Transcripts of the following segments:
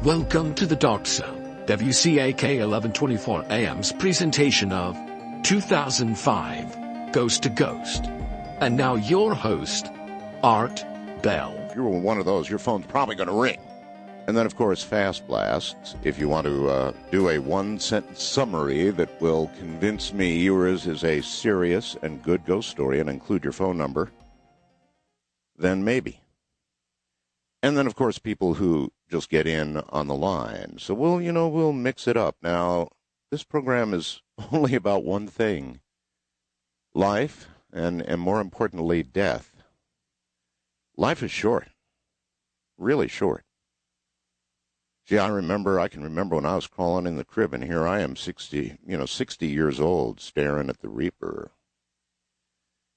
Welcome to the Dark Zone, WCAK 1124 AM's presentation of 2005 Ghost to Ghost. And now your host, Art Bell. If you're one of those, your phone's probably going to ring. And then, of course, Fast Blasts. If you want to do a one-sentence summary that will convince me yours is a serious and good ghost story and include your phone number, then maybe. And then, of course, people who just get in on the line. So we'll mix it up. Now, this program is only about one thing: life and more importantly, death. Life is short, really short. See, I can remember when I was crawling in the crib, and here I am 60 years old, staring at the Reaper.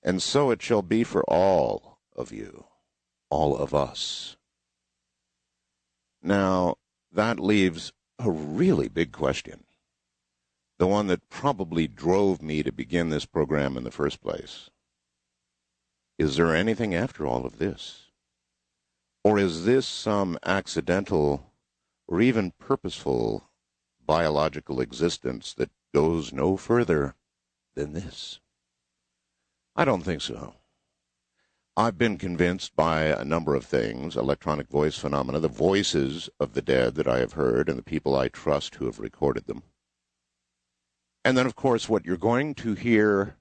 And so it shall be for all of you, all of us. Now, that leaves a really big question, the one that probably drove me to begin this program in the first place. Is there anything after all of this? Or is this some accidental or even purposeful biological existence that goes no further than this? I don't think so. I've been convinced by a number of things: electronic voice phenomena, the voices of the dead that I have heard, and the people I trust who have recorded them. And then, of course, what you're going to hear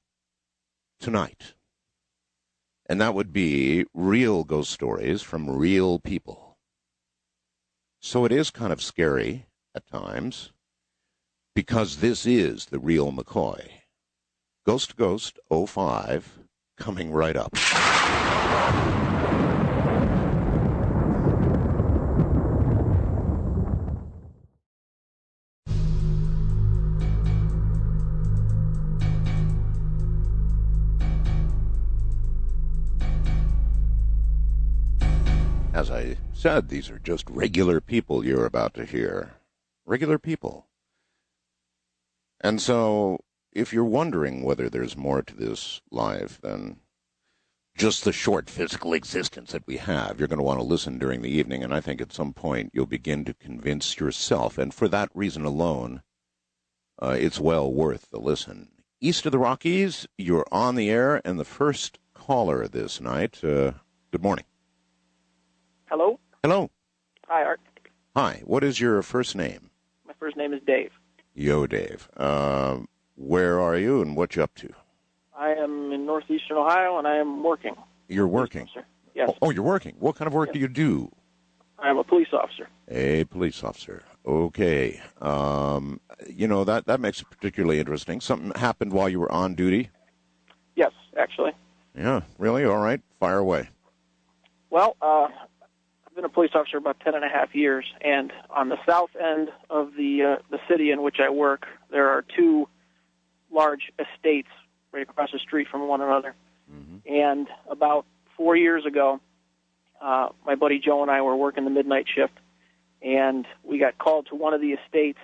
tonight. And that would be real ghost stories from real people. So it is kind of scary at times, because this is the real McCoy. Ghost to Ghost 05, coming right up. As I said, these are just regular people you're about to hear. Regular people. And so, if you're wondering whether there's more to this life than just the short physical existence that we have, you're going to want to listen during the evening, and I think at some point you'll begin to convince yourself, and for that reason alone, it's well worth the listen. East of the Rockies, you're on the air, and the first caller this night, good morning. Hello? Hello. Hi, Art. Hi. What is your first name? My first name is Dave. Yo, Dave. Where are you and what you up to? I am in northeastern Ohio, and I am working. You're working? Yes. Oh, you're working. What kind of work do you do? I am a police officer. A police officer. Okay. That makes it particularly interesting. Something happened while you were on duty? Yes, actually. Yeah, really? All right. Fire away. Well, I've been a police officer about 10 and a half years, and on the south end of the city in which I work, there are two large estates right across the street from one another. Mm-hmm. And about 4 years ago, my buddy Joe and I were working the midnight shift, and we got called to one of the estates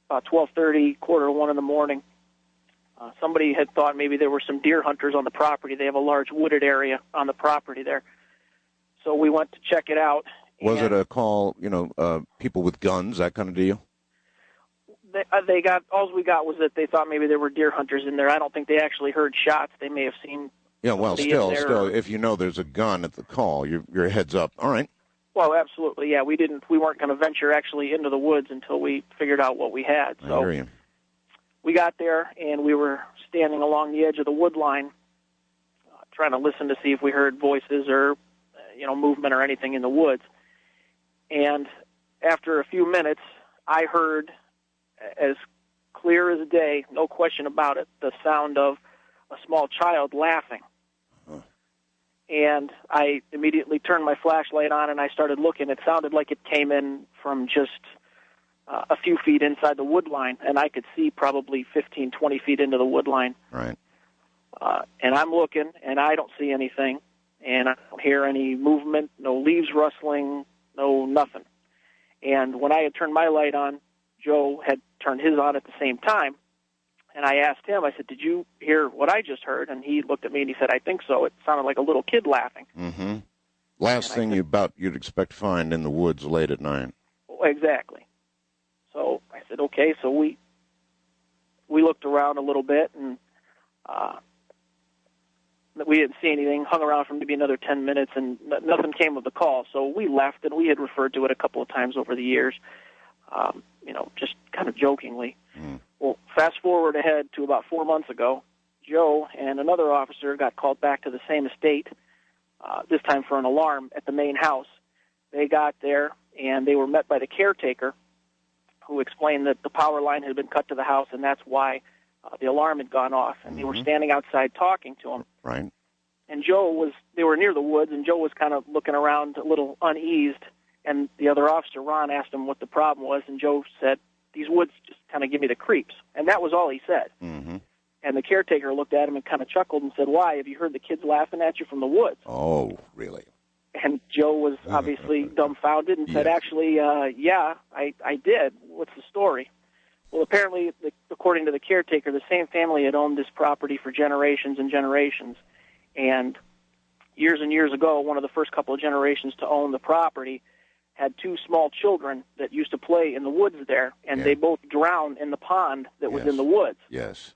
about 12:30, quarter to 1 in the morning. Somebody had thought maybe there were some deer hunters on the property. They have a large wooded area on the property there. So we went to check it out. Was it a call, people with guns, that kind of deal? All we got was that they thought maybe there were deer hunters in there. I don't think they actually heard shots. They may have seen. Yeah, well, still, if you know there's a gun at the call, your head's up. All right. Well, absolutely, yeah. We weren't going to venture actually into the woods until we figured out what we had. So I hear you. We got there, and we were standing along the edge of the wood line, trying to listen to see if we heard voices or movement or anything in the woods. And after a few minutes, I heard, as clear as day, no question about it, the sound of a small child laughing. Huh. And I immediately turned my flashlight on and I started looking. It sounded like it came in from just a few feet inside the wood line, and I could see probably 15, 20 feet into the wood line. Right. And I'm looking, and I don't see anything. And I don't hear any movement, no leaves rustling, no nothing. And when I had turned my light on, Joe had turned his on at the same time. And I asked him, I said, did you hear what I just heard? And he looked at me and he said, I think so. It sounded like a little kid laughing. Mm-hmm. Last thing you'd expect to find in the woods late at night. exactly. So I said, okay. So we looked around a little bit, and we didn't see anything. Hung around for maybe another 10 minutes, and nothing came of the call. So we left, and we had referred to it a couple of times over the years, just kind of jokingly. Well, fast forward ahead to about 4 months ago, Joe and another officer got called back to the same estate, this time for an alarm at the main house. They got there, and they were met by the caretaker, who explained that the power line had been cut to the house, and that's why the alarm had gone off. And they were standing outside talking to him. Right. And they were near the woods, and Joe was kind of looking around a little uneased. And the other officer, Ron, asked him what the problem was, and Joe said, "These woods just kind of give me the creeps." And that was all he said. Mm-hmm. And the caretaker looked at him and kind of chuckled and said, "Why? Have you heard the kids laughing at you from the woods?" Oh, really? And Joe was obviously dumbfounded and said, "Actually, yeah, I did. What's the story?" Well, apparently, according to the caretaker, the same family had owned this property for generations and generations. And years ago, one of the first couple of generations to own the property had two small children that used to play in the woods there, and they both drowned in the pond that was in the woods. Yes.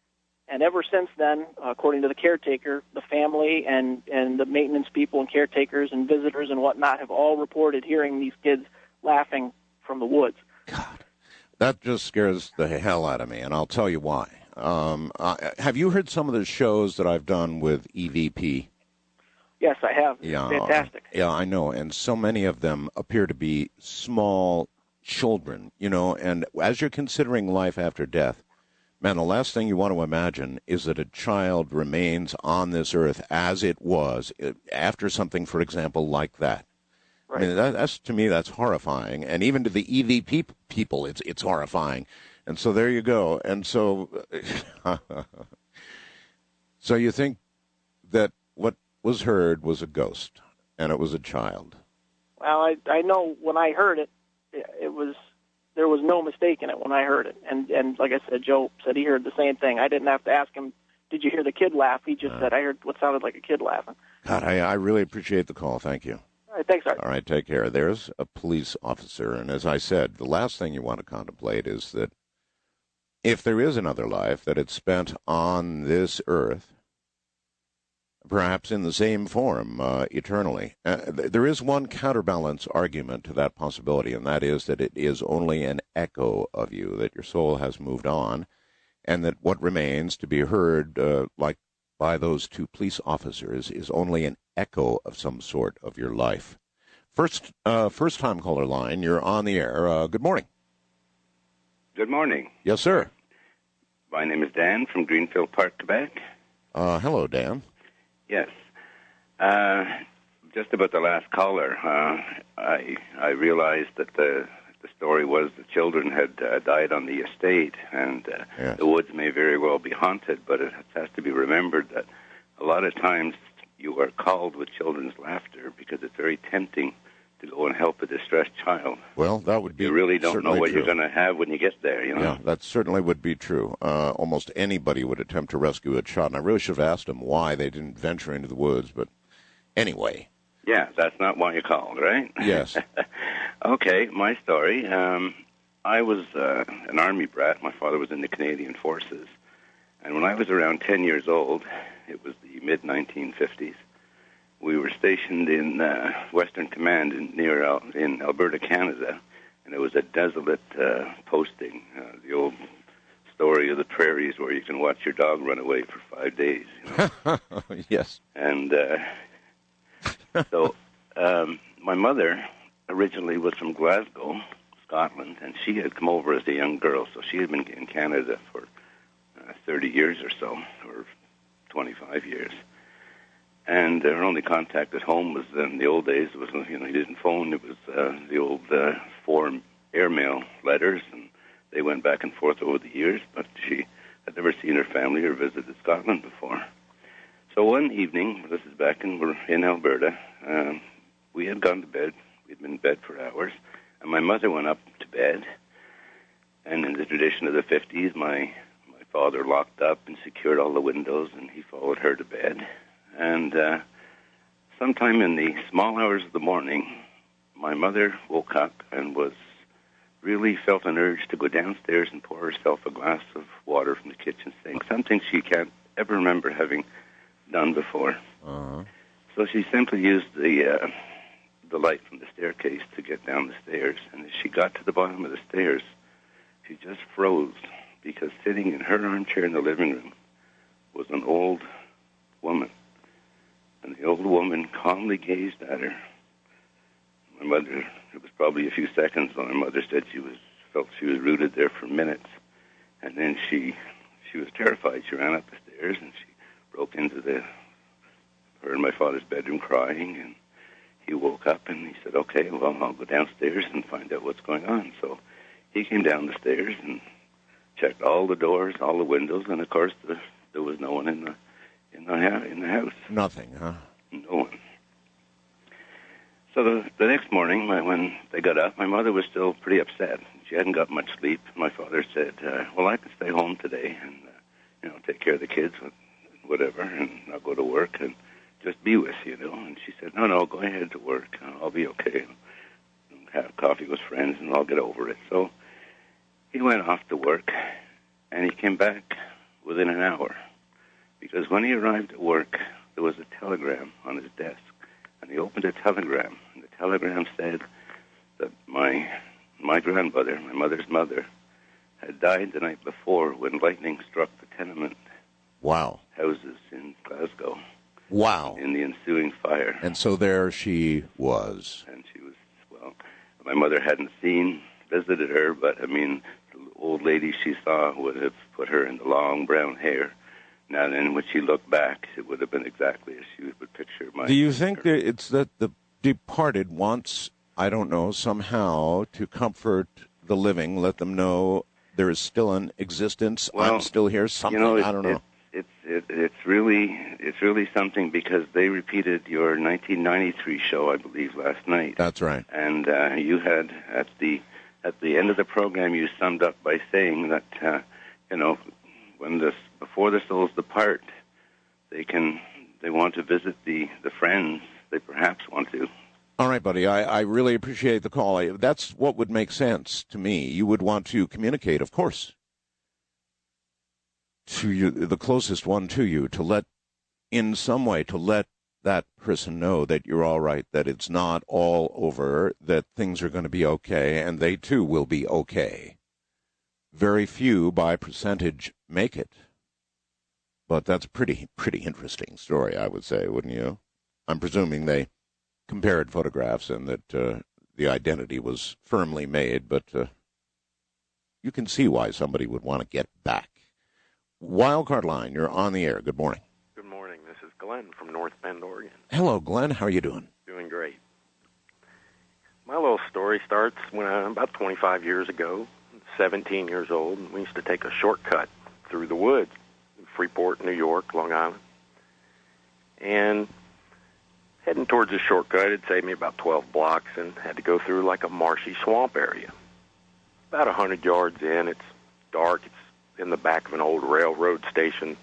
And ever since then, according to the caretaker, the family and the maintenance people and caretakers and visitors and whatnot have all reported hearing these kids laughing from the woods. God, that just scares the hell out of me, and I'll tell you why. Have you heard some of the shows that I've done with EVP? Yes, I have. Yeah, Fantastic. Yeah, I know, and so many of them appear to be small children, and as you're considering life after death, man, the last thing you want to imagine is that a child remains on this earth as it was after something, for example, like that. Right. I mean, that's to me, that's horrifying, and even to the EVP people, it's horrifying. And so there you go. And so, so you think that what was heard was a ghost, and it was a child. Well, I know when I heard it, there was no mistake in it when I heard it. And like I said, Joe said he heard the same thing. I didn't have to ask him, "Did you hear the kid laugh?" He just said, "I heard what sounded like a kid laughing." God, I really appreciate the call. Thank you. All right, thanks, Art. All right, take care. There's a police officer, and as I said, the last thing you want to contemplate is that if there is another life, that it's spent on this earth, perhaps in the same form eternally. There is one counterbalance argument to that possibility, and that is that it is only an echo of you, that your soul has moved on, and that what remains to be heard, like by those two police officers, is only an echo of some sort of your life. First-time caller line, you're on the air. Good morning. Good morning. Yes, sir. My name is Dan from Greenfield Park, Quebec. Hello, Dan. Yes. Just about the last caller, I realized that the story was the children had died on the estate, and the woods may very well be haunted, but it has to be remembered that a lot of times you are called with children's laughter because it's very tempting to go and help a distressed child. Well, that would be You really don't know what true. you're going to have when you get there, Yeah, that certainly would be true. Almost anybody would attempt to rescue a child, and I really should have asked them why they didn't venture into the woods, but anyway. Yeah, that's not why you called, right? Yes. Okay, my story. I was an Army brat. My father was in the Canadian Forces. And when I was around 10 years old, it was the mid-1950s, we were stationed in Western Command in Alberta, Canada, and it was a desolate posting, the old story of the prairies where you can watch your dog run away for 5 days. Yes. And so my mother originally was from Glasgow, Scotland, and she had come over as a young girl, so she had been in Canada for 30 years or so, or 25 years. And her only contact at home was in the old days. It was, you didn't phone. It was the old foreign airmail letters, and they went back and forth over the years, but she had never seen her family or visited Scotland before. So one evening, this is back we're in Alberta, we had gone to bed. We'd been in bed for hours, and my mother went up to bed. And in the tradition of the 50s, my father locked up and secured all the windows, and he followed her to bed. And sometime in the small hours of the morning, my mother woke up and was really felt an urge to go downstairs and pour herself a glass of water from the kitchen sink, something she can't ever remember having done before. Uh-huh. So she simply used the light from the staircase to get down the stairs. And as she got to the bottom of the stairs, she just froze, because sitting in her armchair in the living room was an old woman. And the old woman calmly gazed at her. My mother, it was probably a few seconds, though. My mother said felt she was rooted there for minutes. And then she was terrified. She ran up the stairs and she broke into her and my father's bedroom crying, and he woke up and he said, okay, well, I'll go downstairs and find out what's going on. So he came down the stairs and checked all the doors, all the windows, and of course there was no one in the house. Nothing, huh? No one. So the next morning, when they got up, my mother was still pretty upset. She hadn't got much sleep. My father said, well, I can stay home today and take care of the kids, whatever, and I'll go to work and just be with you, And she said, no, go ahead to work. I'll be okay. And have coffee with friends, and I'll get over it. So he went off to work, and he came back within an hour, because when he arrived at work, there was a telegram on his desk, and he opened the telegram, and the telegram said that my grandmother, my mother's mother, had died the night before when lightning struck the tenement houses in Glasgow. Wow. In the ensuing fire. And so there she was. And she was, well, my mother hadn't visited her, but, the old lady she saw would have put her in the long brown hair. Now then, when she looked back, it would have been exactly as she would picture my... Do you think that it's that the departed wants, I don't know, somehow to comfort the living, let them know there is still an existence, I'm still here, something, I don't know. It's really something, because they repeated your 1993 show, I believe, last night. That's right. And you had at the end of the program, you summed up by saying that before the souls depart, they want to visit the friends they perhaps want to. All right, buddy. I really appreciate the call. That's what would make sense to me. You would want to communicate, of course, to you, the closest one to you, to let that person know that you're all right, that it's not all over, that things are going to be okay, and they too will be okay. Very few by percentage make it. But that's a pretty interesting story, I would say, wouldn't you? I'm presuming they compared photographs and that the identity was firmly made, but you can see why somebody would want to get back. Wildcard line, you're on the air. Good morning. Good morning. This is Glenn from North Bend, Oregon. Hello, Glenn. How are you doing? Doing great. My little story starts when about 25 years ago, 17 years old, and we used to take a shortcut through the woods in Freeport, New York, Long Island. And heading towards the shortcut, it saved me about 12 blocks and had to go through like a marshy swamp area. About 100 yards in, it's dark. It's in the back of an old railroad station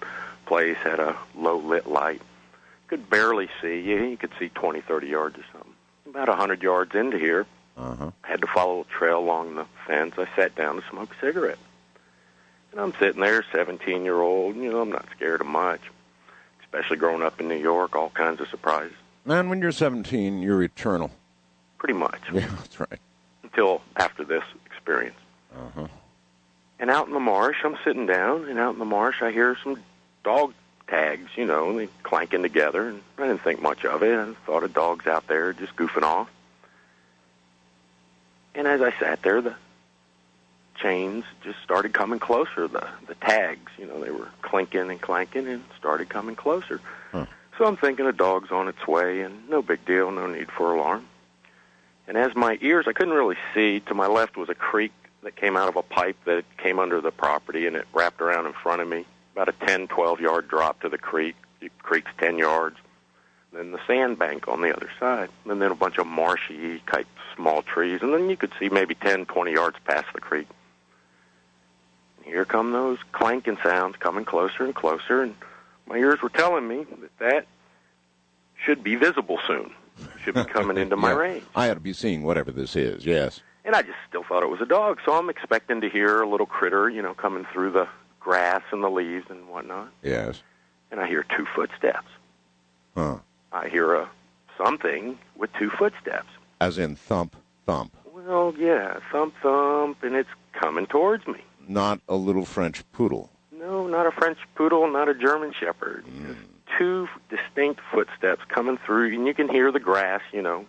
place, had a low-lit light. Could barely see. You could see 20, 30 yards or something. About 100 yards into here, had to follow a trail along the fence. I sat down to smoke a cigarette. And I'm sitting there, 17-year-old. I'm not scared of much, especially growing up in New York, all kinds of surprises. Man, when you're 17, you're eternal. Pretty much. Yeah, that's right. Until after this experience. And out in the marsh, I'm sitting down, and out in the marsh I hear some dog tags, they clanking together, and I didn't think much of it. I thought of dogs out there just goofing off. And as I sat there, the chains just started coming closer, the tags, they were clinking and clanking and started coming closer. So I'm thinking a dog's on its way, and no big deal, no need for alarm. And as my ears, I couldn't really see, to my left was a creek that came out of a pipe that came under the property, and it wrapped around in front of me, about a 10, 12-yard drop to the creek. The creek's 10 yards. Then the sandbank on the other side, and then a bunch of marshy type small trees, and then you could see maybe 10, 20 yards past the creek. And here come those clanking sounds coming closer and closer, and my ears were telling me that should be visible soon. Should be coming into my range. I ought to be seeing whatever this is, yes. And I just still thought it was a dog, so I'm expecting to hear a little critter, coming through the grass and the leaves and whatnot. Yes. And I hear 2 footsteps. Huh. I hear something with 2 footsteps. As in thump, thump. Well, yeah, thump, thump, and it's coming towards me. Not a little French poodle. No, not a French poodle, not a German shepherd. Just 2 distinct footsteps coming through, and you can hear the grass,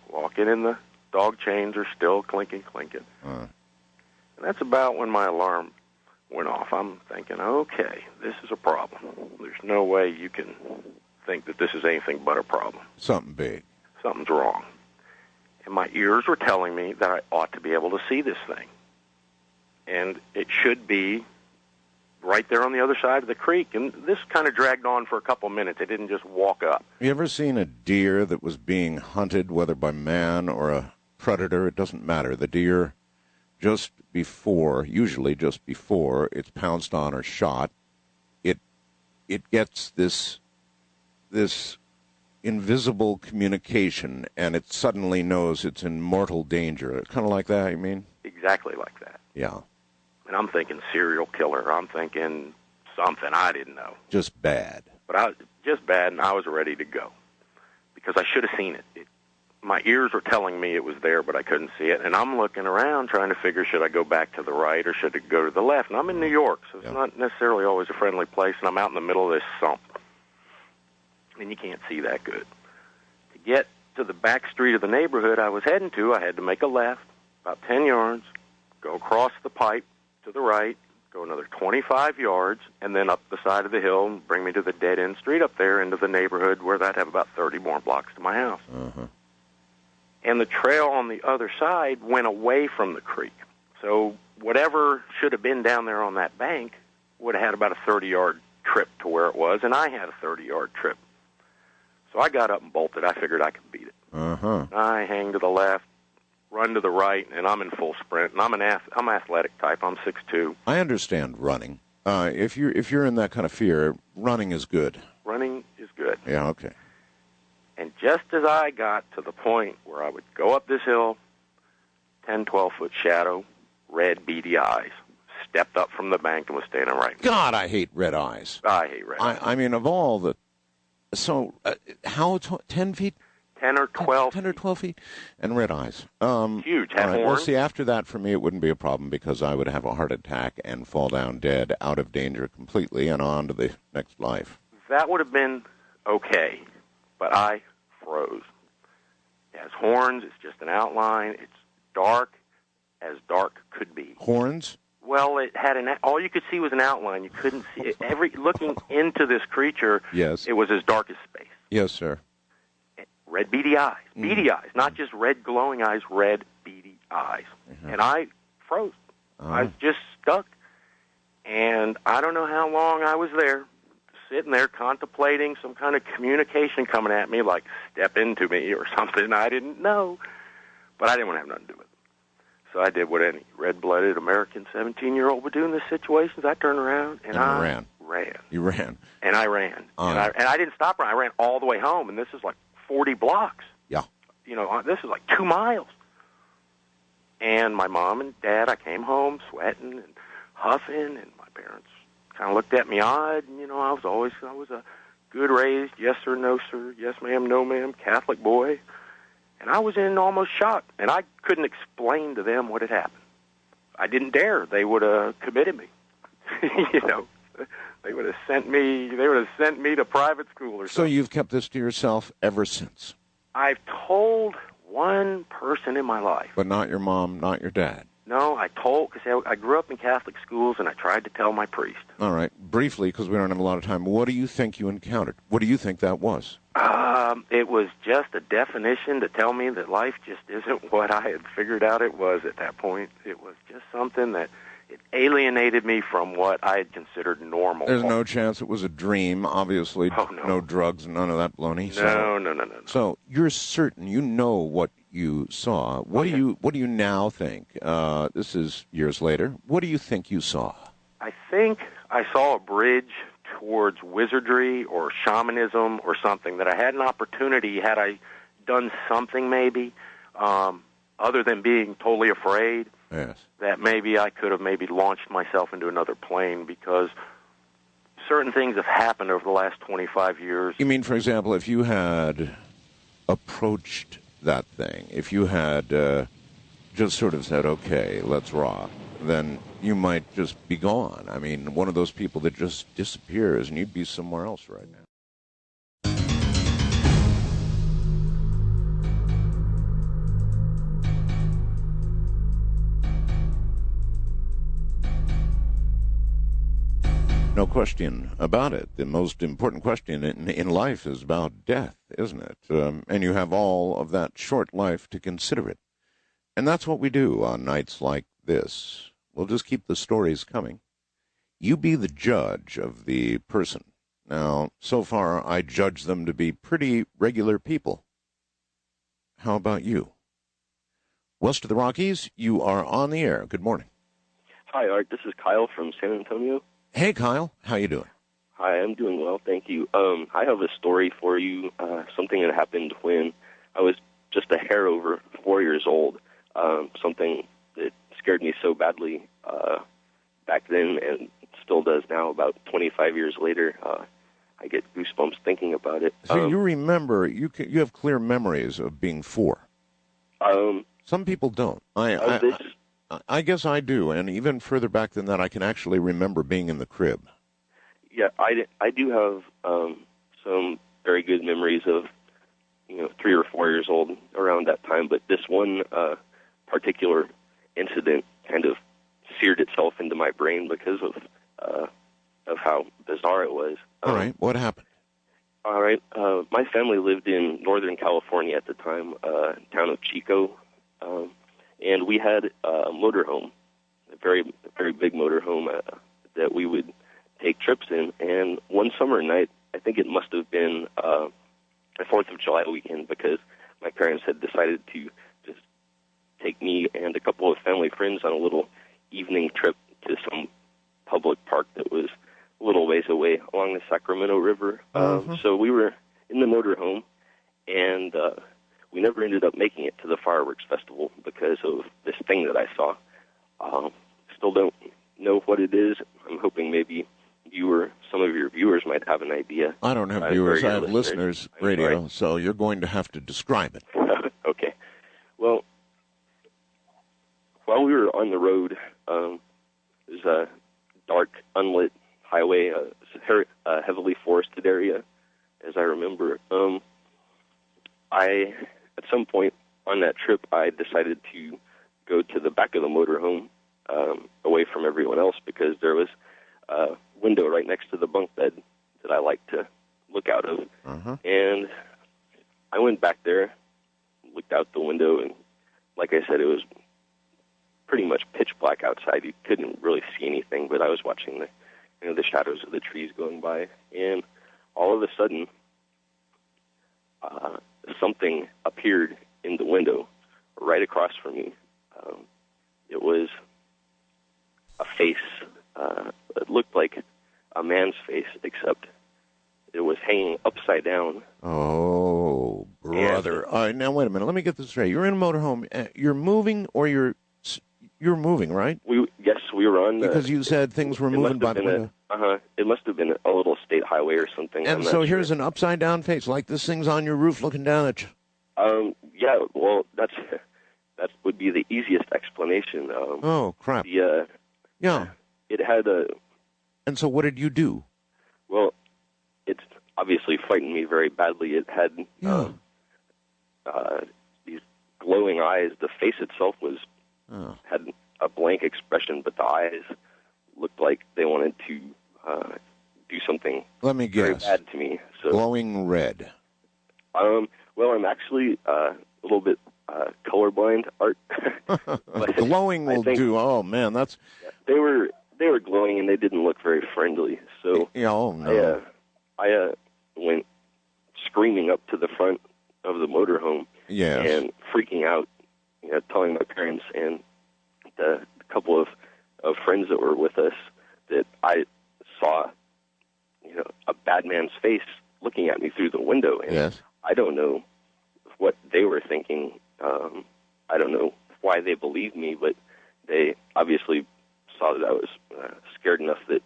walking, and the dog chains are still clinking. And that's about when my alarm went off. I'm thinking, okay, this is a problem. There's no way you can think that this is anything but a problem. Something big. Something's wrong. And my ears were telling me that I ought to be able to see this thing. And it should be right there on the other side of the creek. And this kind of dragged on for a couple of minutes. It didn't just walk up. You ever seen a deer that was being hunted, whether by man or a predator? It doesn't matter. The deer, usually just before it's pounced on or shot, it gets this invisible communication, and it suddenly knows it's in mortal danger. Kind of like that, you mean? Exactly like that. Yeah. And I'm thinking serial killer. I'm thinking something I didn't know. Just bad. But just bad, and I was ready to go because I should have seen it. My ears were telling me it was there, but I couldn't see it. And I'm looking around trying to figure, should I go back to the right or should I go to the left? And I'm in New York, so it's not necessarily always a friendly place, and I'm out in the middle of this sump. And you can't see that good. To get to the back street of the neighborhood I was heading to, I had to make a left, about 10 yards, go across the pipe to the right, go another 25 yards, and then up the side of the hill and bring me to the dead-end street up there into the neighborhood where I'd have about 30 more blocks to my house. Uh-huh. And the trail on the other side went away from the creek. So whatever should have been down there on that bank would have had about a 30-yard trip to where it was, and I had a 30-yard trip. So I got up and bolted. I figured I could beat it. Uh-huh. I hang to the left, run to the right, and I'm in full sprint. And I'm athletic type. I'm 6'2". I understand running. If you're in that kind of fear, running is good. Running is good. Yeah, okay. And just as I got to the point where I would go up this hill, 10, 12-foot shadow, red, beady eyes, stepped up from the bank and was standing right. God, I hate red eyes. I hate red eyes. I mean, of all the... So, how, 10 feet? 10 or 12 10 or 12 feet? And red eyes. Huge. Had horns. Well, see, after that, for me, it wouldn't be a problem because I would have a heart attack and fall down dead, out of danger completely, and on to the next life. That would have been okay, but I froze. It has horns. It's just an outline. It's dark as dark could be. Horns? Well, it had all you could see was an outline. You couldn't see it. Looking into this creature, yes, it was as dark as space. Yes, sir. Red beady eyes. Beady eyes, not just red glowing eyes, red beady eyes. Mm-hmm. And I froze. I was just stuck. And I don't know how long I was there, sitting there contemplating some kind of communication coming at me, like step into me or something. I didn't know. But I didn't want to have nothing to do with it. So I did what any red-blooded American 17-year-old would do in this situation. I turned around and I ran. You ran. And I ran. And I didn't stop running. I ran all the way home, and this is like 40 blocks. Yeah. This is like 2 miles. And my mom and dad, I came home sweating and huffing, and my parents kind of looked at me odd. And, I was a good-raised, yes sir, no sir, yes ma'am, no ma'am, Catholic boy. And I was in almost shock, and I couldn't explain to them what had happened. I didn't dare. They would have committed me. They would have sent me. They would have sent me to private school or something. So you've kept this to yourself ever since? I've told one person in my life, but not your mom, not your dad. No, because I grew up in Catholic schools, and I tried to tell my priest. All right, briefly, because we don't have a lot of time. What do you think you encountered? What do you think that was? It was just a definition to tell me that life just isn't what I had figured out it was at that point. It was just something that it alienated me from what I had considered normal. There's no chance it was a dream, obviously. Oh, no. No drugs, none of that baloney. No. So you're certain you know what you saw. What do you now think? This is years later. What do you think you saw? I think I saw a bridge towards wizardry or shamanism or something that I had an opportunity, had I done something maybe, other than being totally afraid, Yes. that maybe I could have maybe launched myself into another plane, because certain things have happened over the last 25 years. You mean, for example, if you had approached that thing, if you had just sort of said, okay, let's rock, then you might just be gone. I mean, one of those people that just disappears, and you'd be somewhere else right now. No question about it. The most important question in life is about death, isn't it? And you have all of that short life to consider it. And that's what we do on nights like this. We'll just keep the stories coming. You be the judge of the person. Now, so far, I judge them to be pretty regular people. How about you? West of the Rockies, you are on the air. Good morning. Hi, Art. This is Kyle from San Antonio. Hey, Kyle. How you doing? Hi, I'm doing well, thank you. I have a story for you, something that happened when I was just a hair over 4 years old, something that scared me so badly back then and still does now, about 25 years later. I get goosebumps thinking about it. So you remember, you have clear memories of being 4. Some people don't. I guess I do, and even further back than that, I can actually remember being in the crib. Yeah, I do have some very good memories of, 3 or 4 years old around that time, but this one particular incident kind of seared itself into my brain because of how bizarre it was. All right, what happened? All right, my family lived in Northern California at the time, town of Chico, and we had a motorhome, a very big motorhome that we would take trips in. And one summer night, I think it must have been a 4th of July weekend, because my parents had decided to just take me and a couple of family friends on a little evening trip to some public park that was a little ways away along the Sacramento River. So we were in the motorhome, and we never ended up making it to the fireworks festival because of this thing that I saw. Still don't know what it is. I'm hoping maybe you or some of your viewers might have an idea. I don't have viewers. I have listeners, radio, so you're going to have to describe it. Okay. Well, while we were on the road, it was a dark, unlit highway, a heavily forested area, as I remember. At some point on that trip, I decided to go to the back of the motorhome, away from everyone else, because there was a window right next to the bunk bed that I liked to look out of. And I went back there, looked out the window, and like I said, it was pretty much pitch black outside. You couldn't really see anything, but I was watching the shadows of the trees going by, and all of a sudden, something appeared in the window right across from me. It was a face. It looked like a man's face, except it was hanging upside down. Oh, brother. All right, now, wait a minute. Let me get this straight. You're in a motorhome. You're moving, or you're moving, right? Yes, we were on. Because you said things were moving by the window. It must have been a little state highway or something. And so here's an upside-down face, like this thing's on your roof looking down at you. Yeah, well, that would be the easiest explanation. Oh, crap. Yeah. It had a... And so what did you do? Well, it obviously frightened me very badly. It had these glowing eyes. The face itself had a blank expression, but the eyes looked like they wanted to do something very bad to me. So, glowing red. Well, I'm actually a little bit colorblind, Art. But glowing will do. Oh man, that's. They were glowing, and they didn't look very friendly. So I went screaming up to the front of the motorhome and freaking out, telling my parents and the couple of friends that were with us that I saw, a bad man's face looking at me through the window. And I don't know what they were thinking. I don't know why they believed me, but they obviously saw that I was scared enough that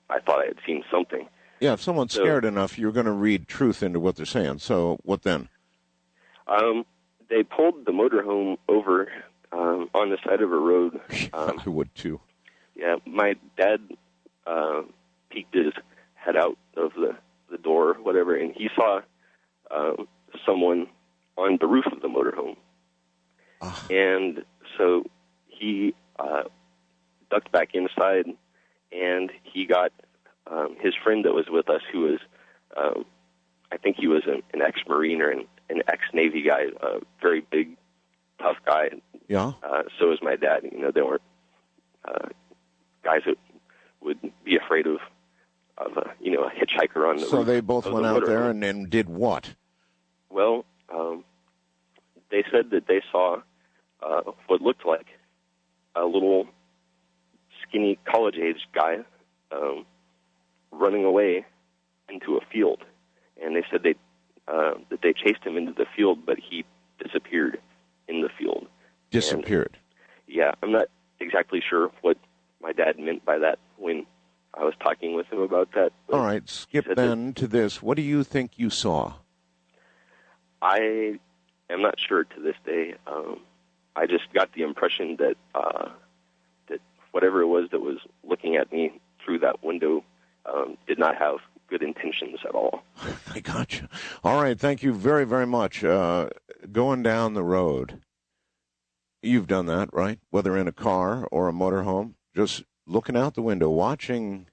I thought I had seen something. Yeah, if someone's scared enough, you're going to read truth into what they're saying. So what then? They pulled the motorhome over on the side of a road. I would too. Yeah, my dad peeked his head out of the door or whatever, and he saw someone on the roof of the motorhome. And so he ducked back inside, and he got his friend that was with us, who was, I think he was an ex-Marine or an ex-Navy guy, a very big, tough guy. Yeah. So was my dad. You know, they weren't guys that would be afraid of a hitchhiker on the roof. So they both went out there and did what? Well, they said that they saw what looked like a little skinny college-age guy running away into a field, and they said that they chased him into the field, but he disappeared in the field. Disappeared? And, yeah, I'm not exactly sure what my dad meant by that when I was talking with him about that. All right, skip then to this. What do you think you saw? I am not sure to this day. I just got the impression that that whatever it was that was looking at me through that window did not have good intentions at all. I gotcha. All right, thank you very, very much. Going down the road, you've done that, right? Whether in a car or a motorhome, just looking out the window, watching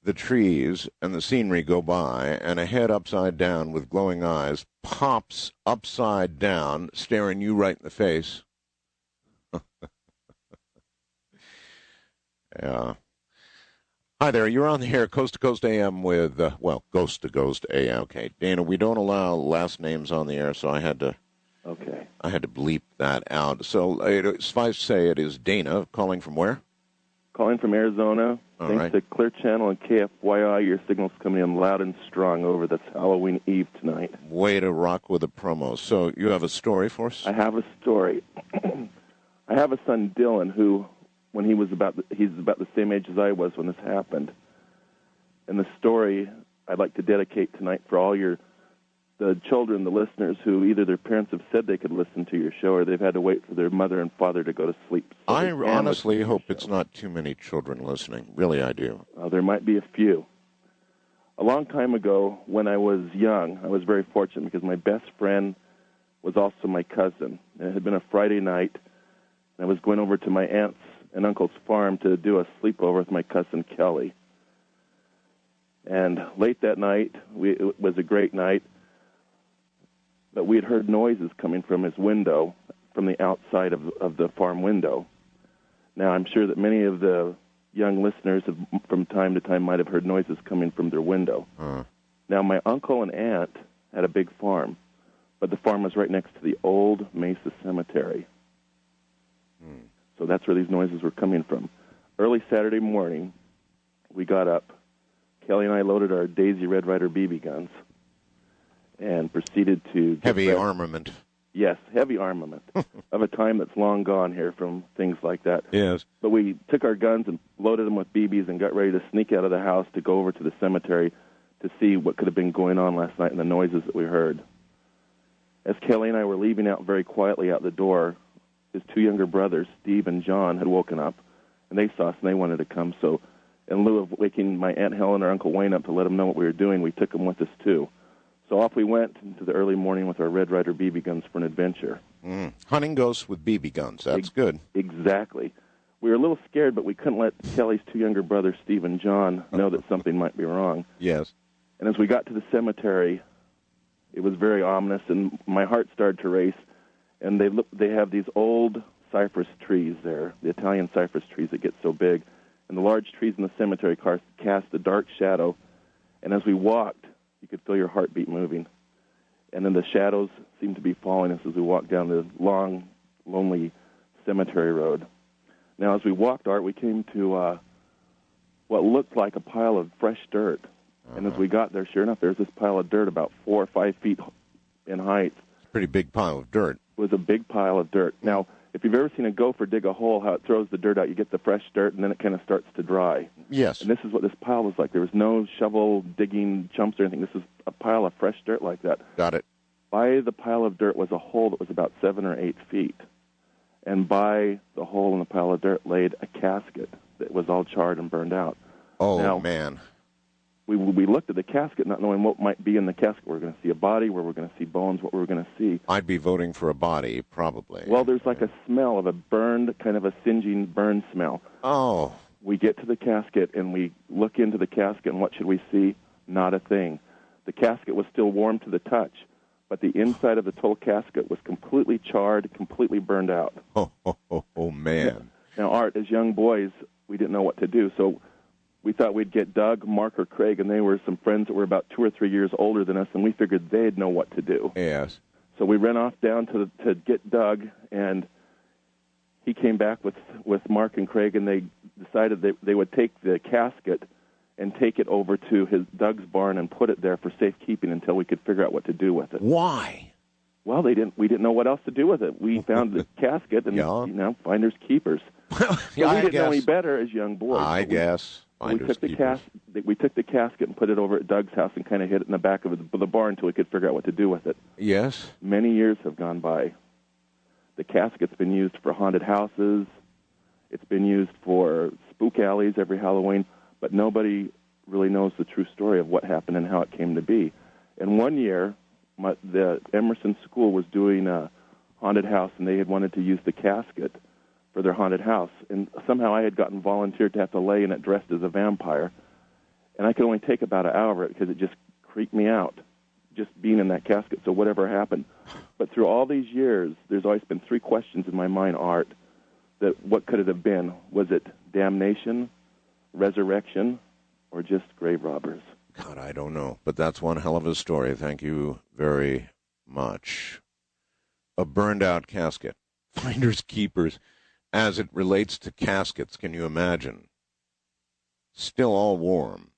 the trees and the scenery go by, and a head upside down with glowing eyes pops upside down, staring you right in the face. Yeah. Hi there. You're on the air, Coast to Coast AM with, Ghost to Ghost AM. Okay, Dana, we don't allow last names on the air, so I had to bleep that out. So suffice to say, it is Dana calling from where? Calling from Arizona. Thanks to Clear Channel and KFYI, your signal's coming in loud and strong over this Halloween Eve tonight. Way to rock with the promos. So you have a story for us? I have a story. I have a son, Dylan, who, when he's about the same age as I was when this happened. And the story I'd like to dedicate tonight for all the children, the listeners, who either their parents have said they could listen to your show or they've had to wait for their mother and father to go to sleep. So I honestly hope it's not too many children listening. Really, I do. There might be a few. A long time ago, when I was young, I was very fortunate because my best friend was also my cousin. It had been a Friday night, and I was going over to my aunt's and uncle's farm to do a sleepover with my cousin Kelly. And late that night, it was a great night, but we had heard noises coming from his window, from the outside of the farm window. Now, I'm sure that many of the young listeners from time to time might have heard noises coming from their window. Now, my uncle and aunt had a big farm, but the farm was right next to the old Mesa Cemetery. So that's where these noises were coming from. Early Saturday morning, we got up. Kelly and I loaded our Daisy Red Ryder BB guns and proceeded to... Heavy armament. Yes, heavy armament of a time that's long gone here from things like that. Yes. But we took our guns and loaded them with BBs and got ready to sneak out of the house to go over to the cemetery to see what could have been going on last night and the noises that we heard. As Kelly and I were leaving out very quietly out the door, his two younger brothers, Steve and John, had woken up, and they saw us, and they wanted to come. So in lieu of waking my Aunt Helen or Uncle Wayne up to let them know what we were doing, we took them with us, too. So off we went into the early morning with our Red Ryder BB guns for an adventure. Hunting ghosts with BB guns. That's good. Exactly. We were a little scared, but we couldn't let Kelly's two younger brothers, Steve and John, know that something might be wrong. Yes. And as we got to the cemetery, it was very ominous, and my heart started to race. And they have these old cypress trees there, the Italian cypress trees that get so big. And the large trees in the cemetery cast a dark shadow. And as we walked, you could feel your heartbeat moving. And then the shadows seemed to be following us as we walked down the long, lonely cemetery road. Now, as we walked, Art, we came to what looked like a pile of fresh dirt. And as we got there, sure enough, there's this pile of dirt about 4 or 5 feet in height. Pretty big pile of dirt. was a big pile of dirt. Now, if you've ever seen a gopher dig a hole, how it throws the dirt out, you get the fresh dirt, and then it kind of starts to dry. Yes. And this is what this pile was like. There was no shovel digging chumps or anything. This was a pile of fresh dirt like that. Got it. By the pile of dirt was a hole that was about 7 or 8 feet. And by the hole in the pile of dirt laid a casket that was all charred and burned out. Oh, now, man. We looked at the casket not knowing what might be in the casket. We were going to see a body, where we're going to see bones, what we were going to see. I'd be voting for a body, probably. Well, there's like a smell of a burned, kind of a singeing burn smell. Oh. We get to the casket, and we look into the casket, and what should we see? Not a thing. The casket was still warm to the touch, but the inside of the total casket was completely charred, completely burned out. Oh, man. Now, Art, as young boys, we didn't know what to do, so we thought we'd get Doug, Mark, or Craig, and they were some friends that were about 2 or 3 years older than us, and we figured they'd know what to do. Yes. So we ran off down to get Doug, and he came back with Mark and Craig, and they decided they would take the casket and take it over to Doug's barn and put it there for safekeeping until we could figure out what to do with it. Why? Well, we didn't know what else to do with it. We found the casket, and finders keepers. Yeah, we didn't know any better as young boys. I guess. We took the casket and put it over at Doug's house and kind of hid it in the back of the barn until we could figure out what to do with it. Yes. Many years have gone by. The casket's been used for haunted houses. It's been used for spook alleys every Halloween, but nobody really knows the true story of what happened and how it came to be. And one year, the Emerson School was doing a haunted house, and they had wanted to use the casket for their haunted house. And somehow I had gotten volunteered to have to lay in it dressed as a vampire. And I could only take about an hour of it because it just creeped me out, just being in that casket. So whatever happened. But through all these years, there's always been 3 questions in my mind, Art, that what could it have been? Was it damnation, resurrection, or just grave robbers? God, I don't know. But that's one hell of a story. Thank you very much. A burned-out casket. Finders keepers. As it relates to caskets, can you imagine? Still all warm.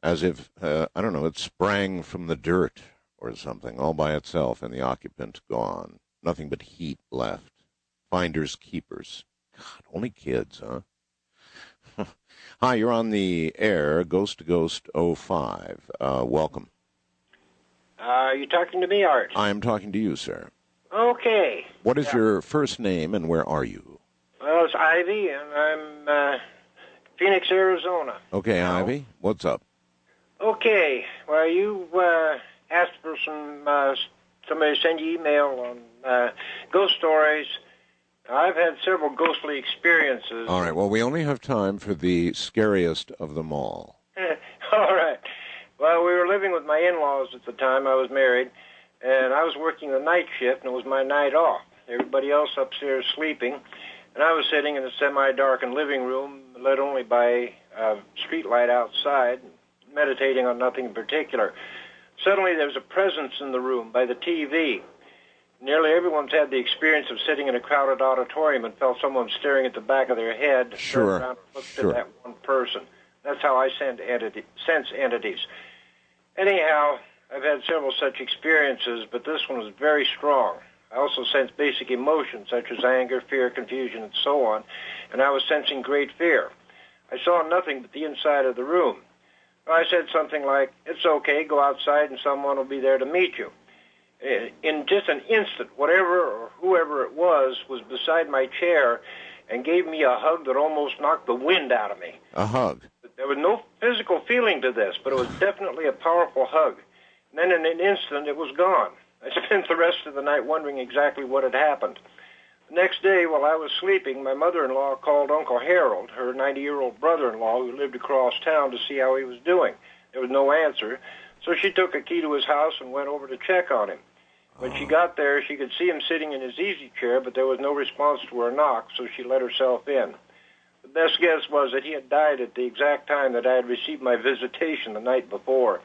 As if, I don't know, it sprang from the dirt or something, all by itself, and the occupant gone. Nothing but heat left. Finders keepers. God, only kids, huh? Hi, you're on the air, Ghost to Ghost 05. Welcome. Are you talking to me, Art? I am talking to you, sir. Okay. What is your first name, and where are you? Well, it's Ivy, and I'm Phoenix, Arizona. Okay, Ivy, what's up? Okay. Well, you asked for somebody to send you email on ghost stories. I've had several ghostly experiences. All right, well, we only have time for the scariest of them all. All right. Well, we were living with my in-laws at the time. I was married, and I was working the night shift, and it was my night off. Everybody else upstairs sleeping, and I was sitting in a semi-darkened living room, lit only by a street light outside, meditating on nothing in particular. Suddenly there was a presence in the room by the TV. Nearly everyone's had the experience of sitting in a crowded auditorium and felt someone staring at the back of their head. Sure. Turned around and looked at that one person. That's how I sense entities. Anyhow, I've had several such experiences, but this one was very strong. I also sensed basic emotions such as anger, fear, confusion, and so on, and I was sensing great fear. I saw nothing but the inside of the room. I said something like, "It's okay, go outside and someone will be there to meet you." In just an instant, whatever or whoever it was beside my chair and gave me a hug that almost knocked the wind out of me. A hug? There was no physical feeling to this, but it was definitely a powerful hug. And then in an instant, it was gone. I spent the rest of the night wondering exactly what had happened. The next day, while I was sleeping, my mother-in-law called Uncle Harold, her 90-year-old brother-in-law, who lived across town, to see how he was doing. There was no answer, so she took a key to his house and went over to check on him. When she got there, she could see him sitting in his easy chair, but there was no response to her knock, so she let herself in. The best guess was that he had died at the exact time that I had received my visitation the night before.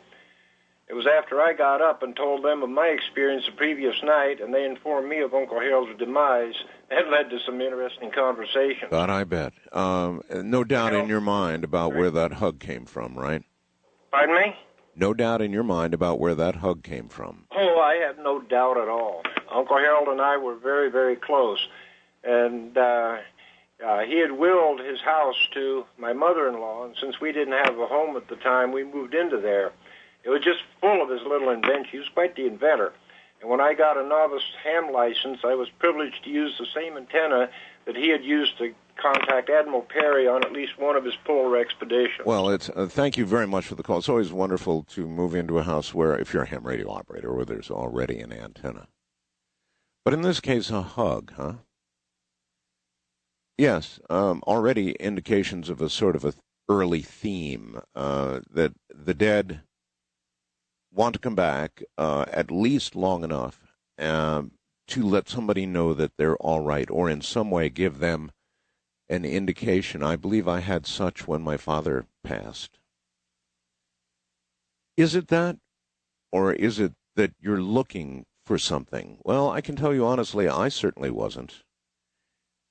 It was after I got up and told them of my experience the previous night, and they informed me of Uncle Harold's demise. That led to some interesting conversation. God, I bet. No doubt in your mind about where that hug came from, right? Pardon me? No doubt in your mind about where that hug came from. Oh, I have no doubt at all. Uncle Harold and I were very, very close. And he had willed his house to my mother-in-law, and since we didn't have a home at the time, we moved into there. It was just full of his little inventions. He was quite the inventor. And when I got a novice ham license, I was privileged to use the same antenna that he had used to contact Admiral Perry on at least one of his polar expeditions. Well, it's thank you very much for the call. It's always wonderful to move into a house where, if you're a ham radio operator, where there's already an antenna. But in this case, a hug, huh? Yes, already indications of a sort of an early theme that the dead want to come back at least long enough to let somebody know that they're all right, or in some way give them an indication. I believe I had such when my father passed. Is it that, or is it that you're looking for something? Well, I can tell you honestly, I certainly wasn't.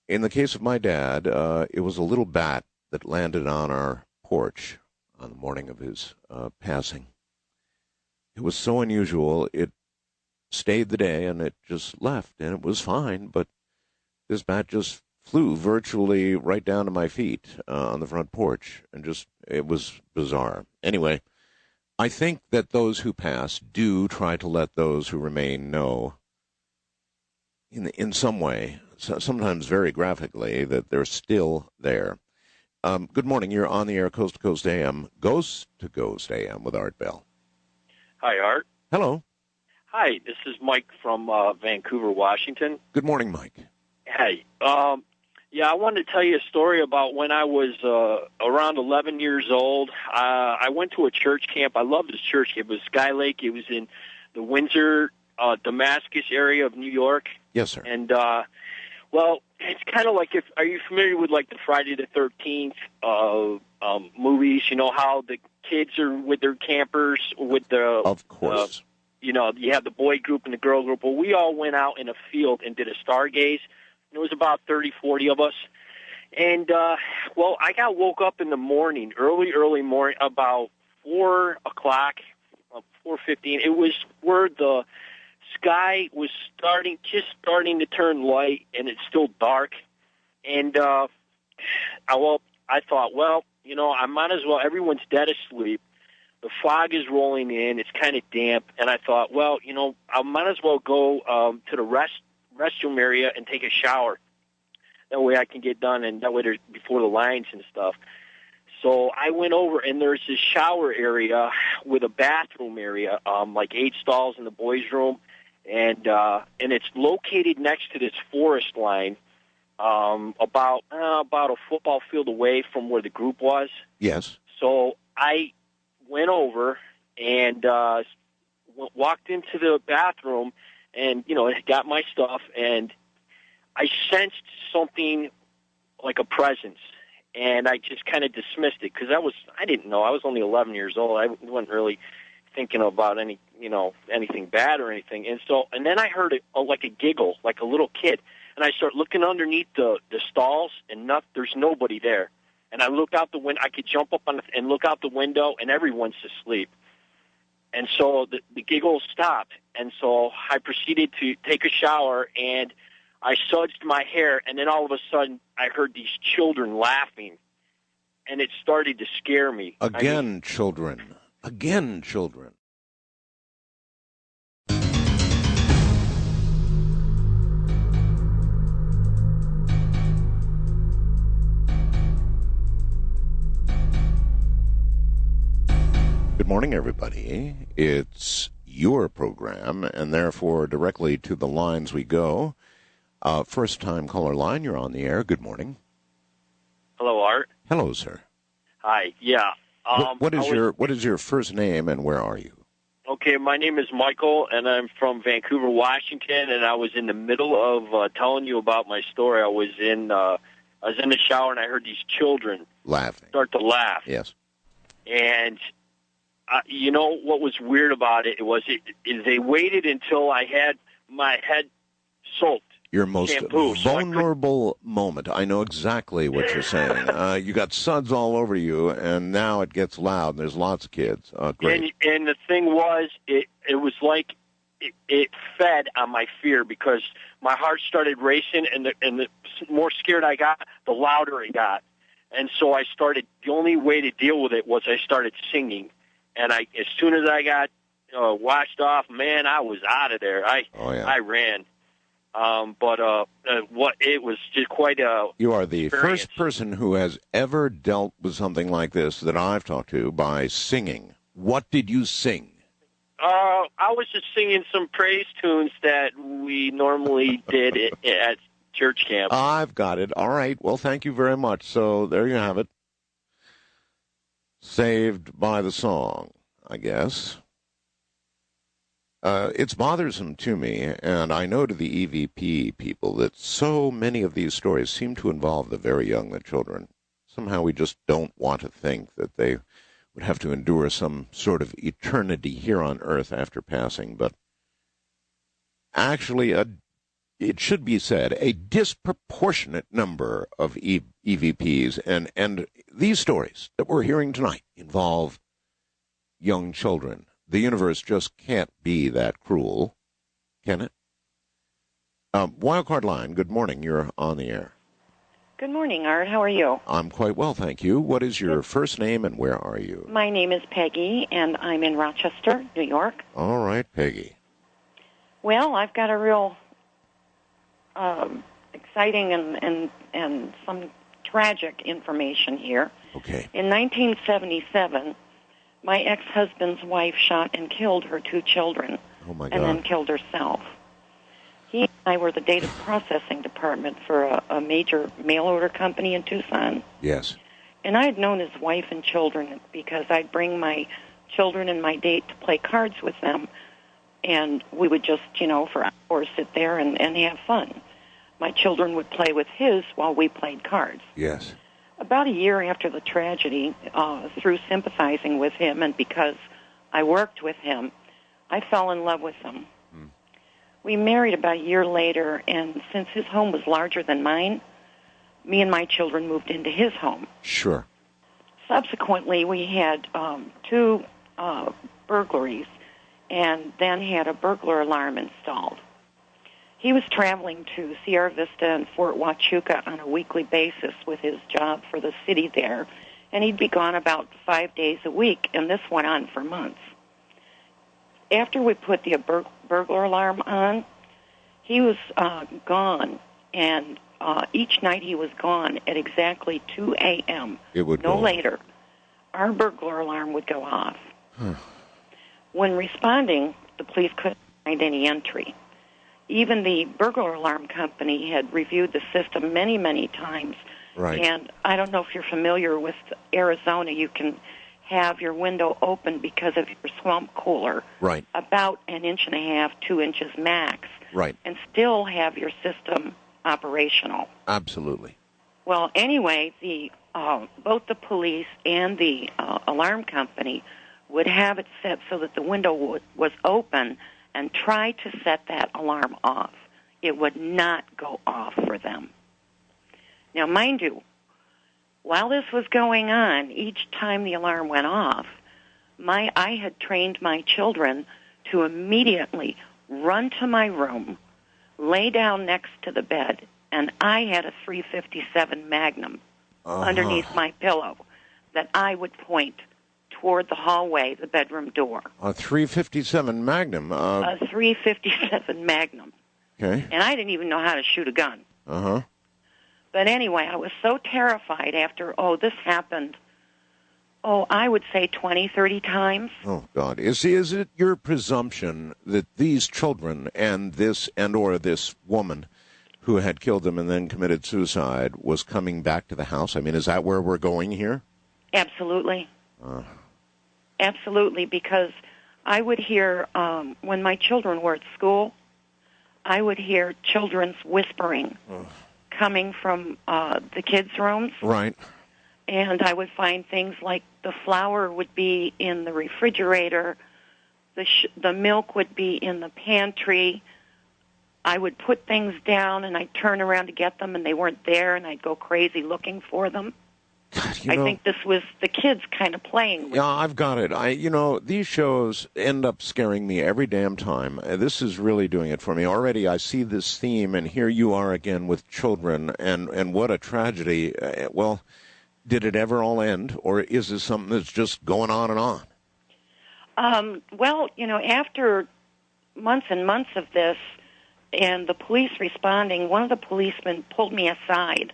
In the case of my dad, it was a little bat that landed on our porch on the morning of his passing. It was so unusual, it stayed the day and it just left, and it was fine, but this bat just flew virtually right down to my feet on the front porch, and it was bizarre. Anyway, I think that those who pass do try to let those who remain know in some way, sometimes very graphically, that they're still there. Good morning. You're on the air, Coast to Coast AM, Ghost to Ghost AM with Art Bell. Hi, Art. Hello. Hi, this is Mike from Vancouver, Washington. Good morning, Mike. Hey. I wanted to tell you a story about when I was around 11 years old. I went to a church camp. I loved this church camp. It was Sky Lake. It was in the Windsor, Damascus area of New York. Yes, sir. And, it's kind of like, are you familiar with, like, the Friday the 13th movies? You know how the kids are with their campers with the... Of course. You have the boy group and the girl group. Well, we all went out in a field and did a stargaze. There was about 30, 40 of us. And, I got woke up in the morning, early morning, about 4 o'clock, 4:15. It was where the sky was starting to turn light, and it's still dark. And, I thought, I might as well, everyone's dead asleep. The fog is rolling in. It's kind of damp. And I thought, I might as well go to the restroom area and take a shower. That way I can get done, and that way there's before the lines and stuff. So I went over, and there's this shower area with a bathroom area, like 8 stalls in the boys' room, and it's located next to this forest line, about a football field away from where the group was. Yes. So I went over and walked into the bathroom, and got my stuff, and I sensed something like a presence, and I just kind of dismissed it because I didn't know. I was only 11 years old. I wasn't really thinking about anything bad or anything. And then I heard like a giggle, like a little kid, and I start looking underneath the stalls, and there's nobody there. And I looked out the window. I could jump up and look out the window, and everyone's asleep. And so the giggle stopped, and so I proceeded to take a shower, and I sudsed my hair, and then all of a sudden I heard these children laughing, and it started to scare me. Children. Again, children. Good morning, everybody. It's your program, and therefore directly to the lines we go. First-time caller line, you're on the air. Good morning. Hello, Art. Hello, sir. Hi. Yeah. What is your first name, and where are you? Okay, my name is Michael, and I'm from Vancouver, Washington. And I was in the middle of telling you about my story. I was in the shower, and I heard these children laughing. Start to laugh. Yes. And what was weird about it is they waited until I had my head soaked Your most shampoo. vulnerable moment. I know exactly what you're saying. You got suds all over you, and now it gets loud, and there's lots of kids. Great. And the thing was, it was like it fed on my fear because my heart started racing, and the more scared I got, the louder it got. And so I started, the only way to deal with it was I started singing. And as soon as I got washed off, man, I was out of there. I ran. But it was just quite a You are the experience. first person who has ever dealt with something like this that I've talked to by singing. What did you sing? I was just singing some praise tunes that we normally did at church camp. I've got it. All right. Well, thank you very much. So there you have it. Saved by the song, I guess. It's bothersome to me, and I know to the EVP people that so many of these stories seem to involve the very young, the children. Somehow we just don't want to think that they would have to endure some sort of eternity here on Earth after passing. But actually, it should be said, a disproportionate number of EVPs, and these stories that we're hearing tonight involve young children. The universe just can't be that cruel, can it? Wildcard Line, good morning. You're on the air. Good morning, Art. How are you? I'm quite well, thank you. What is your first name and where are you? My name is Peggy, and I'm in Rochester, New York. All right, Peggy. Well, I've got a real exciting and some tragic information here. Okay. In 1977, my ex-husband's wife shot and killed her 2 children. Oh, my God. And then killed herself. He and I were the data processing department for a major mail order company in Tucson. Yes. And I had known his wife and children because I'd bring my children and my date to play cards with them. And we would just, for hours sit there and have fun. My children would play with his while we played cards. Yes. About a year after the tragedy, through sympathizing with him and because I worked with him, I fell in love with him. We married about a year later, and since his home was larger than mine, me and my children moved into his home. Sure. Subsequently, we had 2 burglaries and then had a burglar alarm installed. He was traveling to Sierra Vista and Fort Huachuca on a weekly basis with his job for the city there, and he'd be gone about 5 days a week, and this went on for months. After we put the burglar alarm on, he was gone, and each night he was gone at exactly 2 a.m., It would no go later. Our burglar alarm would go off. When responding, the police couldn't find any entry. Even the burglar alarm company had reviewed the system many, many times. Right. And I don't know if you're familiar with Arizona. You can have your window open because of your swamp cooler. Right. About 1.5 inches, 2 inches max. Right. And still have your system operational. Absolutely. Well, anyway, both the police and the alarm company would have it set so that the window was open and try to set that alarm off. It would not go off for them. Now, mind you, while this was going on, each time the alarm went off, I had trained my children to immediately run to my room, lay down next to the bed, and I had a .357 Magnum underneath my pillow that I would point toward the hallway, the bedroom door. A .357 Magnum. A .357 Magnum. Okay. And I didn't even know how to shoot a gun. Uh-huh. But anyway, I was so terrified after, this happened, I would say 20, 30 times. Oh, God. Is it your presumption that these children and this woman who had killed them and then committed suicide was coming back to the house? I mean, is that where we're going here? Absolutely. Absolutely, because I would hear, when my children were at school, I would hear children's whispering coming from the kids' rooms. Right. And I would find things like the flour would be in the refrigerator, the milk would be in the pantry, I would put things down, and I'd turn around to get them, and they weren't there, and I'd go crazy looking for them. God, I think this was the kids kind of playing with Yeah, I've got it. These shows end up scaring me every damn time. This is really doing it for me. Already I see this theme, and here you are again with children, and what a tragedy. Well, did it ever all end, or is this something that's just going on and on? After months and months of this, and the police responding, one of the policemen pulled me aside,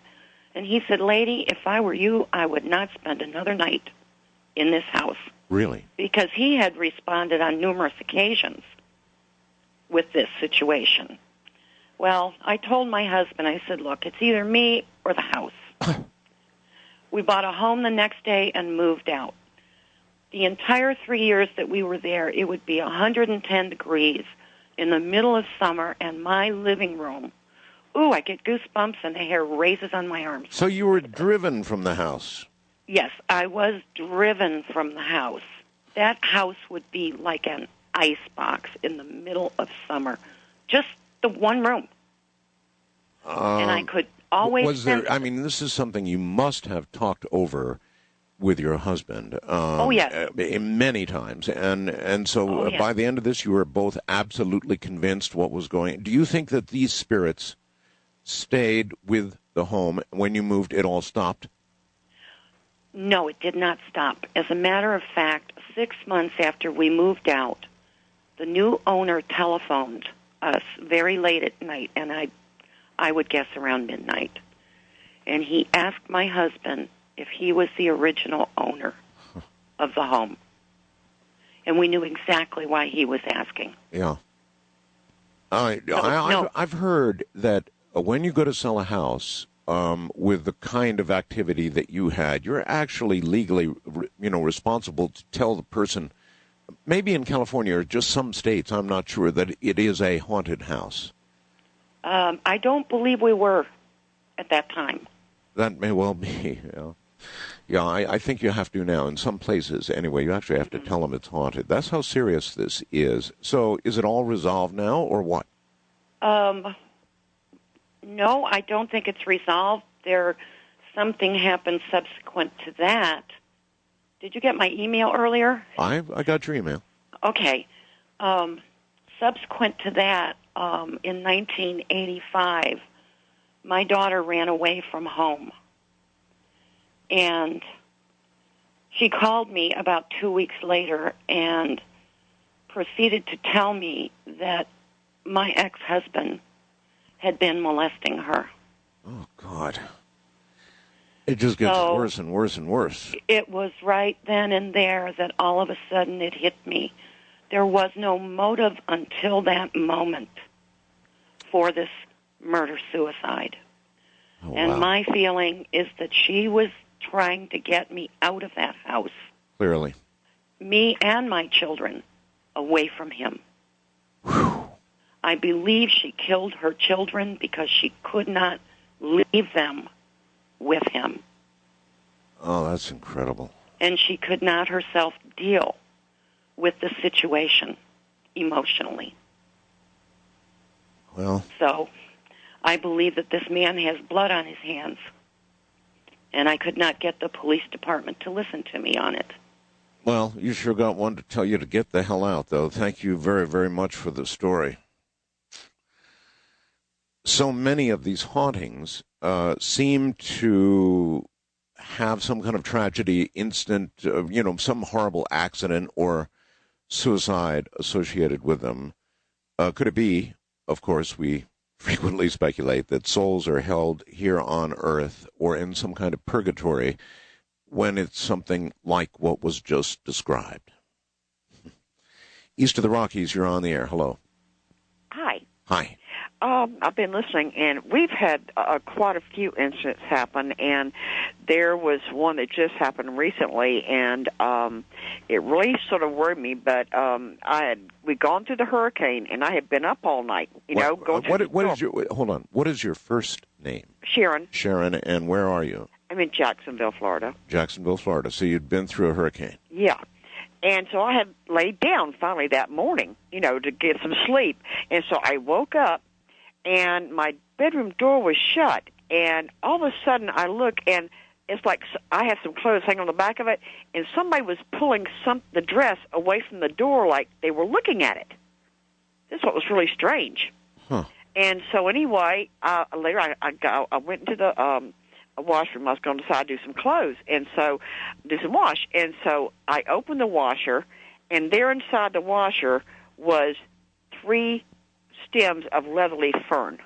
and he said, "Lady, if I were you, I would not spend another night in this house." Really? Because he had responded on numerous occasions with this situation. Well, I told my husband, I said, "Look, it's either me or the house." We bought a home the next day and moved out. The entire 3 years that we were there, it would be 110 degrees in the middle of summer, and my living room, I get goosebumps and the hair raises on my arms. So you were driven from the house? Yes, I was driven from the house. That house would be like an ice box in the middle of summer. Just the one room. And I could always... this is something you must have talked over with your husband. Yes. Many times. And so yes. By the end of this, you were both absolutely convinced what was going on. Do you think that these spirits stayed with the home when you moved? It all stopped? No, it did not stop. As a matter of fact, 6 months after we moved out, the new owner telephoned us very late at night, and I would guess around midnight. And he asked my husband if he was the original owner of the home. And we knew exactly why he was asking. Yeah. I've heard that when you go to sell a house with the kind of activity that you had, you're actually legally, responsible to tell the person, maybe in California or just some states, I'm not sure, that it is a haunted house. I don't believe we were at that time. That may well be, yeah. Yeah, I think you have to now. In some places, anyway, you actually have to tell them it's haunted. That's how serious this is. So is it all resolved now, or what? No, I don't think it's resolved. Something happened subsequent to that. Did you get my email earlier? I got your email. Okay. Subsequent to that, in 1985, my daughter ran away from home. And she called me about 2 weeks later and proceeded to tell me that my ex-husband had been molesting her. Oh, God. It just gets worse and worse and worse. It was right then and there that all of a sudden it hit me. There was no motive until that moment for this murder-suicide. Oh, and wow. My feeling is that she was trying to get me out of that house. Clearly. Me and my children away from him. Whew. I believe she killed her children because she could not leave them with him. Oh, that's incredible. And she could not herself deal with the situation emotionally. Well. So I believe that this man has blood on his hands. And I could not get the police department to listen to me on it. Well, you sure got one to tell you to get the hell out, though. Thank you very, very much for the story. So many of these hauntings seem to have some kind of tragedy, instant, some horrible accident or suicide associated with them. Could it be, of course, we frequently speculate that souls are held here on Earth or in some kind of purgatory when it's something like what was just described. East of the Rockies, you're on the air. Hello. Hi. Hi. I've been listening, and we've had quite a few incidents happen, and there was one that just happened recently, and it really sort of worried me, but we'd gone through the hurricane, and I had been up all night, hold on. What is your first name? Sharon. Sharon, and where are you? I'm in Jacksonville, Florida. Jacksonville, Florida. So you'd been through a hurricane. Yeah. And so I had laid down finally that morning, to get some sleep. And so I woke up, and my bedroom door was shut. And all of a sudden, I look, and it's like I have some clothes hanging on the back of it, and somebody was pulling the dress away from the door like they were looking at it. This is what was really strange. Huh. And so anyway, later I went into the washroom. I was going to decide to do some clothes, and so do some wash. And so I opened the washer, and there inside the washer was 3 stems of leatherleaf fern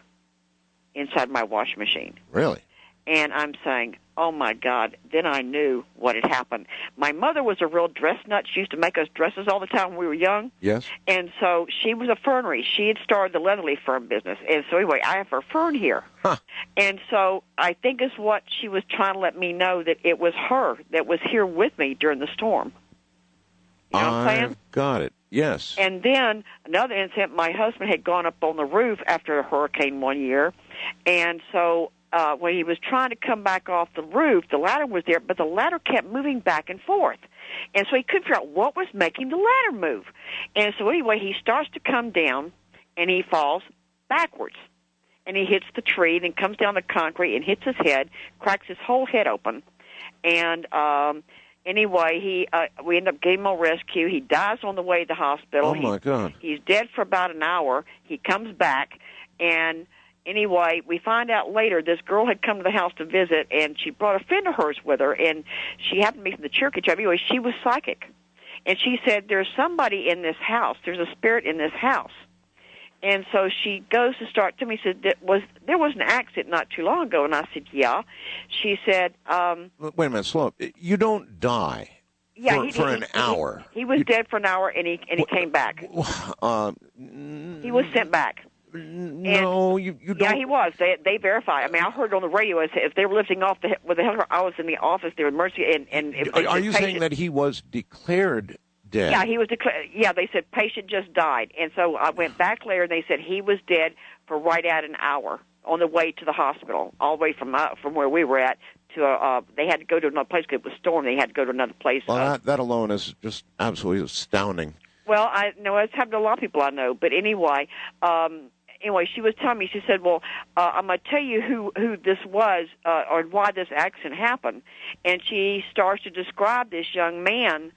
inside my washing machine. Really? And I'm saying, oh, my God. Then I knew what had happened. My mother was a real dress nut. She used to make us dresses all the time when we were young. Yes. And so she was a fernery. She had started the leatherleaf fern business. And so anyway, I have her fern here. Huh. And so I think is what she was trying to let me know, that it was her that was here with me during the storm. You know what I'm saying? I've got it. Yes. And then another incident, my husband had gone up on the roof after a hurricane one year, and so when he was trying to come back off the roof, the ladder was there, but the ladder kept moving back and forth. And so he couldn't figure out what was making the ladder move. And so anyway, he starts to come down, and he falls backwards. And he hits the tree, then comes down the concrete and hits his head, cracks his whole head open. And anyway, we end up getting him on rescue. He dies on the way to the hospital. Oh, my God. He's dead for about an hour. He comes back, and anyway, we find out later this girl had come to the house to visit, and she brought a friend of hers with her, and she happened to be from the Cherokee tribe. Anyway, she was psychic. And she said, there's somebody in this house. There's a spirit in this house. And so she goes to start to me, said, there was an accident not too long ago. And I said, yeah. She said, wait a minute, slow up. You don't die for an hour. He was dead for an hour, and he came back. He was sent back. No, you don't. Yeah, he was. They verified. I mean, I heard on the radio if they were lifting off with the helicopter. I was in the office. They were emergency. And if are you saying that he was declared dead? Yeah, he was declared. Yeah, they said patient just died, and so I went back later. and They said he was dead for right at an hour on the way to the hospital, all the way from where we were at to. They had to go to another place because it was storm. They had to go to another place. Well, that alone is just absolutely astounding. Well, I know it's happened to a lot of people I know, but anyway. Anyway, she was telling me, she said, well, I'm going to tell you who this was or why this accident happened. And she starts to describe this young man,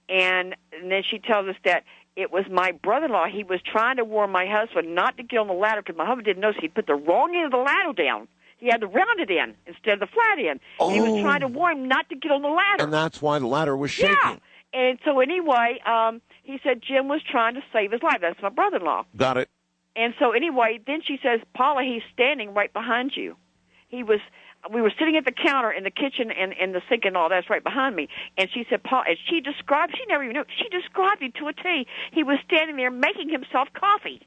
and then she tells us that it was my brother-in-law. He was trying to warn my husband not to get on the ladder because my husband didn't notice he'd put the wrong end of the ladder down. He had the rounded end instead of the flat end. Oh. He was trying to warn him not to get on the ladder. And that's why the ladder was shaking. Yeah. And so anyway, he said Jim was trying to save his life. That's my brother-in-law. Got it. And so anyway, then she says, Paula, he's standing right behind you. We were sitting at the counter in the kitchen and the sink and all that's right behind me. And she said, Paul, and she never even knew, she described him to a T. He was standing there making himself coffee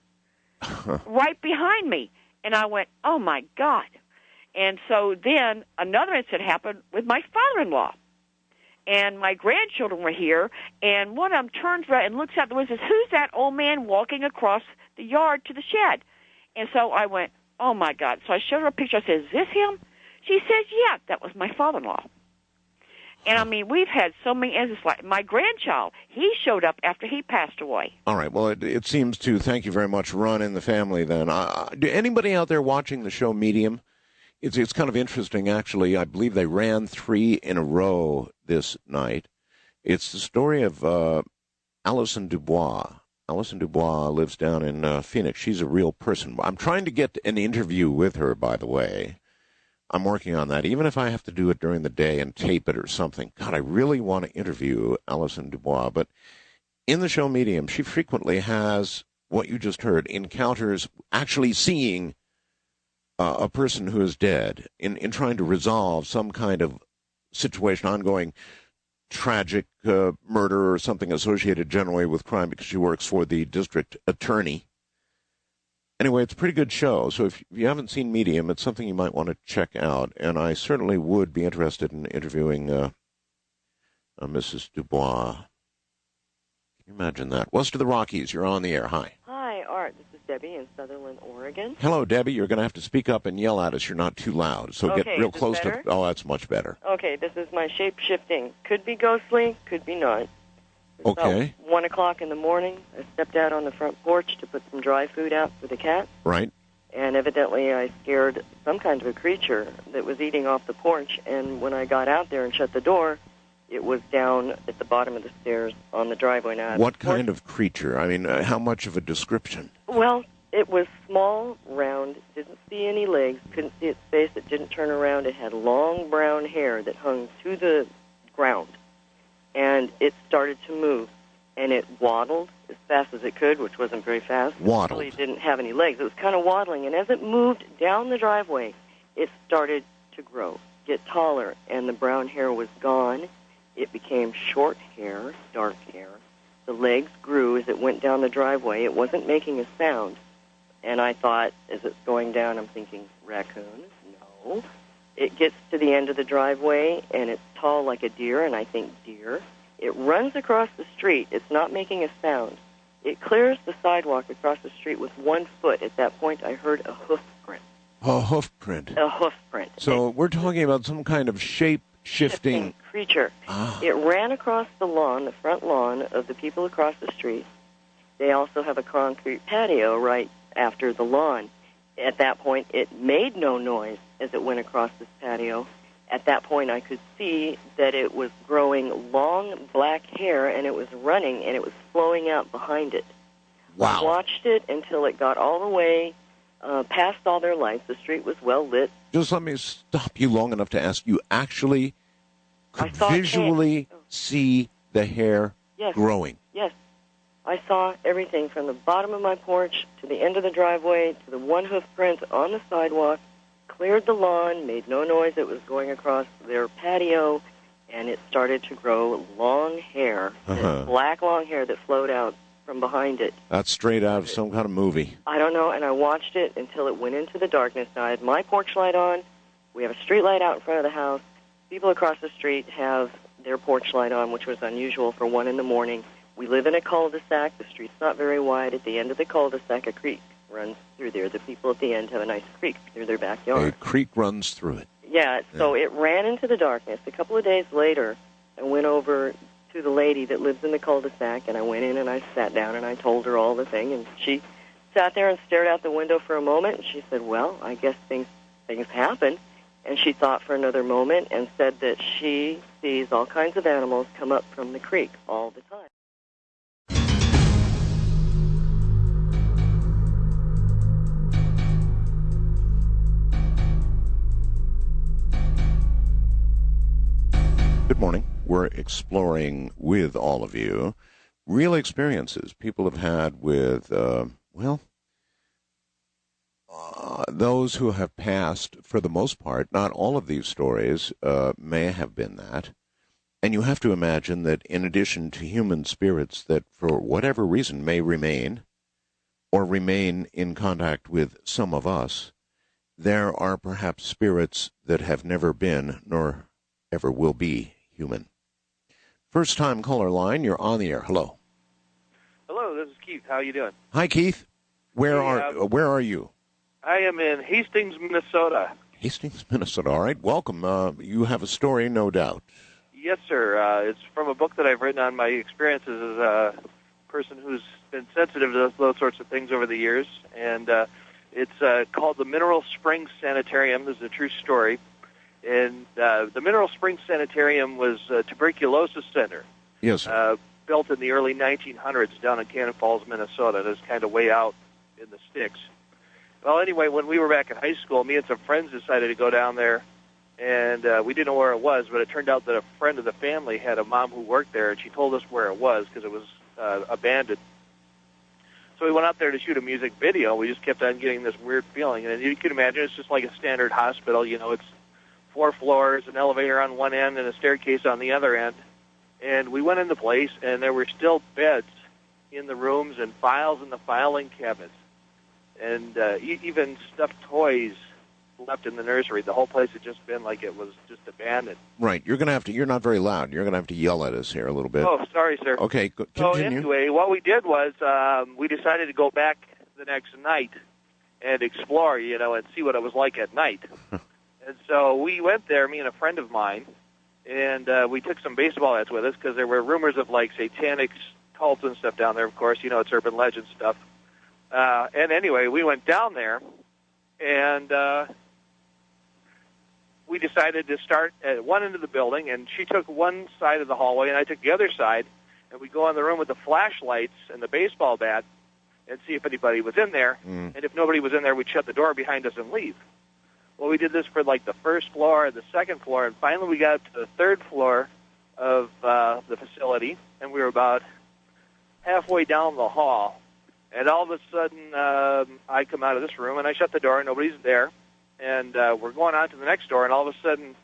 right behind me. And I went, oh my God. And so then another incident happened with my father-in-law. And my grandchildren were here, and one of them turns around and looks out the window and says, who's that old man walking across the yard to the shed? And so I went, oh, my God. So I showed her a picture. I said, is this him? She says, yeah, that was my father-in-law. And, I mean, we've had so many instances. Like my grandchild, he showed up after he passed away. All right. Well, it seems to, thank you very much, run in the family then. Anybody out there watching the show Medium? It's kind of interesting, actually. I believe they ran 3 in a row this night. It's the story of Alison Dubois. Alison Dubois lives down in Phoenix. She's a real person. I'm trying to get an interview with her, by the way. I'm working on that, even if I have to do it during the day and tape it or something. God, I really want to interview Alison Dubois. But in the show Medium, she frequently has what you just heard, encounters actually seeing a person who is dead in trying to resolve some kind of situation, ongoing tragic murder or something associated generally with crime because she works for the district attorney. Anyway, it's a pretty good show. So if you haven't seen Medium, it's something you might want to check out. And I certainly would be interested in interviewing Mrs. Dubois. Can you imagine that? West of the Rockies, you're on the air. Hi. Hi, Art. This is Debbie in Sutherland, Oregon. Hello, Debbie. You're going to have to speak up and yell at us. You're not too loud. So okay, get real close better? to... Oh, that's much better. Okay, this is my shape-shifting. Could be ghostly, could be not. It's okay. About 1 o'clock in the morning. I stepped out on the front porch to put some dry food out for the cat. Right. And evidently I scared some kind of a creature that was eating off the porch, and when I got out there and shut the door, it was down at the bottom of the stairs on the driveway. Now, what kind of creature? I mean, how much of a description? Well, it was small, round, didn't see any legs, couldn't see its face, it didn't turn around. It had long brown hair that hung to the ground, and it started to move, and it waddled as fast as it could, which wasn't very fast. Waddled. It really didn't have any legs. It was kind of waddling, and as it moved down the driveway, it started to grow, get taller, and the brown hair was gone. It became short hair, dark hair. The legs grew as it went down the driveway. It wasn't making a sound. And I thought, as it's going down, I'm thinking, raccoon? No. It gets to the end of the driveway, and it's tall like a deer, and I think deer. It runs across the street. It's not making a sound. It clears the sidewalk across the street with 1 foot. At that point, I heard a hoof print. A hoof print? A hoof print. So we're talking about some kind of shape-shifting creature. It ran across the lawn, the front lawn of the people across the street. They also have a concrete patio right after the lawn. At that point, it made no noise as it went across this patio. At that point, I could see that it was growing long black hair, and it was running, and it was flowing out behind it. Wow. I watched it until it got all the way past all their lights. The street was well lit. Just let me stop you long enough to ask, you actually could visually see the hair growing? Yes. I saw everything from the bottom of my porch to the end of the driveway to the 1 hoof print on the sidewalk, cleared the lawn, made no noise. It was going across their patio, and it started to grow long hair, black long hair that flowed out from behind it. That's straight out of some kind of movie. I don't know, and I watched it until it went into the darkness. Now, I had my porch light on. We have a street light out in front of the house. People across the street have their porch light on, which was unusual for 1 in the morning. We live in a cul-de-sac. The street's not very wide. At the end of the cul-de-sac, a creek runs through there. The people at the end have a nice creek through their backyard. A creek runs through it. Yeah, so it ran into the darkness. A couple of days later, I went over to the lady that lives in the cul-de-sac, and I went in and I sat down and I told her all the thing, and she sat there and stared out the window for a moment, and she said, well, I guess things happen. And she thought for another moment and said that she sees all kinds of animals come up from the creek all the time. Good morning. We're exploring with all of you real experiences people have had with, those who have passed, for the most part. Not all of these stories may have been that. And you have to imagine that in addition to human spirits that for whatever reason may remain or remain in contact with some of us, there are perhaps spirits that have never been nor ever will be human. First-time caller line, you're on the air. Hello. Hello, this is Keith. How are you doing? Hi, Keith. Where are you? I am in Hastings, Minnesota. Hastings, Minnesota. All right, welcome. You have a story, no doubt. Yes, sir. It's from a book that I've written on my experiences as a person who's been sensitive to those sorts of things over the years. And it's called The Mineral Springs Sanitarium. This is a true story. And the Mineral Springs Sanitarium was a tuberculosis center. Yes. Built in the early 1900s down in Cannon Falls, Minnesota. It was kind of way out in the sticks. Well, anyway, when we were back in high school, me and some friends decided to go down there, and we didn't know where it was, but it turned out that a friend of the family had a mom who worked there, and she told us where it was because it was abandoned. So we went out there to shoot a music video. We just kept on getting this weird feeling, and you can imagine it's just like a standard hospital. You know, it's 4 floors, an elevator on one end, and a staircase on the other end. And we went in the place, and there were still beds in the rooms and files in the filing cabinets. And even stuffed toys left in the nursery. The whole place had just been like it was just abandoned. Right. You're going to have to, you're not very loud. You're going to have to yell at us here a little bit. Oh, sorry, sir. Okay, continue. So anyway, what we did was we decided to go back the next night and explore, you know, and see what it was like at night. And so we went there, me and a friend of mine, and we took some baseball bats with us because there were rumors of, like, satanic cults and stuff down there, of course. You know, it's urban legend stuff. And anyway, we went down there, And we decided to start at one end of the building, and she took one side of the hallway, and I took the other side, and we'd go in the room with the flashlights and the baseball bat and see if anybody was in there. And if nobody was in there, we'd shut the door behind us and leave. Well, we did this for like the first floor, the second floor, and finally we got up to the third floor of the facility, and we were about halfway down the hall. And all of a sudden, I come out of this room, and I shut the door, and nobody's there. And we're going on to the next door, and all of a sudden,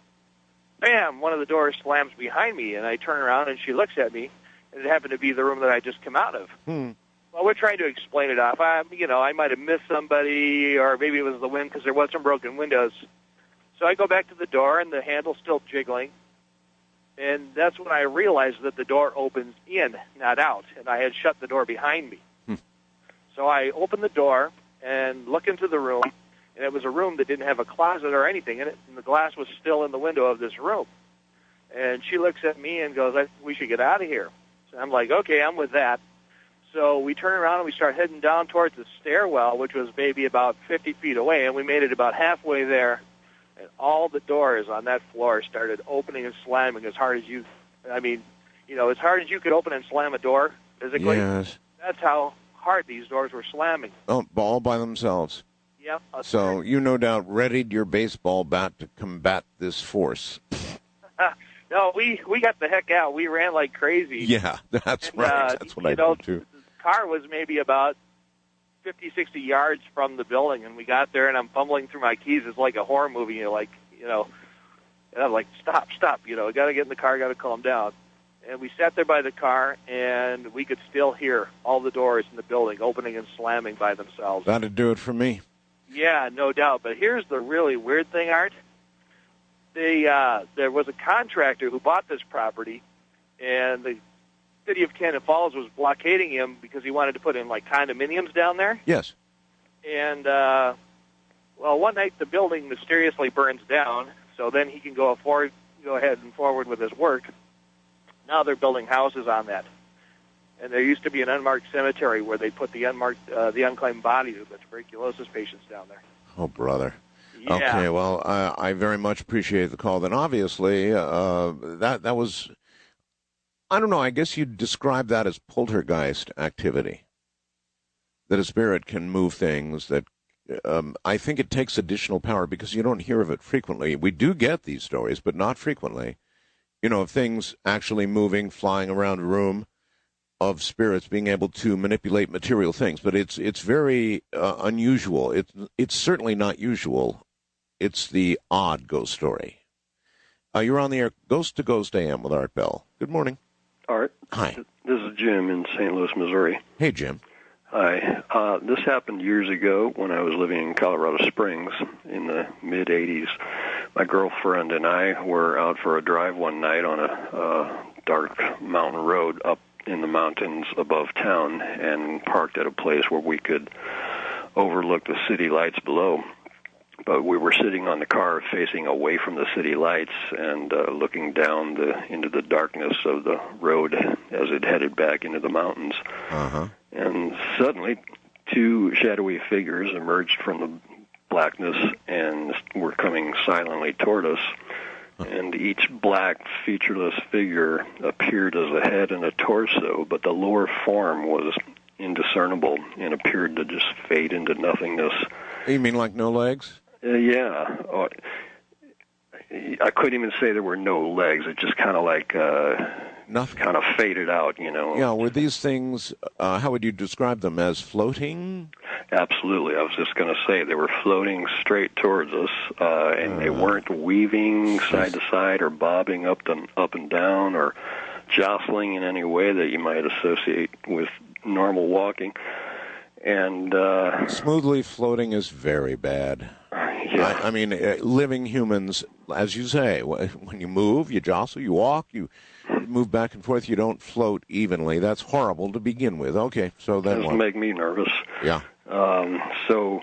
bam, one of the doors slams behind me, and I turn around, and she looks at me, and it happened to be the room that I just come out of. Well, we're trying to explain it off. I might have missed somebody, or maybe it was the wind because there was some broken windows. So I go back to the door, and the handle's still jiggling. And that's when I realized that the door opens in, not out, and I had shut the door behind me. So I opened the door and look into the room, and it was a room that didn't have a closet or anything in it, and the glass was still in the window of this room. And she looks at me and goes, we should get out of here. So I'm like, okay, I'm with that. So we turn around and we start heading down towards the stairwell, which was maybe about 50 feet away, and we made it about halfway there, and all the doors on that floor started opening and slamming as hard as you could open and slam a door physically. Yes. That's how hard these doors were slamming. Oh, all by themselves. Yep. So you no doubt readied your baseball bat to combat this force. No, we got the heck out. We ran like crazy. Yeah, that's right. That's what I did too. The car was maybe about 50, 60 yards from the building, and we got there, and I'm fumbling through my keys. It's like a horror movie. And I'm like, stop, I got to get in the car, got to calm down. And we sat there by the car, and we could still hear all the doors in the building opening and slamming by themselves. That'd do it for me. Yeah, no doubt. But here's the really weird thing, Art. There was a contractor who bought this property, and the city of Cannon Falls was blockading him because he wanted to put in, like, condominiums down there. Yes. And, one night the building mysteriously burns down, so then he can go ahead and forward with his work. Now they're building houses on that. And there used to be an unmarked cemetery where they put the unclaimed bodies of the tuberculosis patients down there. Oh, brother. Yeah. Okay, well, I very much appreciate the call. Then obviously, that was, I don't know, I guess you'd describe that as poltergeist activity. That a spirit can move things, that I think it takes additional power because you don't hear of it frequently. We do get these stories, but not frequently. Of things actually moving, flying around a room, of spirits being able to manipulate material things. But it's very unusual. It's certainly not usual. It's the odd ghost story. You're on the air, Ghost to Ghost AM with Art Bell. Good morning. Art. Hi. This is Jim in St. Louis, Missouri. Hey, Jim. Hi. This happened years ago when I was living in Colorado Springs in the mid-'80s. My girlfriend and I were out for a drive one night on a dark mountain road up in the mountains above town and parked at a place where we could overlook the city lights below. But we were sitting on the car facing away from the city lights and looking down into the darkness of the road as it headed back into the mountains. Uh-huh. And suddenly, two shadowy figures emerged from the blackness and were coming silently toward us. And each black, featureless figure appeared as a head and a torso, but the lower form was indiscernible and appeared to just fade into nothingness. You mean like no legs? Yeah. Oh, I couldn't even say there were no legs. It just kind of like nothing. Kind of faded out, Yeah, were these things, how would you describe them, as floating? Absolutely. I was just going to say they were floating straight towards us, and they weren't weaving side to side or bobbing up and down or jostling in any way that you might associate with normal walking. And smoothly floating is very bad. Yeah. I mean, living humans, as you say, when you move, you jostle, you walk, you move back and forth, you don't float evenly. That's horrible to begin with. Okay, so then doesn't what? Make me nervous. Yeah. So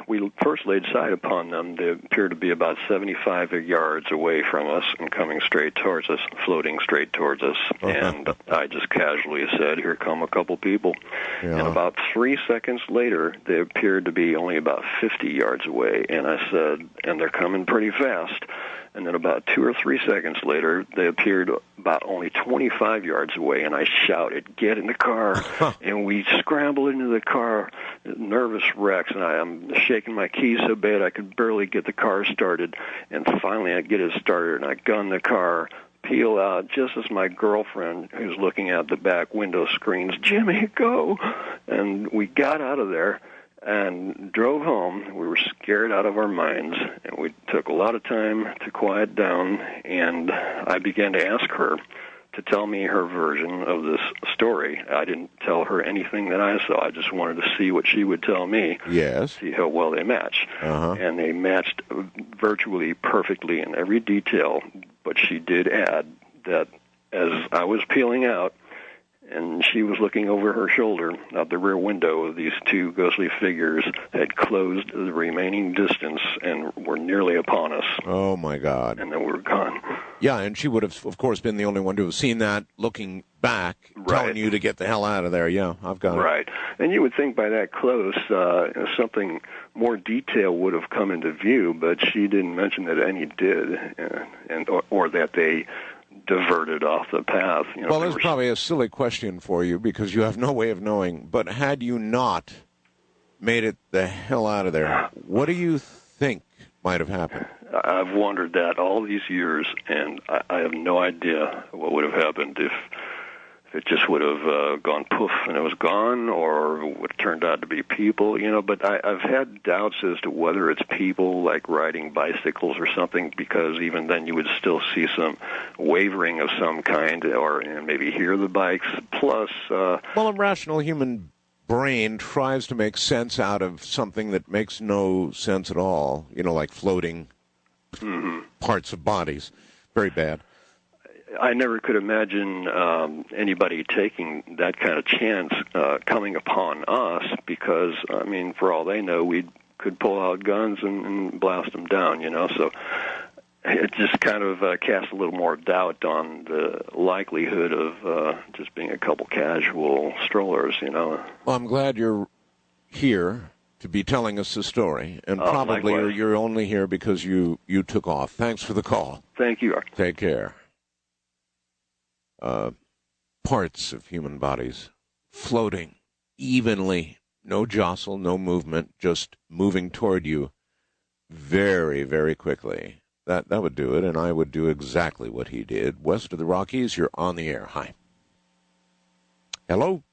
We first laid sight upon them, they appeared to be about 75 yards away from us and coming straight towards us, floating straight towards us. And I just casually said, "Here come a couple people." Yeah. And about 3 seconds later, they appeared to be only about 50 yards away. And I said, "And they're coming pretty fast." And then about 2 or 3 seconds later, they appeared about only 25 yards away, and I shouted, "Get in the car!" And we scrambled into the car, nervous wrecks, and I'm shaking my keys so bad I could barely get the car started. And finally I get it started, and I gun the car, peel out, just as my girlfriend, who's looking out the back window, screams, "Jimmy, go!" And we got out of there and drove home. We were scared out of our minds, and we took a lot of time to quiet down, and I began to ask her to tell me her version of this story. I didn't tell her anything that I saw. I just wanted to see what she would tell me. Yes. See how well they match. And they matched virtually perfectly in every detail, but she did add that as I was peeling out, and she was looking over her shoulder out the rear window, these two ghostly figures had closed the remaining distance and were nearly upon us. Oh, my God. And then we were gone. Yeah, and she would have, of course, been the only one to have seen that, looking back, telling you to get the hell out of there. Yeah, I've got it. Right. And you would think by that close, something more detail would have come into view, but she didn't mention that any did, or that they diverted off the path. Well, there's probably a silly question for you because you have no way of knowing, but had you not made it the hell out of there, what do you think might have happened? I've wondered that all these years, and I have no idea what would have happened if it just would have gone poof and it was gone, or what turned out to be people, But I've had doubts as to whether it's people, like riding bicycles or something, because even then you would still see some wavering of some kind, or maybe hear the bikes. Plus, well, a rational human brain tries to make sense out of something that makes no sense at all, like floating parts of bodies. Very bad. I never could imagine anybody taking that kind of chance coming upon us because, for all they know, we could pull out guns and blast them down, So it just kind of casts a little more doubt on the likelihood of just being a couple casual strollers, Well, I'm glad you're here to be telling us the story, and probably you're only here because you took off. Thanks for the call. Thank you. Take care. Parts of human bodies floating evenly, no jostle, no movement, just moving toward you very, very quickly. That would do it, and I would do exactly what he did. West of the Rockies, you're on the air. Hi. Hello?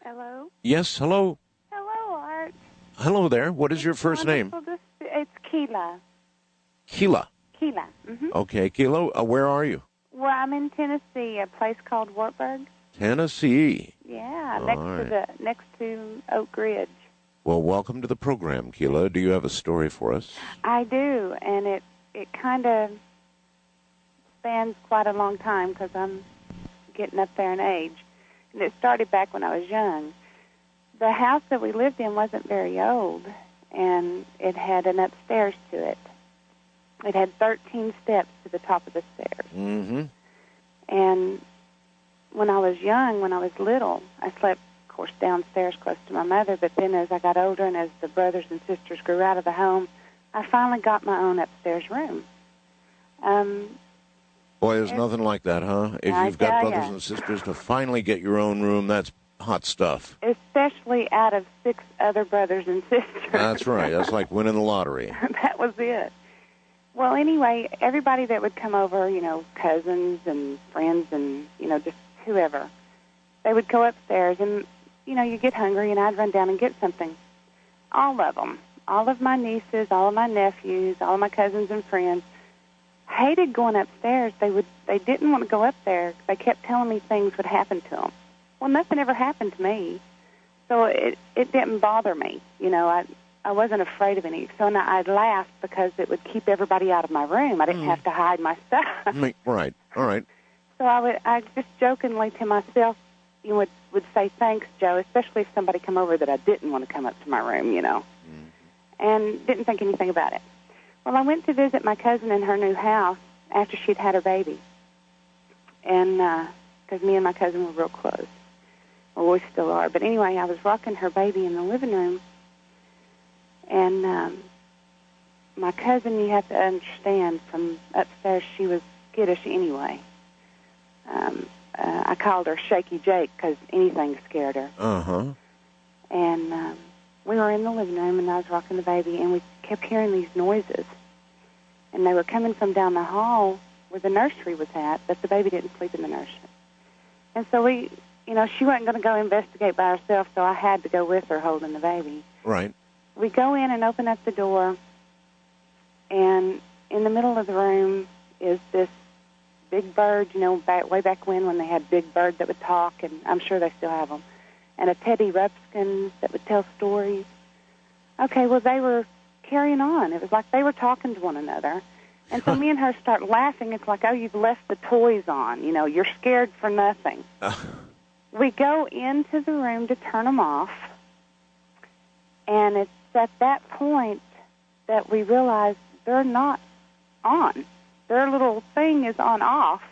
Hello? Yes, hello? Hello, Art. Hello there. What is your first name? It's Keela. Keela. Keela. Mm-hmm. Okay, Keela, where are you? Well, I'm in Tennessee, a place called Wartburg. Tennessee. Yeah, All next to Oak Ridge. Well, welcome to the program, Keela. Do you have a story for us? I do, and it kind of spans quite a long time because I'm getting up there in age. And it started back when I was young. The house that we lived in wasn't very old, and it had an upstairs to it. It had 13 steps to the top of the stairs. Mm-hmm. And when I was young, when I was little, I slept, of course, downstairs close to my mother. But then as I got older and as the brothers and sisters grew out of the home, I finally got my own upstairs room. Boy, there's nothing like that, huh? If you've got brothers and sisters to finally get your own room, that's hot stuff. Especially out of 6 other brothers and sisters. That's right. That's like winning the lottery. That was it. Well, anyway, everybody that would come over, cousins and friends and, just whoever, they would go upstairs and, you get hungry and I'd run down and get something. All of them. All of my nieces, all of my nephews, all of my cousins and friends hated going upstairs. They didn't want to go up there. They kept telling me things would happen to them. Well, nothing ever happened to me. So it didn't bother me. I wasn't afraid of any. So I'd laugh because it would keep everybody out of my room. I didn't have to hide my stuff. Right. All right. So I just jokingly to myself, would say, thanks, Joe, especially if somebody come over that I didn't want to come up to my room, and didn't think anything about it. Well, I went to visit my cousin in her new house after she'd had her baby, and because me and my cousin were real close. Well, we still are. But anyway, I was rocking her baby in the living room, and my cousin, you have to understand, from upstairs, she was skittish anyway. I called her Shaky Jake because anything scared her. Uh-huh. And we were in the living room, and I was rocking the baby, and we kept hearing these noises. And they were coming from down the hall where the nursery was at, but the baby didn't sleep in the nursery. And so we, she wasn't going to go investigate by herself, so I had to go with her holding the baby. Right. We go in and open up the door, and in the middle of the room is this big bird, way back when they had big bird that would talk, and I'm sure they still have them, and a Teddy Ruxpin that would tell stories. Okay, well, they were carrying on. It was like they were talking to one another. And so me and her start laughing. It's like, oh, you've left the toys on. You're scared for nothing. We go into the room to turn them off, and it's at that point that we realize they're not on. Their little thing is on off.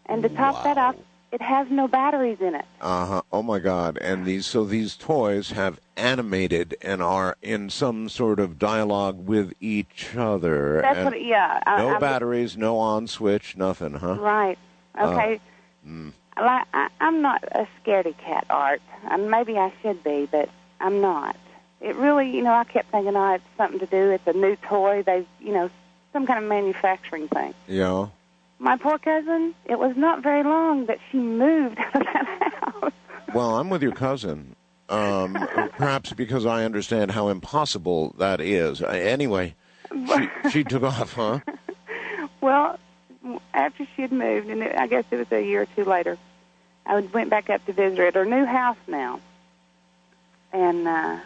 And to top that off, it has no batteries in it. Uh-huh. Oh, my God. And these toys have animated and are in some sort of dialogue with each other. That's and what, yeah. No batteries, no on switch, nothing, huh? Right. Okay. I'm not a scaredy cat, Art. Maybe I should be, but I'm not. It really, I kept thinking, it's something to do. It's a new toy. They've, some kind of manufacturing thing. Yeah. My poor cousin, it was not very long that she moved out of that house. Well, I'm with your cousin, perhaps because I understand how impossible that is. Anyway, she took off, huh? Well, after she had moved, and I guess it was a year or two later, I went back up to visit her at her new house now. And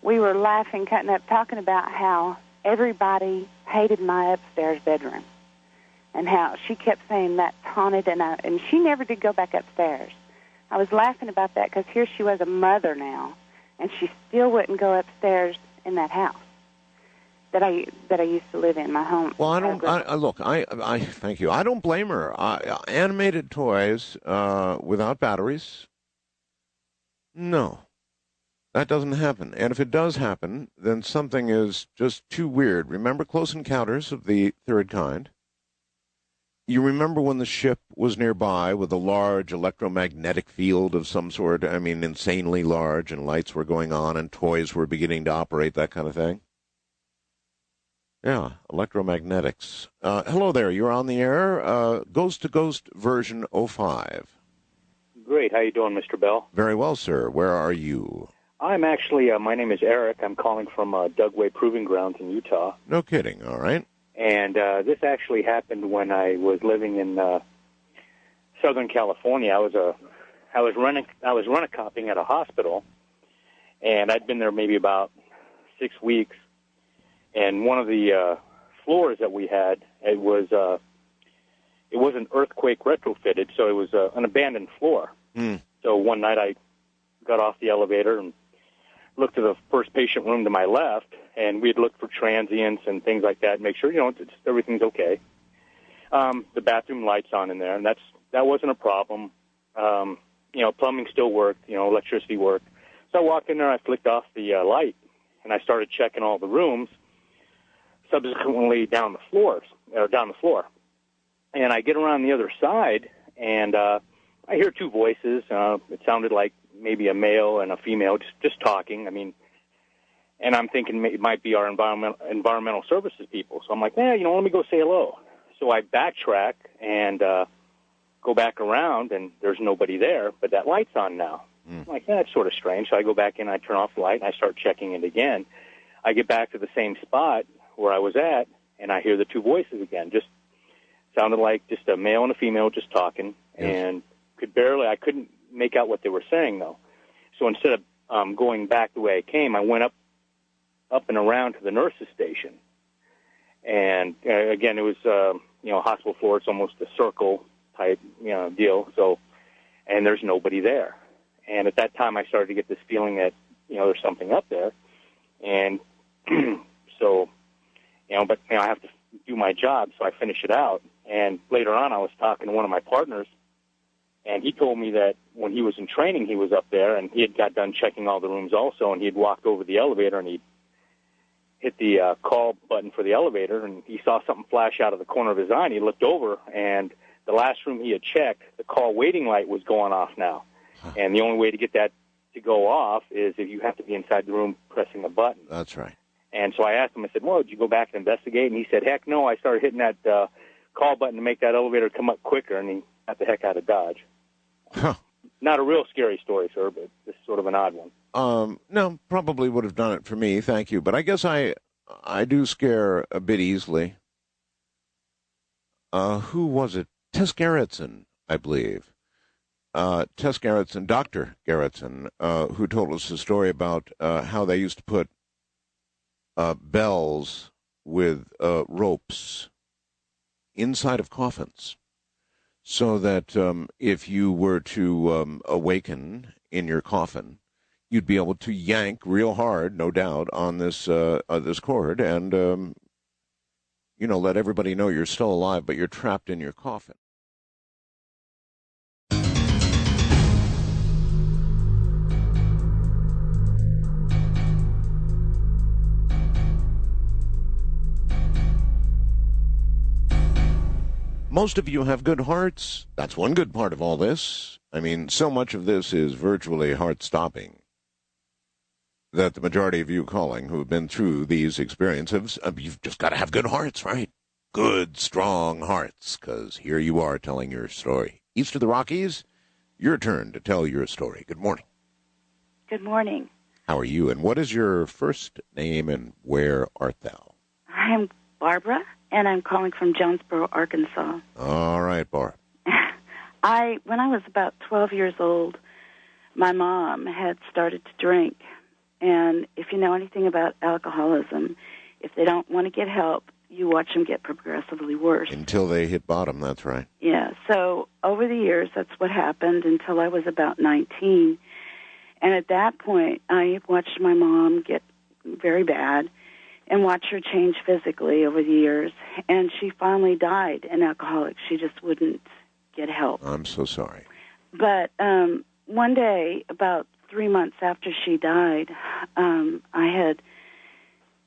we were laughing, cutting up, talking about how everybody hated my upstairs bedroom. And how she kept saying that's haunted, and she never did go back upstairs. I was laughing about that because here she was a mother now, and she still wouldn't go upstairs in that house that I used to live in, my home. Well, I thank you. I don't blame her. Animated toys without batteries, no, that doesn't happen. And if it does happen, then something is just too weird. Remember Close Encounters of the Third Kind? You remember when the ship was nearby with a large electromagnetic field of some sort, insanely large, and lights were going on and toys were beginning to operate, that kind of thing? Yeah, electromagnetics. Hello there, you're on the air. Ghost to Ghost version 05. Great, how you doing, Mr. Bell? Very well, sir. Where are you? I'm actually, my name is Eric. I'm calling from Dugway Proving Grounds in Utah. No kidding, all right. And this actually happened when I was living in Southern California. I was run-a-copping at a hospital, and I'd been there maybe about 6 weeks. And one of the floors that we had, it wasn't earthquake retrofitted, so it was an abandoned floor. So one night I got off the elevator and looked to the first patient room to my left, and we'd looked for transients and things like that, make sure, everything's okay. The bathroom light's on in there, and that wasn't a problem. Plumbing still worked, electricity worked. So I walked in there, I flicked off the light, and I started checking all the rooms, subsequently down the floor. And I get around the other side, and I hear two voices. It sounded like maybe a male and a female just talking. And I'm thinking it might be our environmental services people. So I'm like, let me go say hello. So I backtrack and go back around, and there's nobody there, but that light's on now. I'm like, that's sort of strange. So I go back in, I turn off the light, and I start checking it again. I get back to the same spot where I was at, and I hear the two voices again. Just sounded like just a male and a female just talking, and I couldn't make out what they were saying, though. So instead of going back the way I came, I went up and around to the nurse's station. And, again, it was, hospital floor. It's almost a circle type, deal. So and there's nobody there. And at that time, I started to get this feeling that, there's something up there. And so, but I have to do my job, so I finish it out. And later on, I was talking to one of my partners, and he told me that when he was in training, he was up there, and he had got done checking all the rooms also, and he had walked over the elevator, and he hit the call button for the elevator, and he saw something flash out of the corner of his eye, and he looked over, and the last room he had checked, the call waiting light was going off now. And the only way to get that to go off is if you have to be inside the room pressing the button. That's right. And so I asked him, I said, well, did you go back and investigate? And he said, heck no, I started hitting that call button to make that elevator come up quicker, and he got the heck out of Dodge. Huh. Not a real scary story, sir, but this is sort of an odd one. No, probably would have done it for me, thank you. But I guess I do scare a bit easily. Who was it? Tess Gerritsen, I believe. Tess Gerritsen, Dr. Gerritsen, who told us a story about how they used to put bells with ropes inside of coffins, so that if you were to awaken in your coffin, you'd be able to yank real hard, no doubt, on this cord and let everybody know you're still alive, but you're trapped in your coffin. Most of you have good hearts. That's one good part of all this. I mean, so much of this is virtually heart-stopping that the majority of you calling who have been through these experiences, you've just got to have good hearts, right? Good, strong hearts, because here you are telling your story. East of the Rockies, your turn to tell your story. Good morning. Good morning. How are you, and what is your first name, and where art thou? I'm Barbara, and I'm calling from Jonesboro, Arkansas. All right, Barbara. When I was about 12 years old, my mom had started to drink. And if you know anything about alcoholism, if they don't want to get help, you watch them get progressively worse. Until they hit bottom, that's right. Yeah, so over the years, that's what happened until I was about 19. And at that point, I watched my mom get very bad and watch her change physically over the years. And she finally died an alcoholic. She just wouldn't get help. I'm so sorry. But one day, about 3 months after she died, I had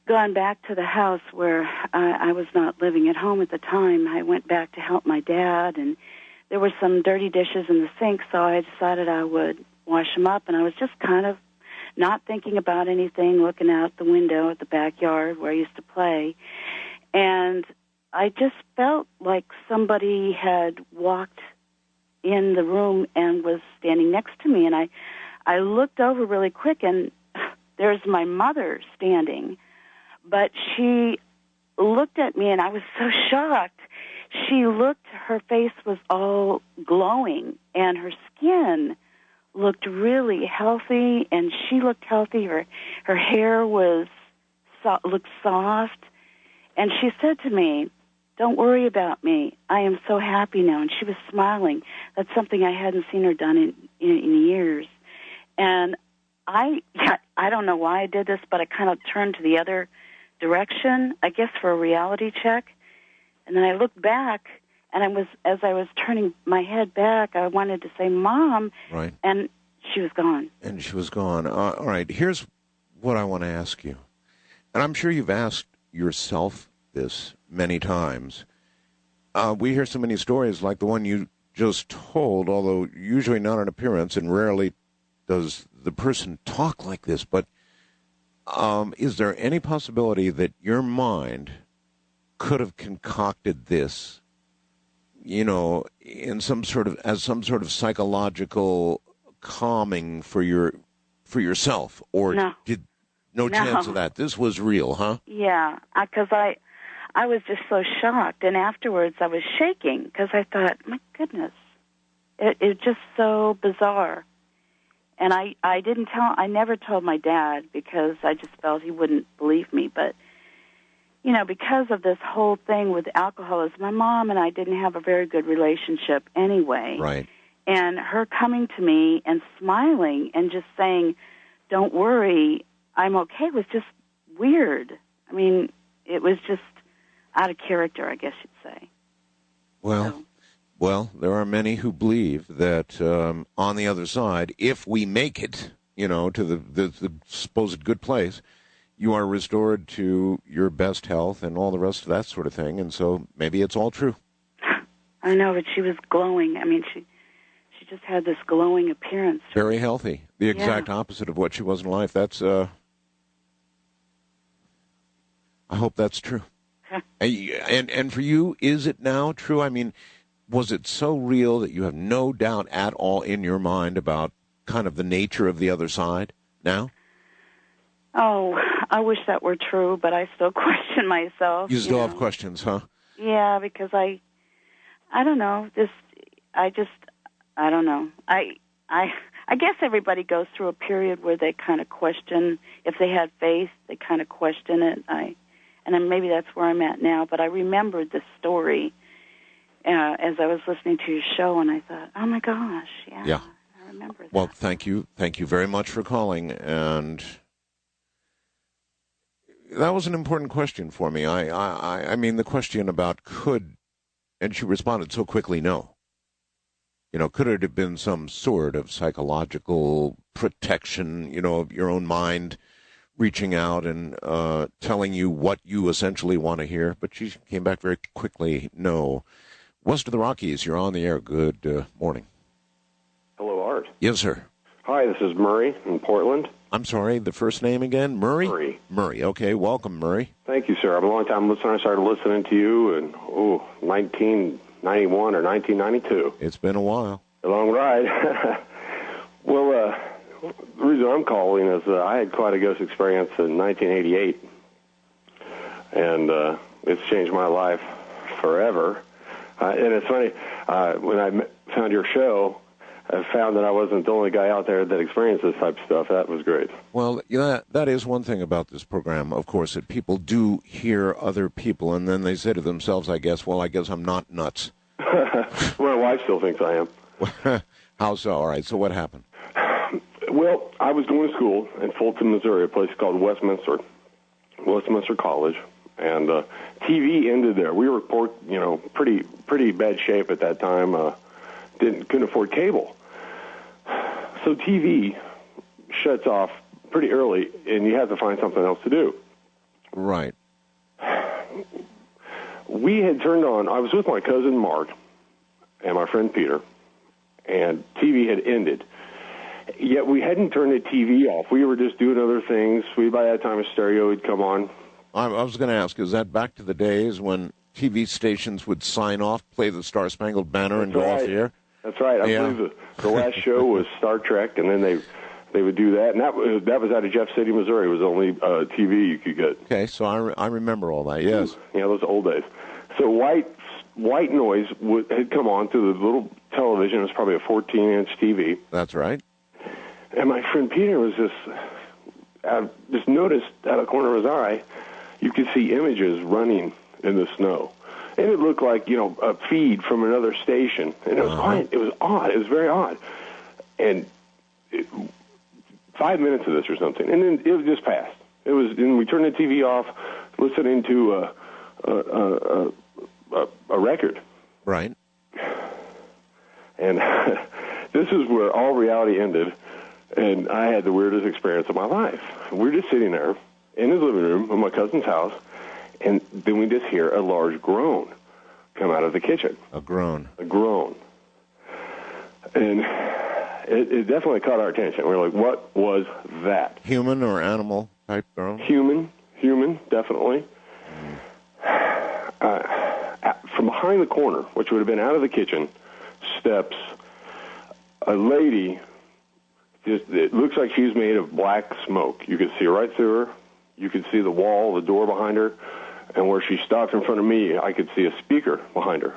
gone back to the house where I was not living at home at the time. I went back to help my dad, and there were some dirty dishes in the sink, so I decided I would wash them up. And I was just kind of not thinking about anything, looking out the window at the backyard where I used to play. And I just felt like somebody had walked in the room and was standing next to me. And I looked over really quick, and there's my mother standing. But she looked at me, and I was so shocked. She looked, her face was all glowing, and her skin looked really healthy, and she looked healthy. Her hair looked soft. And she said to me, "Don't worry about me. I am so happy now." And she was smiling. That's something I hadn't seen her done in years. And I don't know why I did this, but I kind of turned to the other direction, I guess for a reality check. And then I looked back, and as I was turning my head back, I wanted to say, "Mom," right, and she was gone. And she was gone. All right, here's what I want to ask you. And I'm sure you've asked yourself this many times. We hear so many stories like the one you just told, although usually not an appearance, and rarely does the person talk like this. But is there any possibility that your mind could have concocted this, in some sort of psychological calming for yourself, or no chance of that? This was real, huh? Yeah, because I was just so shocked, and afterwards I was shaking because I thought, my goodness, it's just so bizarre. And I never told my dad because I just felt he wouldn't believe me. But, because of this whole thing with alcoholism, my mom and I didn't have a very good relationship anyway. Right. And her coming to me and smiling and just saying, "Don't worry, I'm okay," was just weird. I mean, it was just out of character, I guess you'd say. Well, there are many who believe that on the other side, if we make it, to the supposed good place, you are restored to your best health and all the rest of that sort of thing. And so maybe it's all true. I know, but she was glowing. I mean, she just had this glowing appearance. Very healthy. The exact opposite of what she was in life. That's, I hope that's true. And for you, is it now true? I mean, was it so real that you have no doubt at all in your mind about kind of the nature of the other side now? Oh, I wish that were true, but I still question myself. You still have questions, huh? Yeah, because I don't know. I don't know. I guess everybody goes through a period where they kind of question. If they had faith, they kind of question it. And then maybe that's where I'm at now. But I remembered the story as I was listening to your show, and I thought, oh my gosh, yeah. I remember that. Well, thank you very much for calling, and that was an important question for me. I mean, the question about and she responded so quickly, no. Could it have been some sort of psychological protection, of your own mind reaching out and telling you what you essentially want to hear? But she came back very quickly, no. West of the Rockies, you're on the air. Good morning. Hello, Art. Yes, sir. Hi, this is Murray in Portland. I'm sorry, the first name again? Murray? Murray, okay. Welcome, Murray. Thank you, sir. I'm a long-time listener. I started listening to you in, 1991 or 1992. It's been a while. A long ride. Well, the reason I'm calling is I had quite a ghost experience in 1988, and it's changed my life forever. And it's funny, when I found your show, I found that I wasn't the only guy out there that experienced this type of stuff. That was great. Well, that is one thing about this program, of course, that people do hear other people, and then they say to themselves, I guess I'm not nuts. My wife still thinks I am. How so? All right, so what happened? Well, I was going to school in Fulton, Missouri, a place called Westminster College, and TV ended there. We were, pretty bad shape at that time. Couldn't afford cable, so TV shuts off pretty early, and you have to find something else to do. Right. We had turned on. I was with my cousin Mark and my friend Peter, and TV had ended. Yet we hadn't turned the TV off. We were just doing other things. By that time, a stereo had come on. I was going to ask, is that back to the days when TV stations would sign off, play the Star-Spangled Banner, and go off the air? That's right. I believe the last show was Star Trek, and then they would do that. And that was out of Jeff City, Missouri. It was the only TV you could get. Okay, so I remember all that, yes. Yeah, those old days. So white noise had come on through the little television. It was probably a 14-inch TV. That's right. And my friend Peter was just noticed out of the corner of his eye, you could see images running in the snow. And it looked like, a feed from another station. And it was quiet. It was odd. It was very odd. And 5 minutes of this or something. And then it just passed. And we turned the TV off, listening to a record. Right. And this is where all reality ended. And I had the weirdest experience of my life. We were just sitting there in his living room of my cousin's house, and then we just hear a large groan come out of the kitchen. A groan. A groan. And it definitely caught our attention. We were like, what was that? Human or animal type groan? Human, definitely. From behind the corner, which would have been out of the kitchen, steps a lady. It looks like she's made of black smoke. You could see right through her. You could see the wall, the door behind her. And where she stopped in front of me, I could see a speaker behind her.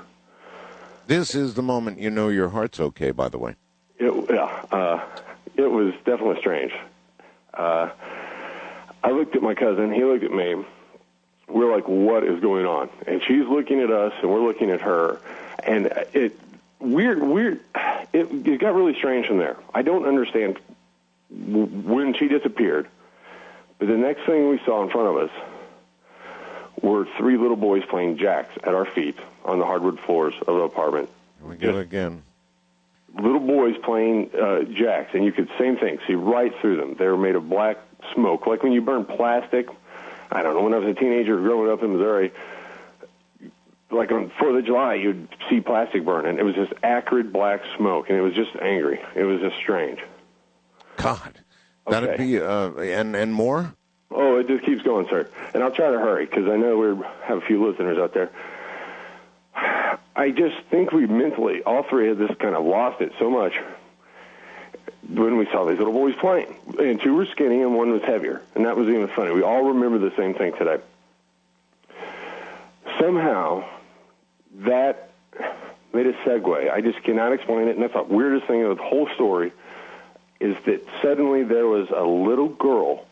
This is the moment you know your heart's okay, by the way. It was definitely strange. I looked at my cousin. He looked at me. We're like, what is going on? And she's looking at us, and we're looking at her. And weird. it got really strange from there. I don't understand when she disappeared, but the next thing we saw in front of us were 3 little boys playing jacks at our feet on the hardwood floors of the apartment. Here we go again. Little boys playing jacks, and you could, same thing, see right through them. They were made of black smoke, like when you burn plastic. I don't know, when I was a teenager growing up in Missouri, like on 4th of July, you'd see plastic burning. It was just acrid black smoke, and it was just angry. It was just strange. God, that'd be, and more? Oh, it just keeps going, sir. And I'll try to hurry, because I know we have a few listeners out there. I just think we mentally, all three of us kind of lost it so much when we saw these little boys playing. And 2 were skinny and 1 was heavier. And that was even funny. We all remember the same thing today. Somehow, that made a segue. I just cannot explain it. And that's the weirdest thing of the whole story, is that suddenly there was a little girl.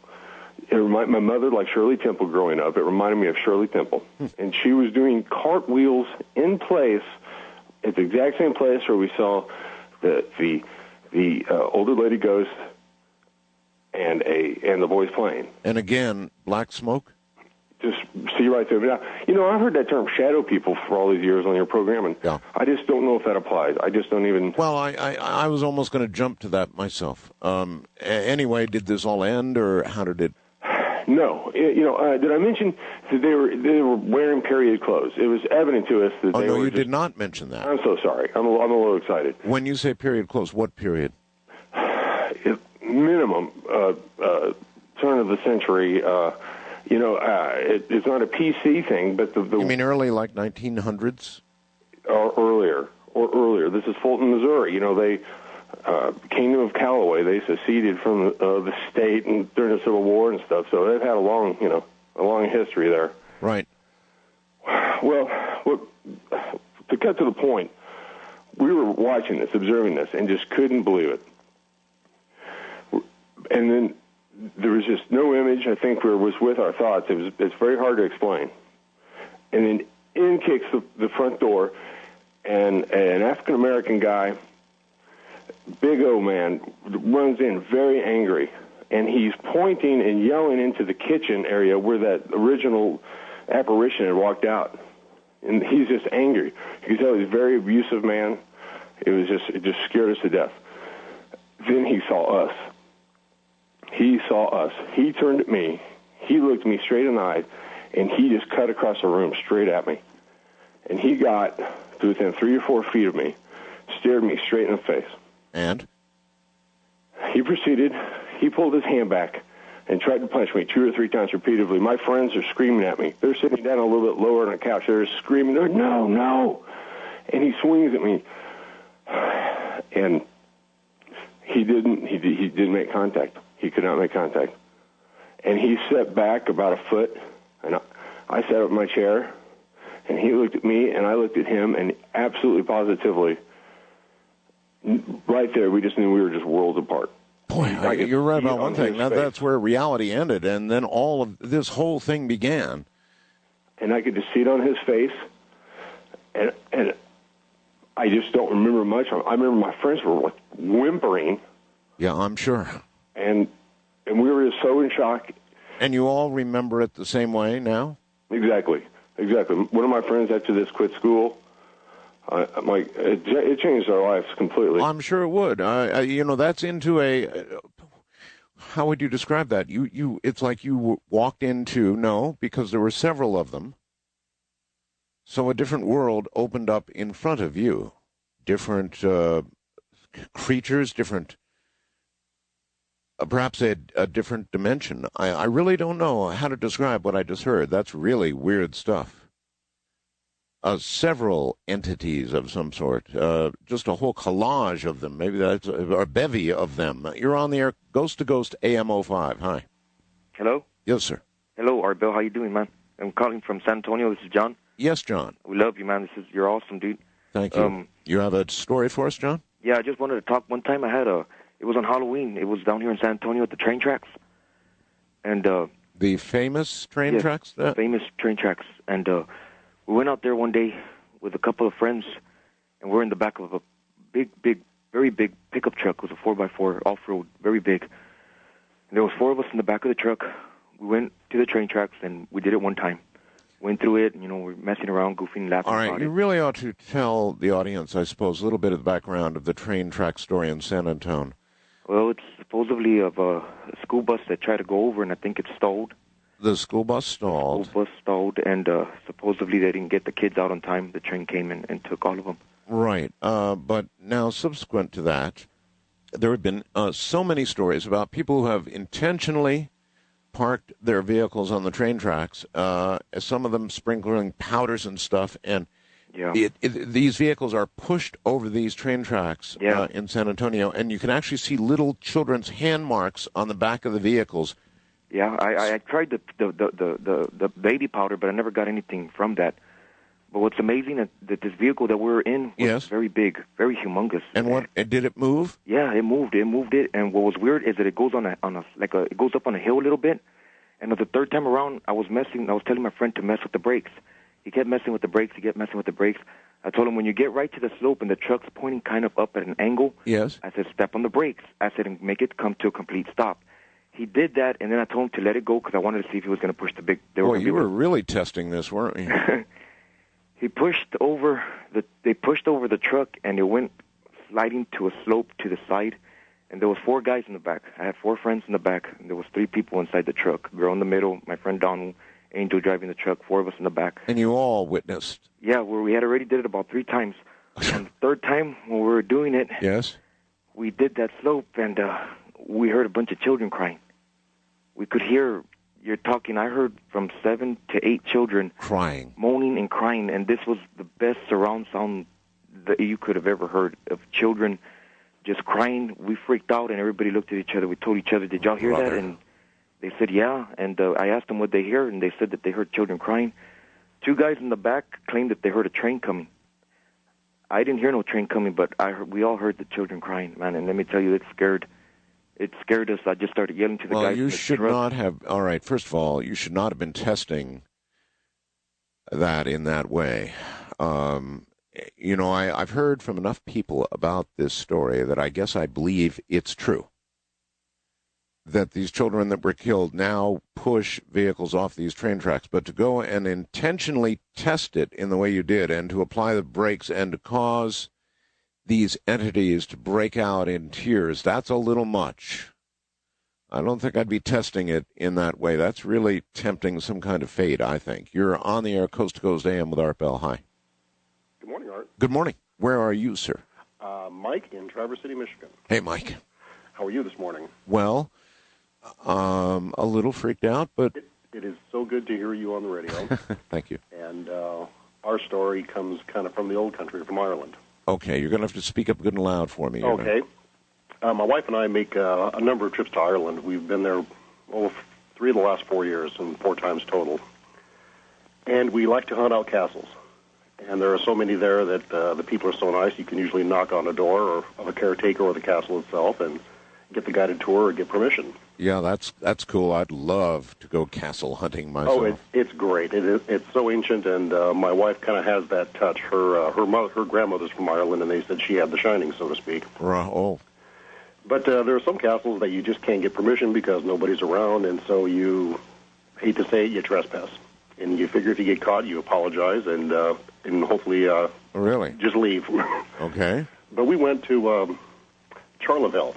It reminded my mother, like Shirley Temple growing up. It reminded me of Shirley Temple. And she was doing cartwheels in place at the exact same place where we saw the older lady ghost and the boys playing. And again, black smoke? Just see right through it. Now, I've heard that term shadow people for all these years on your program, and I just don't know if that applies. I just don't even... Well, I was almost going to jump to that myself. Anyway, did this all end, or how did it... No. Did I mention that they were wearing period clothes? It was evident to us that they were... Oh, no, you did not mention that. I'm so sorry. I'm a little excited. When you say period clothes, what period? Minimum turn of the century... it's not a PC thing, but the You mean early, like 1900s? Or earlier. This is Fulton, Missouri. They Kingdom of Callaway. They seceded from the state and during the Civil War and stuff. So they've had a long history there. Right. Well, to cut to the point, we were watching this, observing this, and just couldn't believe it. And then there was just no image, I think, where it was with our thoughts. It's very hard to explain. And then in kicks the front door, and an African-American guy, big old man, runs in very angry, and he's pointing and yelling into the kitchen area where that original apparition had walked out. And he's just angry. You can tell he's a very abusive man. It just scared us to death. Then he saw us. He saw us. He turned at me. He looked me straight in the eye, and he just cut across the room straight at me. And he got to within 3 or 4 feet of me, stared me straight in the face. And? He proceeded, he pulled his hand back and tried to punch me 2 or 3 times repeatedly. My friends are screaming at me. They're sitting down a little bit lower on the couch. They're screaming, no, no. And he swings at me. And he didn't make contact. He could not make contact. And he stepped back about a foot, and I sat up in my chair, and he looked at me, and I looked at him, and absolutely positively, right there, we just knew we were just worlds apart. Boy, you're right about one thing. That's where reality ended, and then all of this whole thing began. And I could just see it on his face, and I just don't remember much. I remember my friends were like whimpering. Yeah, I'm sure. And we were just so in shock. And you all remember it the same way now? Exactly. One of my friends after this quit school. It changed our lives completely. I'm sure it would. That's into a. How would you describe that? It's like you walked into because there were several of them. So a different world opened up in front of you, different creatures, different. Perhaps a different dimension. I really don't know how to describe what I just heard. That's really weird stuff. Several entities of some sort, just a whole collage of them, maybe that's a bevy of them. You're on the air, Ghost to Ghost, AM05. Hi. Hello? Yes, sir. Hello, Art Bill. How you doing, man? I'm calling from San Antonio. This is John. Yes, John. We love you, man. You're awesome, dude. Thank you. You have a story for us, John? Yeah, I just wanted to talk. One time it was on Halloween. It was down here in San Antonio at the train tracks. And the famous train tracks? The famous train tracks. And we went out there one day with a couple of friends, and we're in the back of a big very big pickup truck. It was a 4x4 off-road, very big. And there was 4 of us in the back of the truck. We went to the train tracks, and we did it one time. Went through it, we're messing around, goofing, laughing All right, about you it. really ought to tell the audience, I suppose, a little bit of the background of the train track story in San Antonio. Well, it's supposedly of a school bus that tried to go over, and I think it stalled. The school bus stalled. The school bus stalled, and supposedly they didn't get the kids out on time. The train came and took all of them. Right. But now, subsequent to that, there have been so many stories about people who have intentionally parked their vehicles on the train tracks, some of them sprinkling powders and stuff, and these vehicles are pushed over these train tracks in San Antonio, and you can actually see little children's hand marks on the back of the vehicles. Yeah, I tried the baby powder, but I never got anything from that. But what's amazing that this vehicle that we're in was very big, very humongous. And what did it move? Yeah, it moved. It moved it. And what was weird is that it goes it goes up on a hill a little bit. And the third time around, I was telling my friend to mess with the brakes. He kept messing with the brakes. I told him, when you get right to the slope and the truck's pointing kind of up at an angle, I said, step on the brakes. I said, and make it come to a complete stop. He did that, and then I told him to let it go because I wanted to see if he was going to push the big. You were really testing this, weren't you? They pushed over the truck, and it went sliding to a slope to the side, and there was 4 guys in the back. I had 4 friends in the back, and there was 3 people inside the truck. Girl in the middle, my friend Donald, Angel driving the truck, 4 of us in the back. And you all witnessed? Yeah, we had already did it about 3 times. On the third time, when we were doing it, we did that slope, and we heard a bunch of children crying. We could hear... You're talking, I heard from 7 to 8 children crying, moaning and crying, and this was the best surround sound that you could have ever heard of children just crying. We freaked out, and everybody looked at each other. We told each other, did y'all hear that? And they said, yeah. And I asked them what they heard, and they said that they heard children crying. 2 guys in the back claimed that they heard a train coming. I didn't hear no train coming, but we all heard the children crying, man, and let me tell you, it scared us. I just started yelling to the guys. Well, you should not have. All right, first of all, you should not have been testing that in that way. I've heard from enough people about this story that I believe it's true. That these children that were killed now push vehicles off these train tracks. But to go and intentionally test it in the way you did and to apply the brakes and to cause these entities to break out in tears, that's a little much. I don't think I'd be testing it in that way. That's really tempting some kind of fate, I think. You're on the air, Coast to Coast AM with Art Bell. Hi. Good morning, Art. Good morning. Where are you, sir? Mike in Traverse City, Michigan. Hey, Mike. How are you this morning? Well, a little freaked out, but... It is so good to hear you on the radio. Thank you. And our story comes kind of from the old country, from Ireland. Okay, you're going to have to speak up good and loud for me. Okay. My wife and I make a number of trips to Ireland. We've been there 3 of the last 4 years, and 4 times total. And we like to hunt out castles. And there are so many there that the people are so nice, you can usually knock on a door of a caretaker or the castle itself and get the guided tour or get permission. Yeah, that's cool. I'd love to go castle hunting myself. Oh, it's great. It's so ancient, and my wife kind of has that touch. Her grandmother's from Ireland, and they said she had the shining, so to speak. Oh. But there are some castles that you just can't get permission because nobody's around, and so you, hate to say it, you trespass. And you figure if you get caught, you apologize and hopefully really just leave. Okay. But we went to Charleville,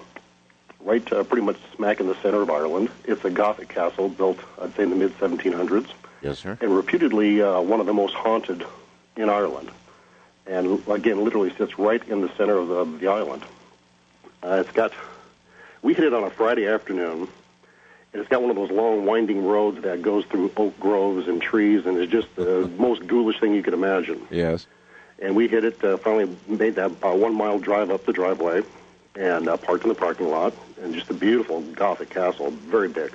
right pretty much smack in the center of Ireland. It's a Gothic castle built, I'd say, in the mid-1700s. Yes, sir. And reputedly one of the most haunted in Ireland. And, again, literally sits right in the center of the island. We hit it on a Friday afternoon, and it's got one of those long, winding roads that goes through oak groves and trees, and it's just the most ghoulish thing you could imagine. Yes. And we hit it, finally made that 1 mile drive up the driveway, and parked in the parking lot, and just a beautiful Gothic castle, very big.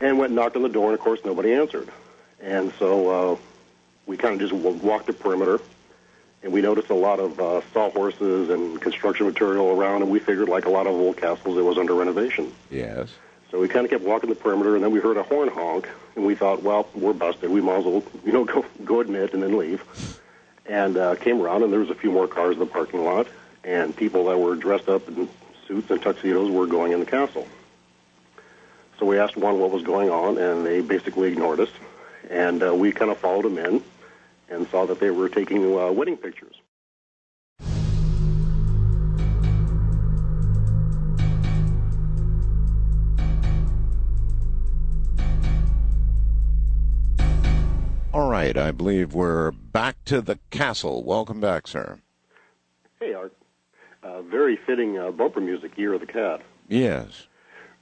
And went and knocked on the door, and, of course, nobody answered. And so we kind of just walked the perimeter, and we noticed a lot of sawhorses and construction material around, and we figured, like a lot of old castles, it was under renovation. Yes. So we kind of kept walking the perimeter, and then we heard a horn honk, and we thought, well, we're busted. We might as well, go admit and then leave. And came around, and there was a few more cars in the parking lot. and people that were dressed up in suits and tuxedos were going in the castle. So we asked one what was going on, and they basically ignored us. And we kind of followed them in and saw that they were taking wedding pictures. All right, I believe we're back to the castle. Welcome back, sir. Hey, Art. Very fitting bumper music, Year of the Cat. Yes.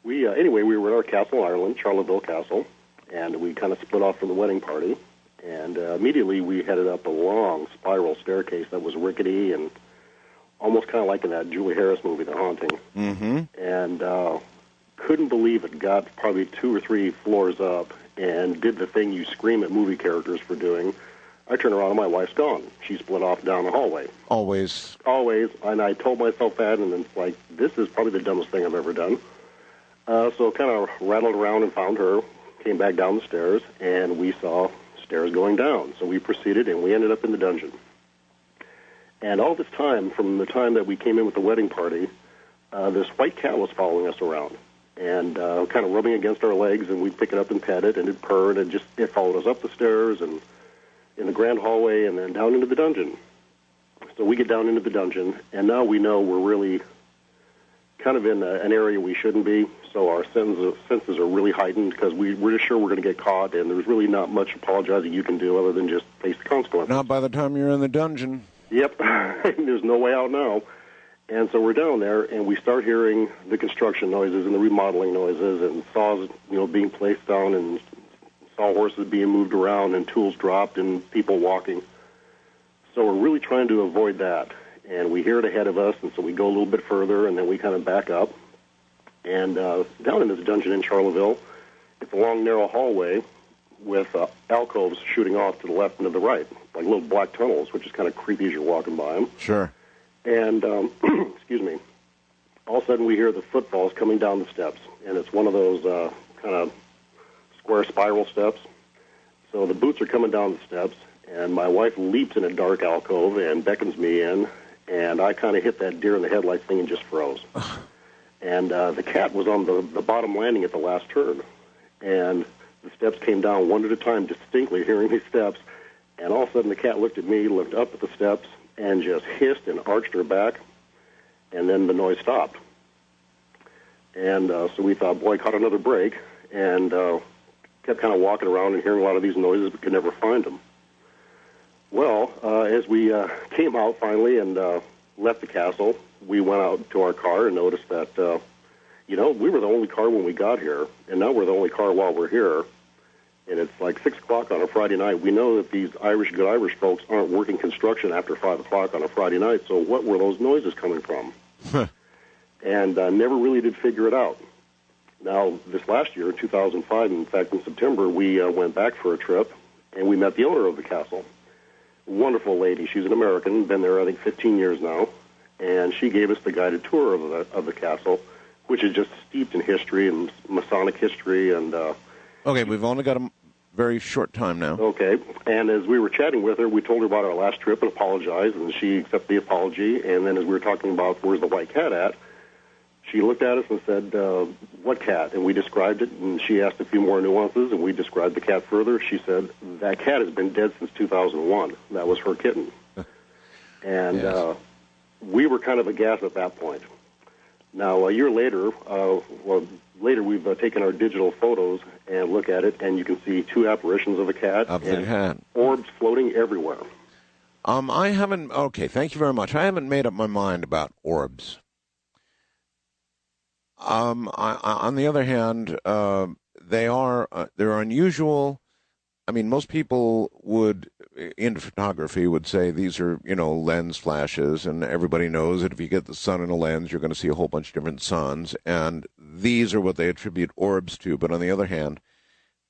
Anyway, we were at our castle in Ireland, Charleville Castle, and we kind of split off from the wedding party. And immediately we headed up a long spiral staircase that was rickety and almost kind of like in that Julie Harris movie, The Haunting. Mm-hmm. And couldn't believe it. Got probably 2 or 3 floors up and did the thing you scream at movie characters for doing. I turn around and my wife's gone. She split off down the hallway. Always. And I told myself that, and it's like, this is probably the dumbest thing I've ever done. So kind of rattled around and found her, came back down the stairs, and we saw stairs going down. So we proceeded, and we ended up in the dungeon. And all this time, from the time that we came in with the wedding party, this white cat was following us around and kind of rubbing against our legs, and we'd pick it up and pet it, and it purred, and it followed us up the stairs and in the grand hallway and then down into the dungeon. So we get down into the dungeon, and now we know we're really kind of in an area we shouldn't be, so our senses are really heightened because we're just sure we're going to get caught, and there's really not much apologizing you can do other than just face the consequences. Not by the time you're in the dungeon. Yep. There's no way out now. And so we're down there, and we start hearing the construction noises and the remodeling noises and saws, being placed down and sawhorses being moved around and tools dropped and people walking. So we're really trying to avoid that. And we hear it ahead of us, and so we go a little bit further, and then we kind of back up. And down in this dungeon in Charleville, it's a long, narrow hallway with alcoves shooting off to the left and to the right, like little black tunnels, which is kind of creepy as you're walking by them. Sure. And, excuse me, all of a sudden we hear the footfalls coming down the steps, and it's one of those kind of square spiral steps. So the boots are coming down the steps, and my wife leaps in a dark alcove and beckons me in, and I kind of hit that deer in the headlights thing and just froze. And the cat was on the bottom landing at the last turn, and the steps came down one at a time, distinctly hearing these steps, and all of a sudden the cat looked at me, looked up at the steps, and just hissed and arched her back, and then the noise stopped. And so we thought, boy, caught another break, and kept kind of walking around and hearing a lot of these noises, but could never find them. Well, as we came out finally and left the castle, we went out to our car and noticed that, we were the only car when we got here, and now we're the only car while we're here. And it's like 6 o'clock on a Friday night. We know that these good Irish folks aren't working construction after 5 o'clock on a Friday night, so what were those noises coming from? And never really did figure it out. Now, this last year, 2005, in fact, in September, we went back for a trip, and we met the owner of the castle. Wonderful lady. She's an American, been there, I think, 15 years now, and she gave us the guided tour of the castle, which is just steeped in history and Masonic history and... Okay, we've only got a very short time now. Okay, and as we were chatting with her, we told her about our last trip and apologized, and she accepted the apology. And then as we were talking about where's the white cat at, she looked at us and said, what cat? And we described it, and she asked a few more nuances, and we described the cat further. She said, that cat has been dead since 2001. That was her kitten. And yes. We were kind of aghast at that point. Now, a year later, we've taken our digital photos and look at it, and you can see 2 apparitions of a cat. Orbs floating everywhere. Okay, thank you very much. I haven't made up my mind about orbs. On the other hand, they're unusual. I mean, most people into photography would say these are, lens flashes, and everybody knows that if you get the sun in a lens, you're going to see a whole bunch of different suns, and these are what they attribute orbs to. But on the other hand,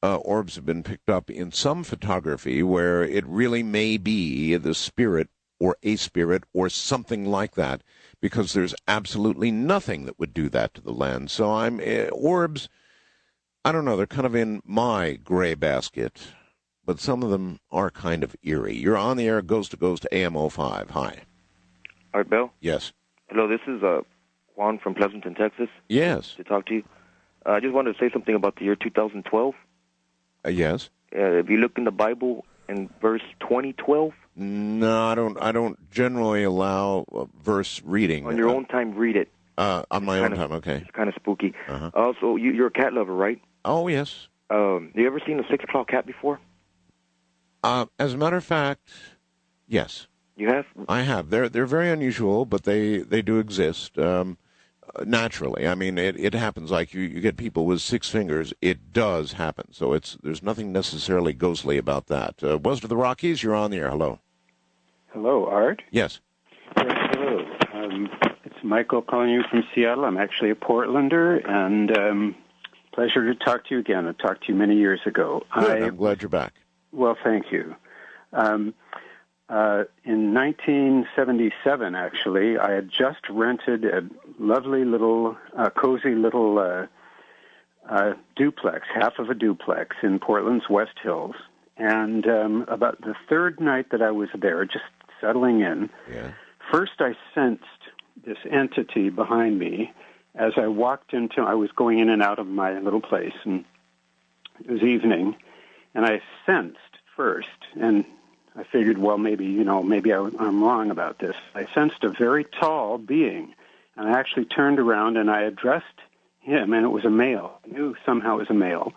orbs have been picked up in some photography where it really may be the spirit or a spirit or something like that, because there's absolutely nothing that would do that to the lens. So orbs, I don't know, they're kind of in my gray basket. But some of them are kind of eerie. You're on the air, Ghost to Ghost, AM 05. Hi. Art Bell? Yes. Hello, this is Juan from Pleasanton, Texas. Yes. To talk to you. I just wanted to say something about the year 2012. Yes. If you look in the Bible in verse 2012. No, I don't generally allow verse reading. On your own time, read it. On my own time, okay. It's kind of spooky. Also, you're a cat lover, right? Oh, yes. You ever seen a six-claw cat before? As a matter of fact, yes. You have? I have. They're very unusual, but they do exist. Naturally. I mean, it happens like you get people with 6 fingers. It does happen. So there's nothing necessarily ghostly about that. West of the Rockies, you're on the air. Hello. Hello, Art. Yes. Yes, hello. It's Michael calling you from Seattle. I'm actually a Portlander, and pleasure to talk to you again. I talked to you many years ago. Good. I'm glad you're back. Well, thank you. In 1977, actually, I had just rented a lovely little, cozy little duplex, half of a duplex in Portland's West Hills. And about the third night that I was there, just settling in, first I sensed this entity behind me as I walked into, I was going in and out of my little place, and it was evening, and I sensed first, and I figured, well, maybe I'm wrong about this. I sensed a very tall being, and I actually turned around and I addressed him, and it was a male. I knew somehow it was a male.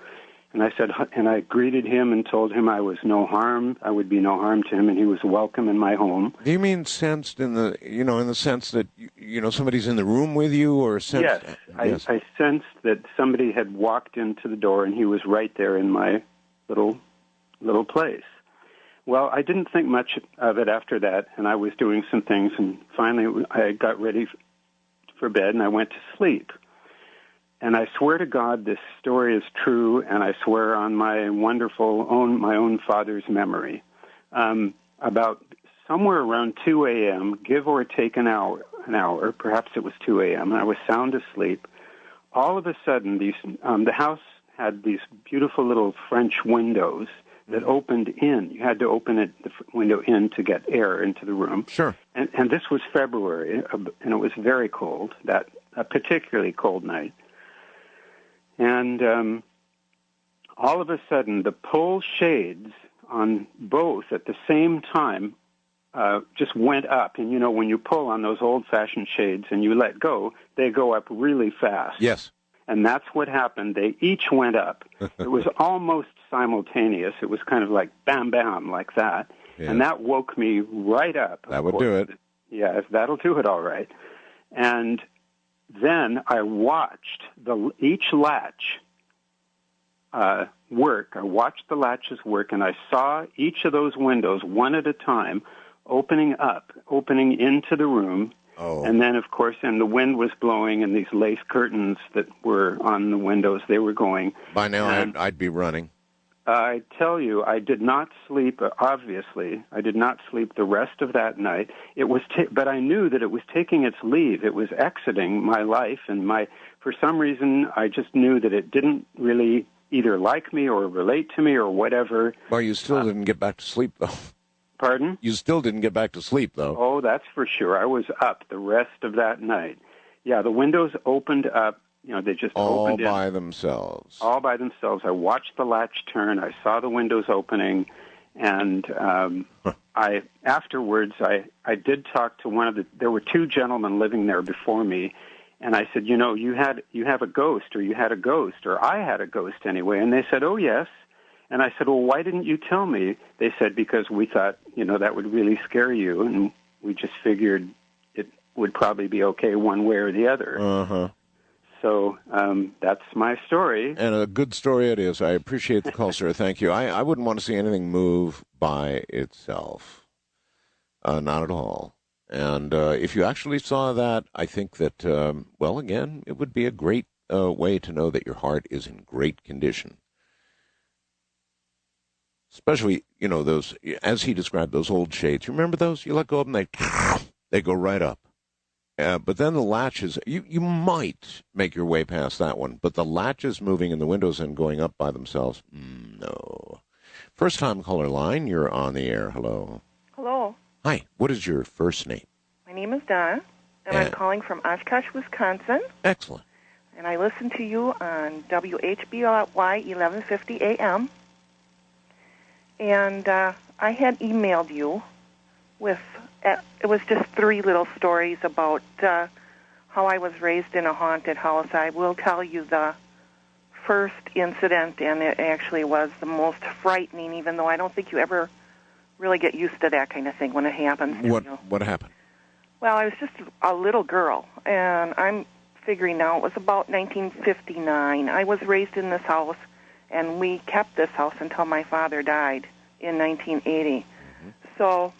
And I said, and I greeted him and told him I was no harm. I would be no harm to him, and he was welcome in my home. Do you mean sensed in the sense that somebody's in the room with you, or sensed? Yes, I sensed that somebody had walked into the door, and he was right there in my little place. Well, I didn't think much of it after that, and I was doing some things, and finally I got ready for bed, and I went to sleep. And I swear to God this story is true, and I swear on my my own father's memory. About somewhere around 2 a.m., give or take an hour, perhaps it was 2 a.m., and I was sound asleep. All of a sudden, the house had these beautiful little French windows that opened in. You had to open the window in to get air into the room. Sure. And this was February, and it was very cold, a particularly cold night. And all of a sudden, the pull shades on both at the same time just went up. And, when you pull on those old-fashioned shades and you let go, they go up really fast. Yes. And that's what happened. They each went up. It was almost simultaneous. It was kind of like bam, bam, like that. Yeah. And that woke me right up. That would do it. Yes, that'll do it all right. And then I watched each latch work. I watched the latches work, and I saw each of those windows, one at a time, opening into the room. Oh. And then, of course, and the wind was blowing, and these lace curtains that were on the windows, they were going. By now, I'd be running. I tell you, I did not sleep, obviously. I did not sleep the rest of that night. It was, but I knew that it was taking its leave. It was exiting my life, and for some reason, I just knew that it didn't really either like me or relate to me or whatever. Well, you still didn't get back to sleep, though. Pardon? You still didn't get back to sleep, though. Oh, that's for sure. I was up the rest of that night. Yeah, the windows opened up. They just opened all by themselves. All by themselves. I watched the latch turn. I saw the windows opening, and afterwards I did talk to there were 2 gentlemen living there before me, and I said, you have a ghost, or you had a ghost, or I had a ghost anyway, and they said, oh yes. And I said, well, why didn't you tell me? They said, because we thought, that would really scare you, and we just figured it would probably be okay one way or the other. Uh-huh. So that's my story. And a good story it is. I appreciate the call, sir. Thank you. I wouldn't want to see anything move by itself. Not at all. And if you actually saw that, I think that, again, it would be a great way to know that your heart is in great condition. Especially, those, as he described, those old shades. You remember those? You let go of them, they go right up. But then the latches, you might make your way past that one, but the latches moving in the windows and going up by themselves, no. First-time caller line, you're on the air. Hello. Hello. Hi. What is your first name? My name is Donna, and and I'm calling from Oshkosh, Wisconsin. Excellent. And I listen to you on WHBY 1150 AM. And I had emailed you with, it was just 3 little stories about how I was raised in a haunted house. I will tell you the first incident, and it actually was the most frightening, even though I don't think you ever really get used to that kind of thing when it happens to you. What happened? Well, I was just a little girl, and I'm figuring now it was about 1959. I was raised in this house, and we kept this house until my father died in 1980. So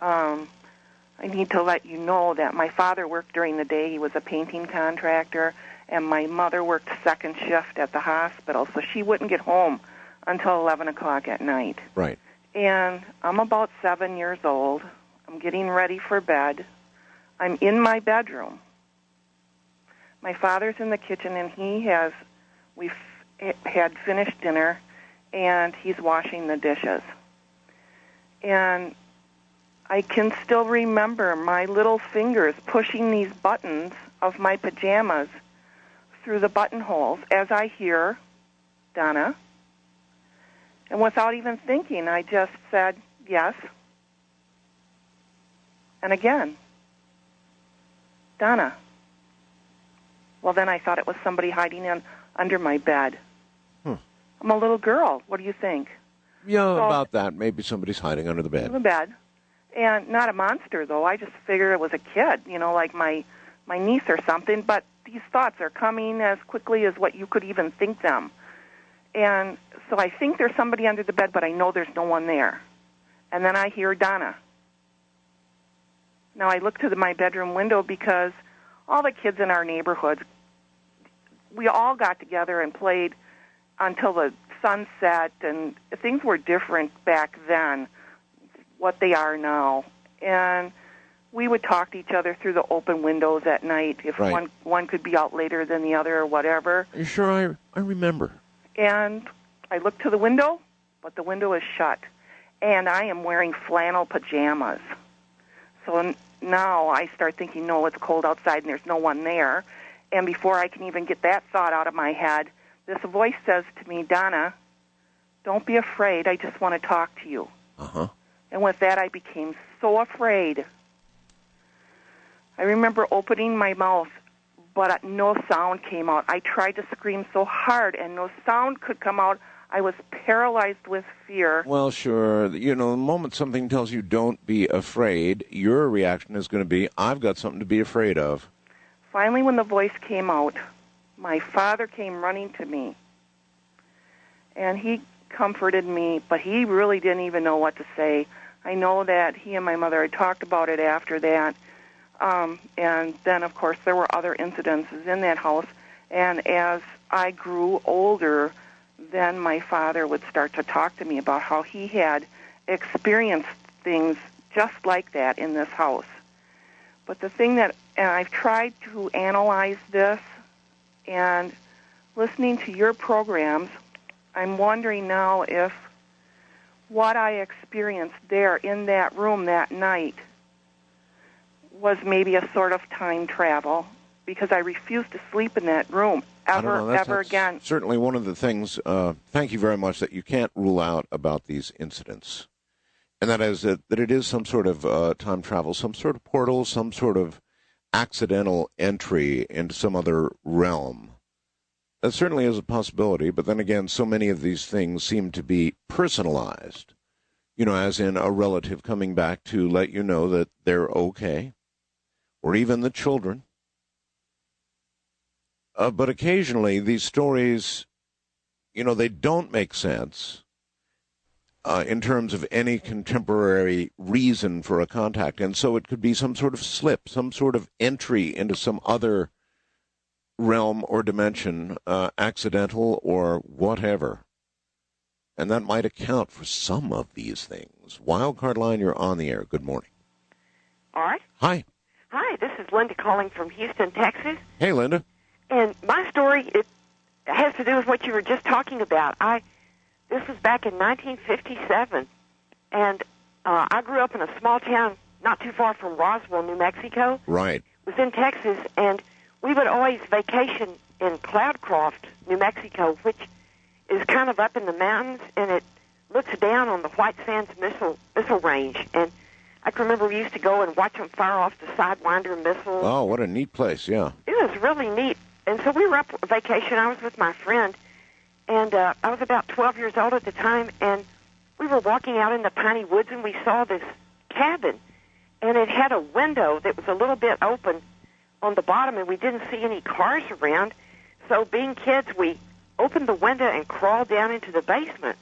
I need to let you know that my father worked during the day. He was a painting contractor, and my mother worked second shift at the hospital, so she wouldn't get home until 11 o'clock at night. Right. And I'm about 7 years old. I'm getting ready for bed. I'm in my bedroom. My father's in the kitchen, and we've had finished dinner, and he's washing the dishes. And I can still remember my little fingers pushing these buttons of my pajamas through the buttonholes as I hear, Donna. And without even thinking, I just said, yes. And again, Donna. Well, then I thought it was somebody hiding under my bed. I'm a little girl. What do you think? Yeah, about that. Maybe somebody's hiding under the bed. Under the bed. And not a monster, though. I just figured it was a kid, like my niece or something. But these thoughts are coming as quickly as what you could even think them. And so I think there's somebody under the bed, but I know there's no one there. And then I hear Donna. Now I look to my bedroom window because all the kids in our neighborhood, we all got together and played until the sun set, and things were different back then, what they are now. And we would talk to each other through the open windows at night if one could be out later than the other or whatever. Are you sure I remember? And I look to the window, but the window is shut. And I am wearing flannel pajamas. So now I start thinking, no, it's cold outside and there's no one there. And before I can even get that thought out of my head, this voice says to me, Donna, don't be afraid. I just want to talk to you. Uh-huh. And with that, I became so afraid. I remember opening my mouth, but no sound came out. I tried to scream so hard, and no sound could come out. I was paralyzed with fear. Well, sure. The moment something tells you don't be afraid, your reaction is going to be, I've got something to be afraid of. Finally, when the voice came out, my father came running to me. And he comforted me, but he really didn't even know what to say. I know that he and my mother had talked about it after that. And then, of course, there were other incidences in that house. And as I grew older, then my father would start to talk to me about how he had experienced things just like that in this house. But the thing that, and I've tried to analyze this, and listening to your programs, I'm wondering now if what I experienced there in that room that night was maybe a sort of time travel, because I refused to sleep in that room ever again. Certainly one of the things, thank you very much, that you can't rule out about these incidents. And that is that it is some sort of time travel, some sort of portal, some sort of accidental entry into some other realm. That certainly is a possibility, but then again, so many of these things seem to be personalized, as in a relative coming back to let you know that they're okay, or even the children. But occasionally, these stories, they don't make sense in terms of any contemporary reason for a contact. And so it could be some sort of slip, some sort of entry into some other realm or dimension, accidental or whatever. And that might account for some of these things. Wildcard Line, you're on the air. Good morning. All right. Hi. Hi, this is Linda calling from Houston, Texas. Hey, Linda. And my story, it has to do with what you were just talking about. This was back in 1957, and I grew up in a small town not too far from Roswell, New Mexico. Right. It was in Texas, and we would always vacation in Cloudcroft, New Mexico, which is kind of up in the mountains, and it looks down on the White Sands missile range. And I can remember we used to go and watch them fire off the Sidewinder missiles. Oh, what a neat place, yeah. It was really neat. And so we were up on vacation. I was with my friend, and I was about 12 years old at the time, and we were walking out in the piney woods, and we saw this cabin, and it had a window that was a little bit open on the bottom, and we didn't see any cars around. So being kids, we opened the window and crawled down into the basement,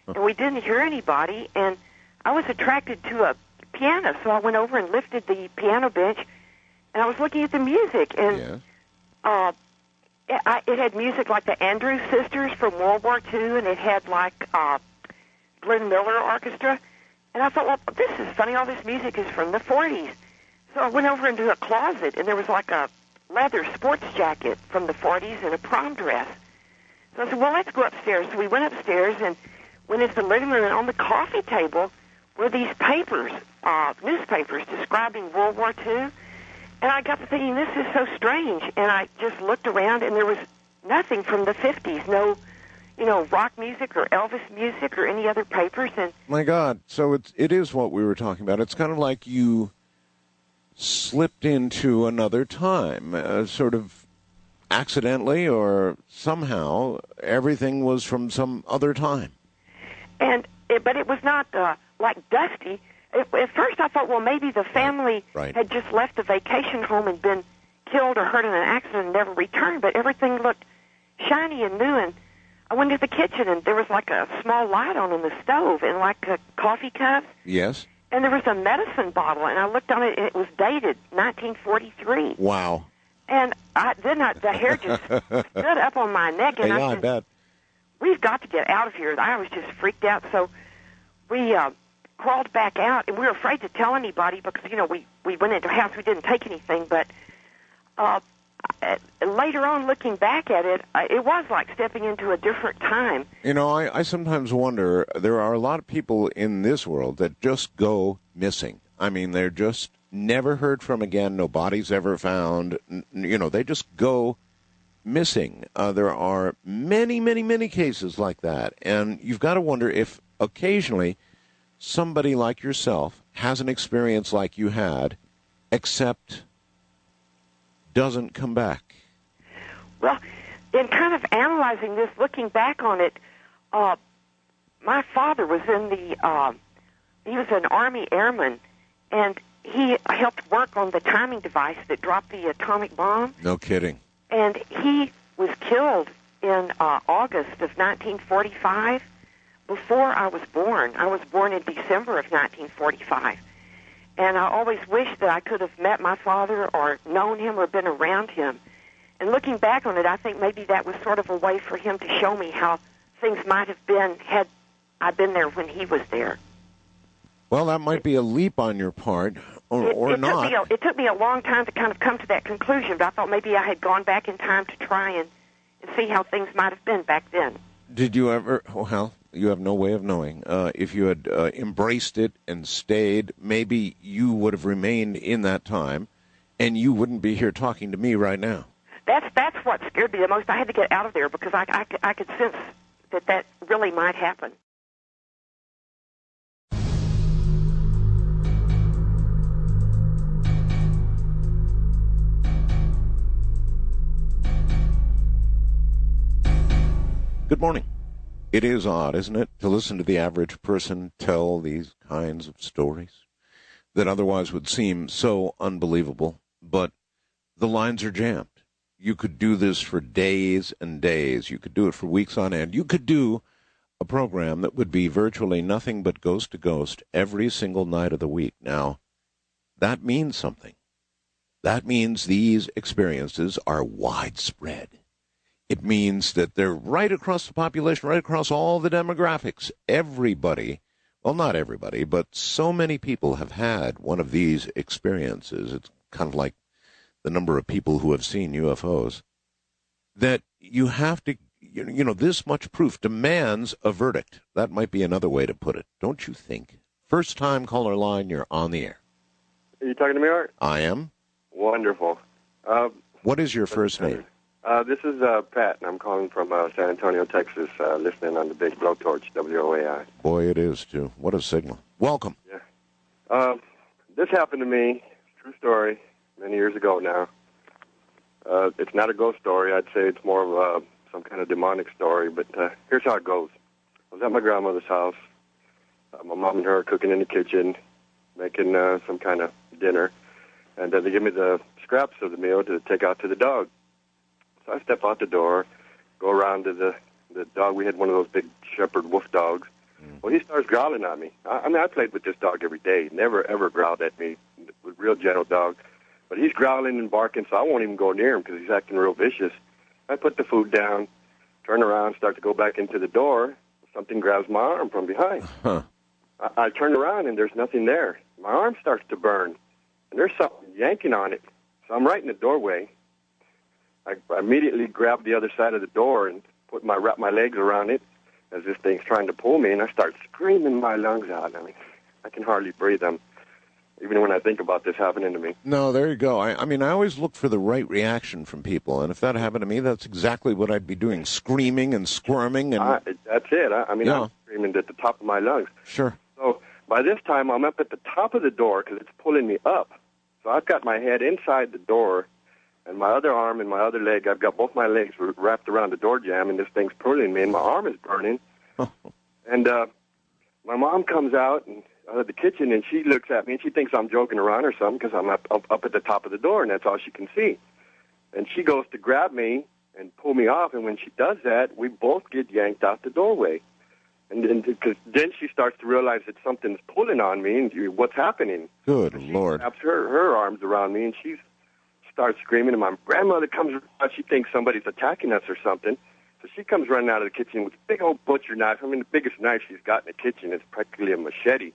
and we didn't hear anybody, and I was attracted to a piano, so I went over and lifted the piano bench, and I was looking at the music, and it had music like the Andrews Sisters from World War II, and it had like Glenn Miller Orchestra, and I thought, well, this is funny, all this music is from the 40s. So I went over into a closet, and there was like a leather sports jacket from the 40s and a prom dress. So I said, well, let's go upstairs. So we went upstairs and went into the living room, and on the coffee table were these papers, newspapers describing World War II. And I got to thinking, this is so strange. And I just looked around, and there was nothing from the 50s, no, rock music or Elvis music or any other papers. And my God, so it is what we were talking about. It's kind of like you slipped into another time, sort of accidentally or somehow. Everything was from some other time. But it was not like dusty. At first I thought, well, maybe the family had just left the vacation home and been killed or hurt in an accident and never returned, but everything looked shiny and new. And I went to the kitchen, and there was like a small light on in the stove and like a coffee cup. Yes. And there was a medicine bottle, and I looked on it, and it was dated 1943. Wow. And the hair just stood up on my neck, and I bet. We've got to get out of here. I was just freaked out, so we crawled back out, and we were afraid to tell anybody because, we went into a house, we didn't take anything, but later on, looking back at it, it was like stepping into a different time. I sometimes wonder, there are a lot of people in this world that just go missing. I mean, they're just never heard from again, no bodies ever found. They just go missing. There are many, many, many cases like that, and you've got to wonder if occasionally somebody like yourself has an experience like you had, except doesn't come back. Well, in kind of analyzing this, looking back on it, my father was he was an Army airman, and he helped work on the timing device that dropped the atomic bomb. No kidding. And he was killed in August of 1945 before I was born. I was born in December of 1945. And I always wished that I could have met my father or known him or been around him. And looking back on it, I think maybe that was sort of a way for him to show me how things might have been had I been there when he was there. Well, that might be a leap on your part, or not. It took me a long time to kind of come to that conclusion, but I thought maybe I had gone back in time to try and see how things might have been back then. Did you ever, well, you have no way of knowing. If you had embraced it and stayed, maybe you would have remained in that time, and you wouldn't be here talking to me right now. That's what scared me the most. I had to get out of there because I could sense that really might happen. Good morning. It is odd, isn't it, to listen to the average person tell these kinds of stories that otherwise would seem so unbelievable, but the lines are jammed. You could do this for days and days. You could do it for weeks on end. You could do a program that would be virtually nothing but ghost to ghost every single night of the week. Now, that means something. That means these experiences are widespread. It means that they're right across the population, right across all the demographics. Everybody, well, not everybody, but so many people have had one of these experiences. It's kind of like the number of people who have seen UFOs, that you have to, this much proof demands a verdict. That might be another way to put it, don't you think? First time caller line, you're on the air. Are you talking to me, Art? I am. Wonderful. What is your first name? This is Pat, and I'm calling from San Antonio, Texas, listening on the big blowtorch, WOAI. Boy, it is, too. What a signal. Welcome. Yeah. This happened to me, true story, many years ago now. It's not a ghost story. I'd say it's more of some kind of demonic story, but here's how it goes. I was at my grandmother's house. My mom and her are cooking in the kitchen, making some kind of dinner, and they give me the scraps of the meal to take out to the dog. So I step out the door, go around to the dog. We had one of those big shepherd wolf dogs. Well, he starts growling at me. I mean, I played with this dog every day. Never, ever growled at me. A real gentle dog. But he's growling and barking, so I won't even go near him because he's acting real vicious. I put the food down, turn around, start to go back into the door. Something grabs my arm from behind. Huh. I turn around, and there's nothing there. My arm starts to burn, and there's something yanking on it. So I'm right in the doorway. I immediately grab the other side of the door and wrap my legs around it as this thing's trying to pull me, and I start screaming my lungs out. I mean, I can hardly breathe. Even when I think about this happening to me. No, there you go. I mean, I always look for the right reaction from people, and if that happened to me, that's exactly what I'd be doing, screaming and squirming. And that's it. I'm screaming at the top of my lungs. Sure. So by this time, I'm up at the top of the door because it's pulling me up. So I've got my head inside the door, and my other arm and my other leg, I've got both my legs wrapped around the door jamb, and this thing's pulling me, and my arm is burning. And my mom comes out and the kitchen, and she looks at me, and she thinks I'm joking around or something because I'm up at the top of the door, and that's all she can see. And she goes to grab me and pull me off, and when she does that, we both get yanked out the doorway. And then she starts to realize that something's pulling on me, and what's happening? Good Lord. She wraps her arms around me, and she starts screaming, and my grandmother comes out. She thinks somebody's attacking us or something. So she comes running out of the kitchen with a big old butcher knife. I mean, the biggest knife she's got in the kitchen is practically a machete.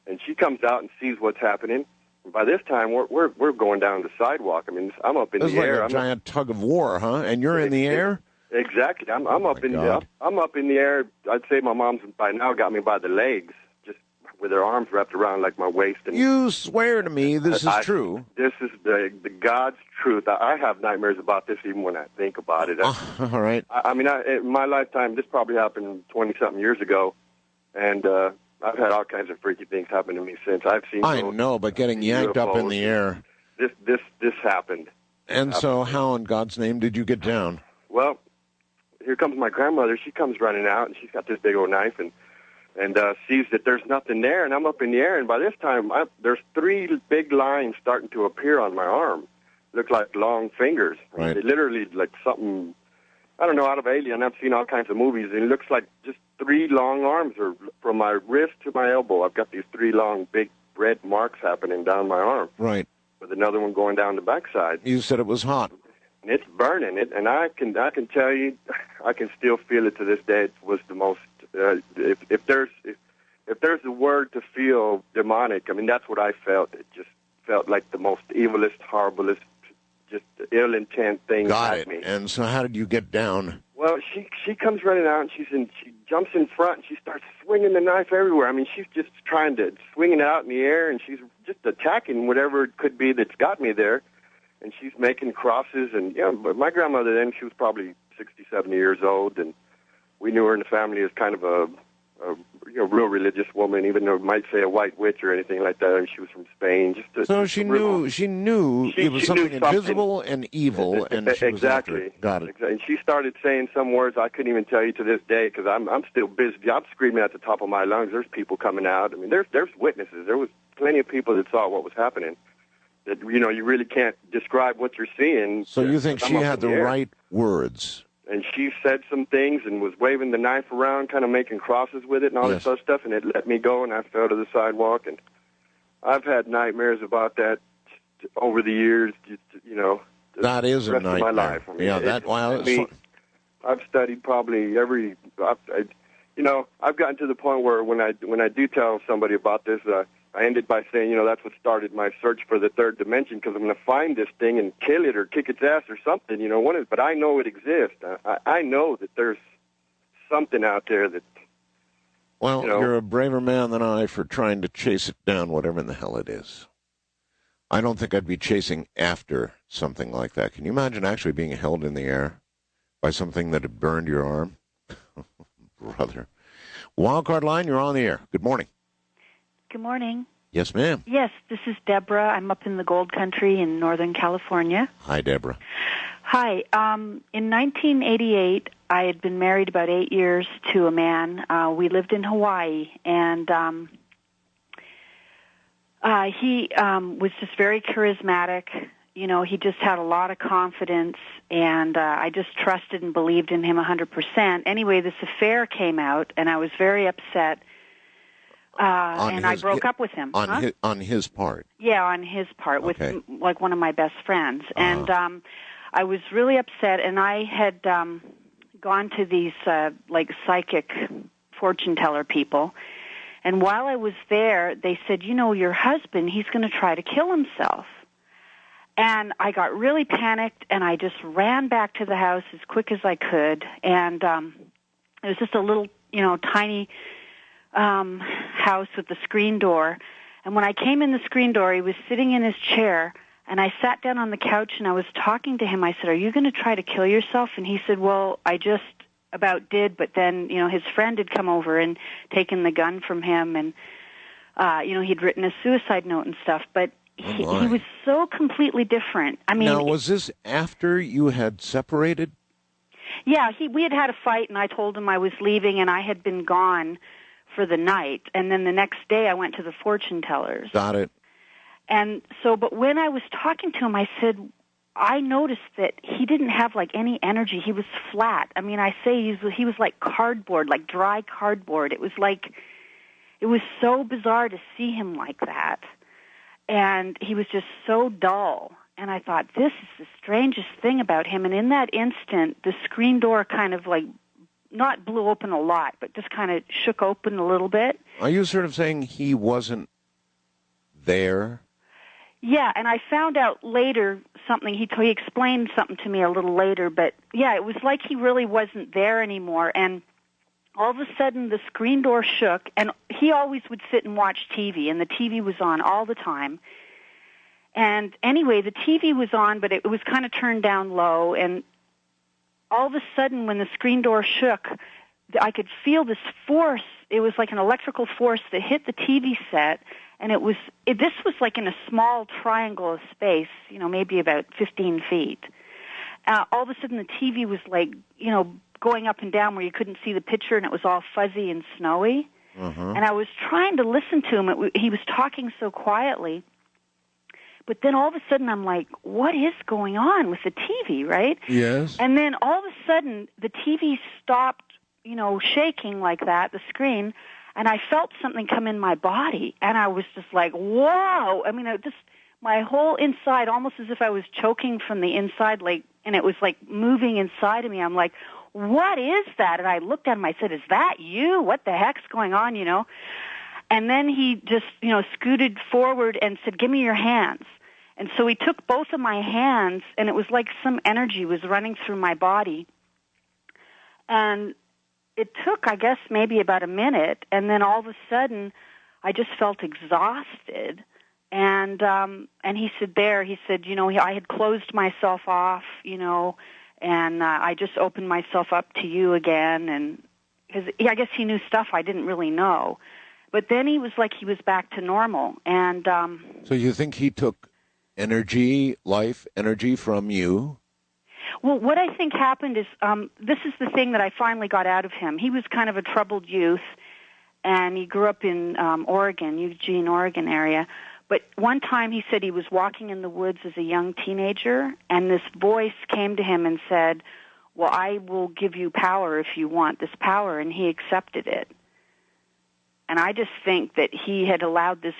And she comes out and sees what's happening. And by this time, we're going down the sidewalk. I mean, I'm up in the air. It's like a giant tug of war, huh? And you're in the air? Exactly. I'm up in the air. I'd say my mom's by now got me by the legs, just with her arms wrapped around like my waist. And you swear to me this is true. This is the God's truth. I have nightmares about this even when I think about it. All right. I mean, in my lifetime, this probably happened 20-something years ago, and I've had all kinds of freaky things happen to me since. I've seen. I know, but getting yanked up in the air. This happened. And so, how in God's name did you get down? Well, here comes my grandmother. She comes running out, and she's got this big old knife, and sees that there's nothing there, and I'm up in the air. And by this time, there's 3 big lines starting to appear on my arm. Look like long fingers. Right. They literally like something. I don't know, out of Alien. I've seen all kinds of movies, and it looks like just 3 long arms are from my wrist to my elbow. I've got these 3 long, big red marks happening down my arm. Right. With another one going down the backside. You said it was hot. And it's burning it, and I can tell you, I can still feel it to this day. It was the most. If there's a word to feel demonic, I mean that's what I felt. It just felt like the most evilest, horriblest, just ill intent thing at me. And so, how did you get down? Well, she comes running out, and she jumps in front, and she starts swinging the knife everywhere. I mean, she's just trying to swing it out in the air, and she's just attacking whatever it could be that's got me there. And she's making crosses, and but my grandmother then, she was probably 60, 70 years old, and we knew her in the family as kind of a real religious woman, even though it might say a white witch or anything like that. And she was from Spain. She knew it was something invisible and evil, and she was after it. Got it. Exactly. And she started saying some words I couldn't even tell you to this day because I'm still busy. I'm screaming at the top of my lungs. There's people coming out. I mean, there's witnesses. There was plenty of people that saw what was happening. That you really can't describe what you're seeing. So you think she had the right words? And she said some things and was waving the knife around, kind of making crosses with it and all this other stuff, and it let me go, and I fell to the sidewalk. And I've had nightmares about that over the years. That is a nightmare. Of my life. I mean, I've studied probably every. I've gotten to the point where when I do tell somebody about this. I ended by saying, that's what started my search for the third dimension because I'm going to find this thing and kill it or kick its ass or something, but I know it exists. I know that there's something out there that... Well, you're a braver man than I for trying to chase it down, whatever in the hell it is. I don't think I'd be chasing after something like that. Can you imagine actually being held in the air by something that had burned your arm? Brother. Wildcard line, you're on the air. Good morning. Good morning. Yes, ma'am. Yes, this is Deborah. I'm up in the Gold Country in Northern California. Hi, Deborah. Hi. In 1988, I had been married about 8 years to a man. We lived in Hawaii, and he was just very charismatic. You know, he just had a lot of confidence, and I just trusted and believed in him 100%. Anyway, this affair came out, and I was very upset. I broke up with him. On his part? Yeah, on his part, with like one of my best friends. And I was really upset, and I had gone to these like psychic fortune teller people. And while I was there, they said, you know, your husband, he's going to try to kill himself. And I got really panicked, and I just ran back to the house as quick as I could. And it was just a little, you know, tiny house with the screen door. And when I came in the screen door, he was sitting in his chair, and I sat down on the couch, and I was talking to him. I said, are you going to try to kill yourself? And he said, well, I just about did, but then, you know, his friend had come over and taken the gun from him, and, you know, he'd written a suicide note and stuff. But he was so completely different. I mean, now, was this after you had separated? Yeah, we had a fight, and I told him I was leaving, and I had been gone for the night. And then the next day, I went to the fortune tellers. Got it. And so, but when I was talking to him, I said, I noticed that he didn't have like any energy. He was flat. I mean, I say he was like cardboard, like dry cardboard. It was so bizarre to see him like that. And he was just so dull. And I thought, this is the strangest thing about him. And in that instant, the screen door kind of like, not blew open a lot, but just kind of shook open a little bit. Are you sort of saying he wasn't there? Yeah, and I found out later something. He explained something to me a little later, but yeah, it was like he really wasn't there anymore. And all of a sudden, the screen door shook, and he always would sit and watch TV, and the TV was on all the time. And anyway, the TV was on, but it was kind of turned down low, and all of a sudden, when the screen door shook, I could feel this force. It was like an electrical force that hit the TV set, and this was like in a small triangle of space, you know, maybe about 15 feet. All of a sudden, the TV was like, you know, going up and down where you couldn't see the picture, and it was all fuzzy and snowy. And I was trying to listen to him. He was talking so quietly. But then all of a sudden I'm like, what is going on with the TV, right? Yes. And then all of a sudden the TV stopped, you know, shaking like that, the screen, and I felt something come in my body, and I was just like, whoa! I mean, my whole inside, almost as if I was choking from the inside, like, and it was like moving inside of me. I'm like, what is that? And I looked at him, I said, is that you? What the heck's going on, you know? And then he just, you know, scooted forward and said, give me your hands. And so he took both of my hands, and it was like some energy was running through my body. And it took, I guess, maybe about a minute, and then all of a sudden I just felt exhausted. And he said, you know, I had closed myself off, you know, and I just opened myself up to you again. And because I guess he knew stuff I didn't really know. But then he was like he was back to normal. And so you think he took life energy from you? Well, what I think happened is this is the thing that I finally got out of him. He was kind of a troubled youth, and he grew up in Oregon, Eugene, Oregon area. But one time he said he was walking in the woods as a young teenager, and this voice came to him and said, well, I will give you power if you want this power, and he accepted it. And I just think that he had allowed this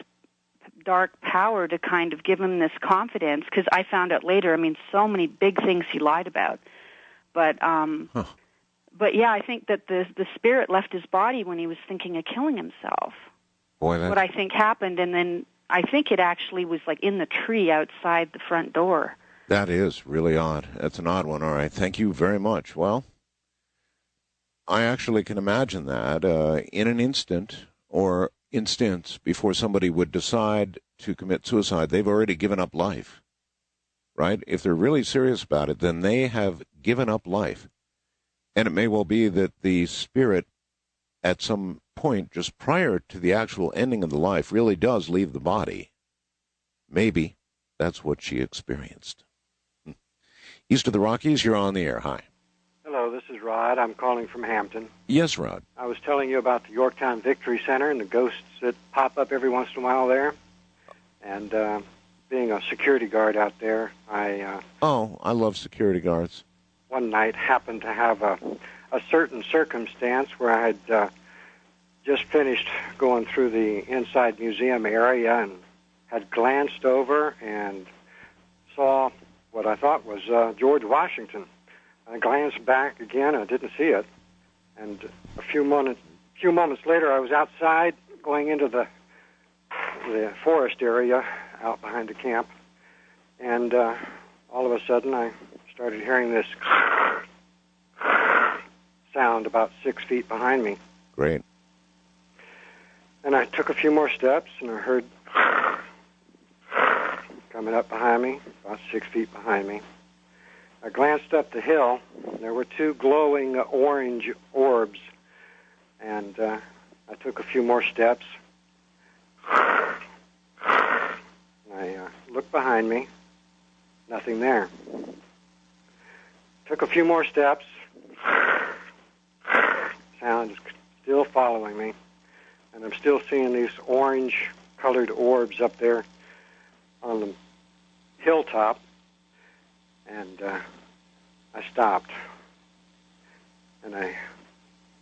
dark power to kind of give him this confidence, because I found out later, I mean, so many big things he lied about. But but yeah, I think that the spirit left his body when he was thinking of killing himself. Boy, what I think happened, and then I think it actually was like in the tree outside the front door. That is really odd. That's an odd one. All right. Thank you very much. Well, I actually can imagine that in an instant, or instance, before somebody would decide to commit suicide, they've already given up life, right? If they're really serious about it, then they have given up life. And it may well be that the spirit at some point just prior to the actual ending of the life really does leave the body. Maybe that's what she experienced. East of the Rockies, you're on the air. Hi. Hello, this is Rod. I'm calling from Hampton. Yes, Rod. I was telling you about the Yorktown Victory Center and the ghosts that pop up every once in a while there. And being a security guard out there, I love security guards. One night happened to have a certain circumstance where I had just finished going through the inside museum area and had glanced over and saw what I thought was George Washington. I glanced back again, I didn't see it. And a few moments later, I was outside going into the forest area out behind the camp. And all of a sudden, I started hearing this sound about 6 feet behind me. Great. And I took a few more steps, and I heard coming up behind me, about 6 feet behind me. I glanced up the hill. There were two glowing orange orbs, and I took a few more steps. I looked behind me. Nothing there. Took a few more steps. Sound is still following me, and I'm still seeing these orange-colored orbs up there on the hilltop. And I stopped, and I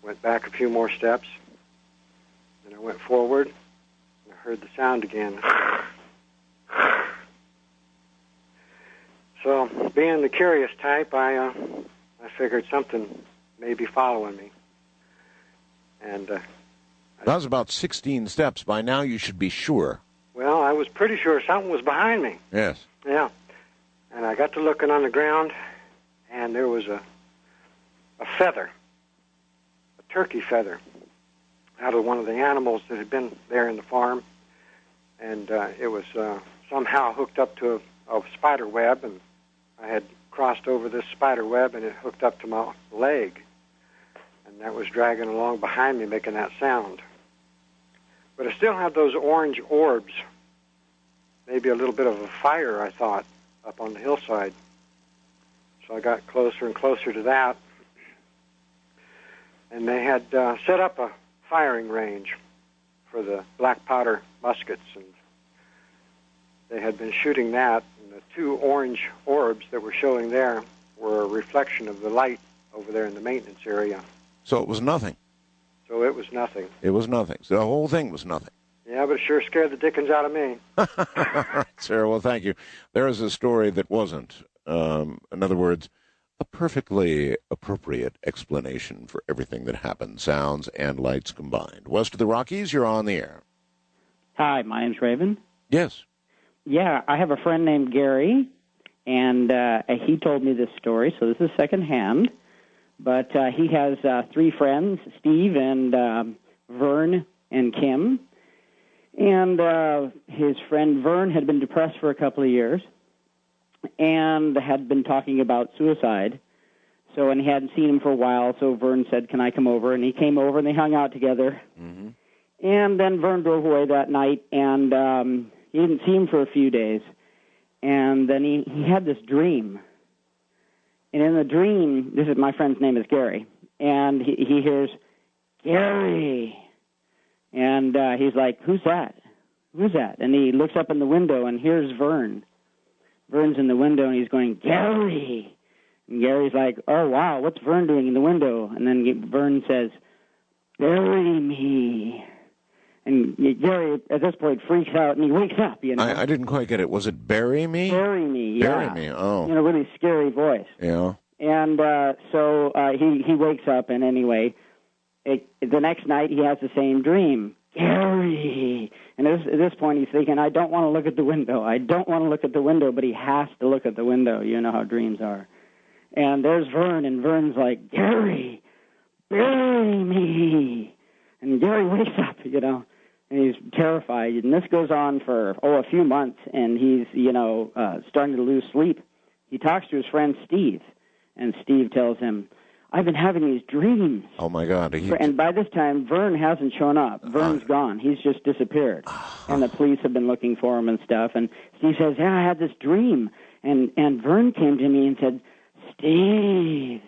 went back a few more steps, and I went forward, and I heard the sound again. So, being the curious type, I figured something may be following me. And that was about 16 steps. By now, you should be sure. Well, I was pretty sure something was behind me. Yes. Yeah. And I got to looking on the ground, and there was a feather, a turkey feather, out of one of the animals that had been there in the farm. And it was somehow hooked up to a spider web, and I had crossed over this spider web, and it hooked up to my leg. And that was dragging along behind me, making that sound. But I still had those orange orbs, maybe a little bit of a fire, I thought, up on the hillside. So I got closer and closer to that. And they had set up a firing range for the black powder muskets, and they had been shooting that, and the two orange orbs that were showing there were a reflection of the light over there in the maintenance area. So it was nothing. So it was nothing. It was nothing. So the whole thing was nothing. Yeah, but it sure scared the dickens out of me. All right, Sarah, well, thank you. There is a story that wasn't. In other words, a perfectly appropriate explanation for everything that happened, sounds and lights combined. West of the Rockies, you're on the air. Hi, my name's Raven. Yes. Yeah, I have a friend named Gary, and he told me this story, so this is secondhand. But he has three friends, Steve and Vern and Kim. And his friend Vern had been depressed for a couple of years and had been talking about suicide. So, and he hadn't seen him for a while, so Vern said, can I come over? And he came over, and they hung out together. Mm-hmm. And then Vern drove away that night, and he didn't see him for a few days. And then he had this dream. And in the dream, this is my friend's name is Gary, and he hears, Gary. And he's like, who's that? Who's that? And he looks up in the window, and here's Vern. Vern's in the window, and he's going, Gary. And Gary's like, oh, wow, what's Vern doing in the window? And then Vern says, bury me. And Gary, at this point, freaks out, and he wakes up, you know. I didn't quite get it. Was it bury me? Bury me, yeah. Bury me, oh. In a really scary voice. Yeah. And so he wakes up, and anyway, the next night he has the same dream. Gary! And at this point he's thinking, I don't want to look at the window. I don't want to look at the window, but he has to look at the window. You know how dreams are. And there's Vern, and Vern's like, Gary, bury me! And Gary wakes up, you know. and he's terrified. And this goes on for, a few months, and he's, starting to lose sleep. He talks to his friend Steve, and Steve tells him, I've been having these dreams. Oh, my God. And by this time, Vern hasn't shown up. Vern's gone. He's just disappeared. And the police have been looking for him and stuff. And Steve says, yeah, I had this dream. And Vern came to me and said, Steve.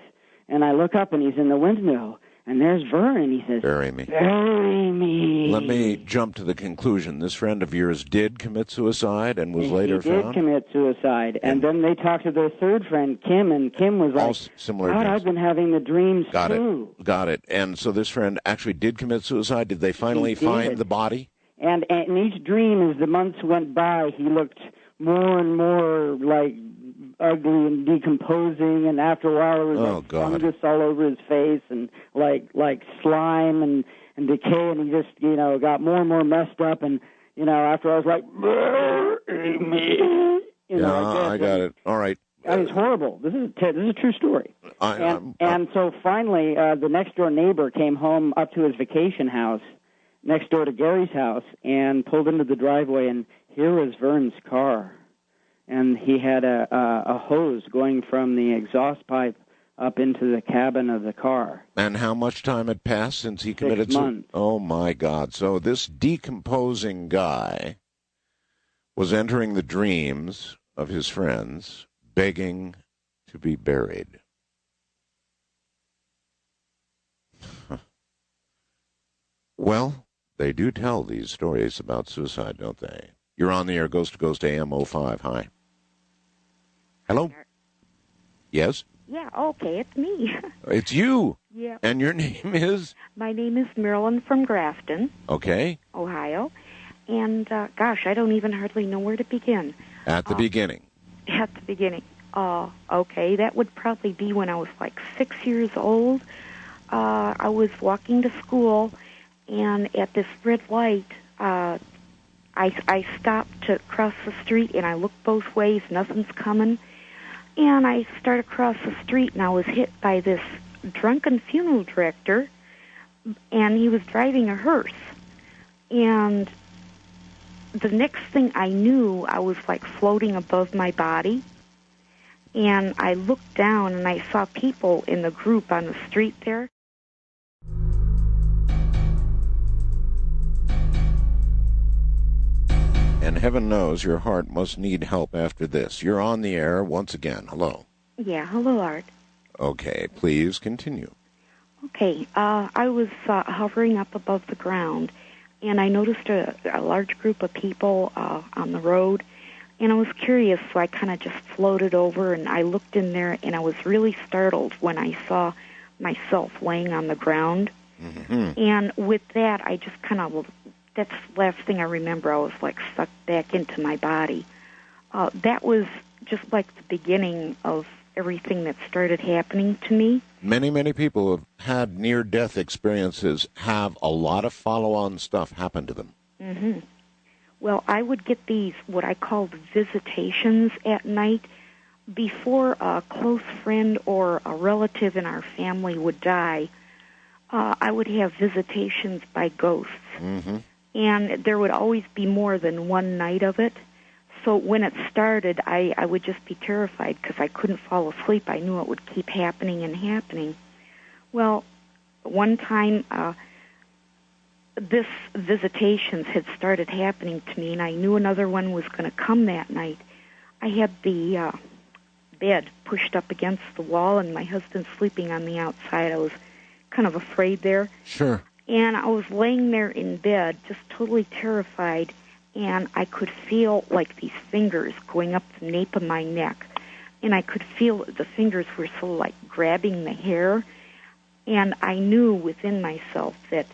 And I look up, and he's in the window. And there's Vern, and he says, Bury me. Bury me. Let me jump to the conclusion. This friend of yours did commit suicide and was later found? He did commit suicide. And then they talked to their third friend, Kim, and Kim was like, similar God, dreams. I've been having the dreams too. Got it. And so this friend actually did commit suicide. Did they finally find the body? And in each dream, as the months went by, he looked more and more like ugly and decomposing, and after a while there was fungus all over his face and like slime and decay, and he just got more and more messed up, and after I was like, bury me. I got it. All right. It's horrible. This is a true story. And so finally, the next door neighbor came home up to his vacation house next door to Gary's house and pulled into the driveway, and here was Vern's car. And he had a hose going from the exhaust pipe up into the cabin of the car. And how much time had passed since he committed 6 months. Oh, my God. So this decomposing guy was entering the dreams of his friends, begging to be buried. Well, they do tell these stories about suicide, don't they? You're on the air, Ghost to Ghost AM 05. Hi. Hello? Yes? Yeah, okay, it's me. It's you. Yeah. And your name is? My name is Marilyn from Grafton, Okay. Ohio. And, gosh, I don't even hardly know where to begin. At the beginning. At the beginning. Okay, that would probably be when I was like 6 years old. I was walking to school, and at this red light, I stopped to cross the street, and I looked both ways, nothing's coming. And I started across the street, and I was hit by this drunken funeral director, and he was driving a hearse. And the next thing I knew, I was like floating above my body. And I looked down, and I saw people in the group on the street there. And heaven knows your heart must need help after this. You're on the air once again. Hello. Yeah, hello, Art. Okay, please continue. Okay, I was hovering up above the ground, and I noticed a large group of people on the road, and I was curious, so I kind of just floated over, and I looked in there, and I was really startled when I saw myself laying on the ground. Mm-hmm. And with that, I just kind of, that's the last thing I remember. I was like sucked back into my body. That was just like the beginning of everything that started happening to me. Many, many people who have had near-death experiences have a lot of follow-on stuff happen to them. Mm-hmm. Well, I would get these, what I called visitations at night. Before a close friend or a relative in our family would die, I would have visitations by ghosts. Mm-hmm. And there would always be more than one night of it. So when it started, I would just be terrified because I couldn't fall asleep. I knew it would keep happening and happening. Well, one time, this visitations had started happening to me, and I knew another one was going to come that night. I had the bed pushed up against the wall, and my husband sleeping on the outside. I was kind of afraid there. Sure. And I was laying there in bed, just totally terrified, and I could feel like these fingers going up the nape of my neck. And I could feel the fingers were sort of like grabbing the hair. And I knew within myself that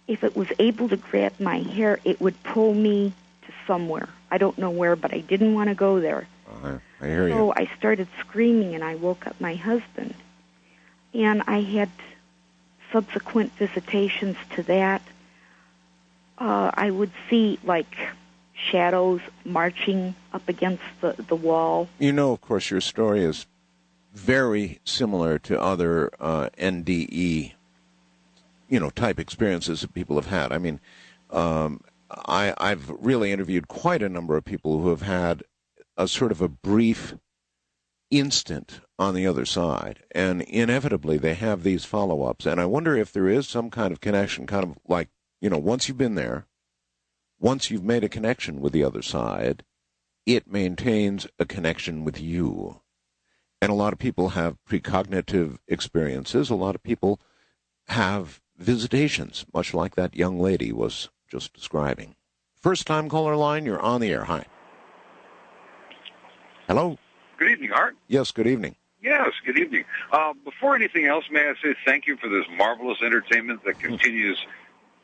if it was able to grab my hair, it would pull me to somewhere. I don't know where, but I didn't want to go there. I hear you. So I started screaming, and I woke up my husband. And I had subsequent visitations to that. I would see, like, shadows marching up against the wall. You know, of course, your story is very similar to other NDE, type experiences that people have had. I mean, I've really interviewed quite a number of people who have had a sort of a brief instant on the other side, and inevitably they have these follow-ups. And I wonder if there is some kind of connection, kind of like, once you've been there, once you've made a connection with the other side, it maintains a connection with you. And a lot of people have precognitive experiences. A lot of people have visitations, much like that young lady was just describing. First-time caller line, you're on the air. Hi. Hello? Good evening, Art. Yes, good evening. Yes, good evening. Before anything else, may I say thank you for this marvelous entertainment that continues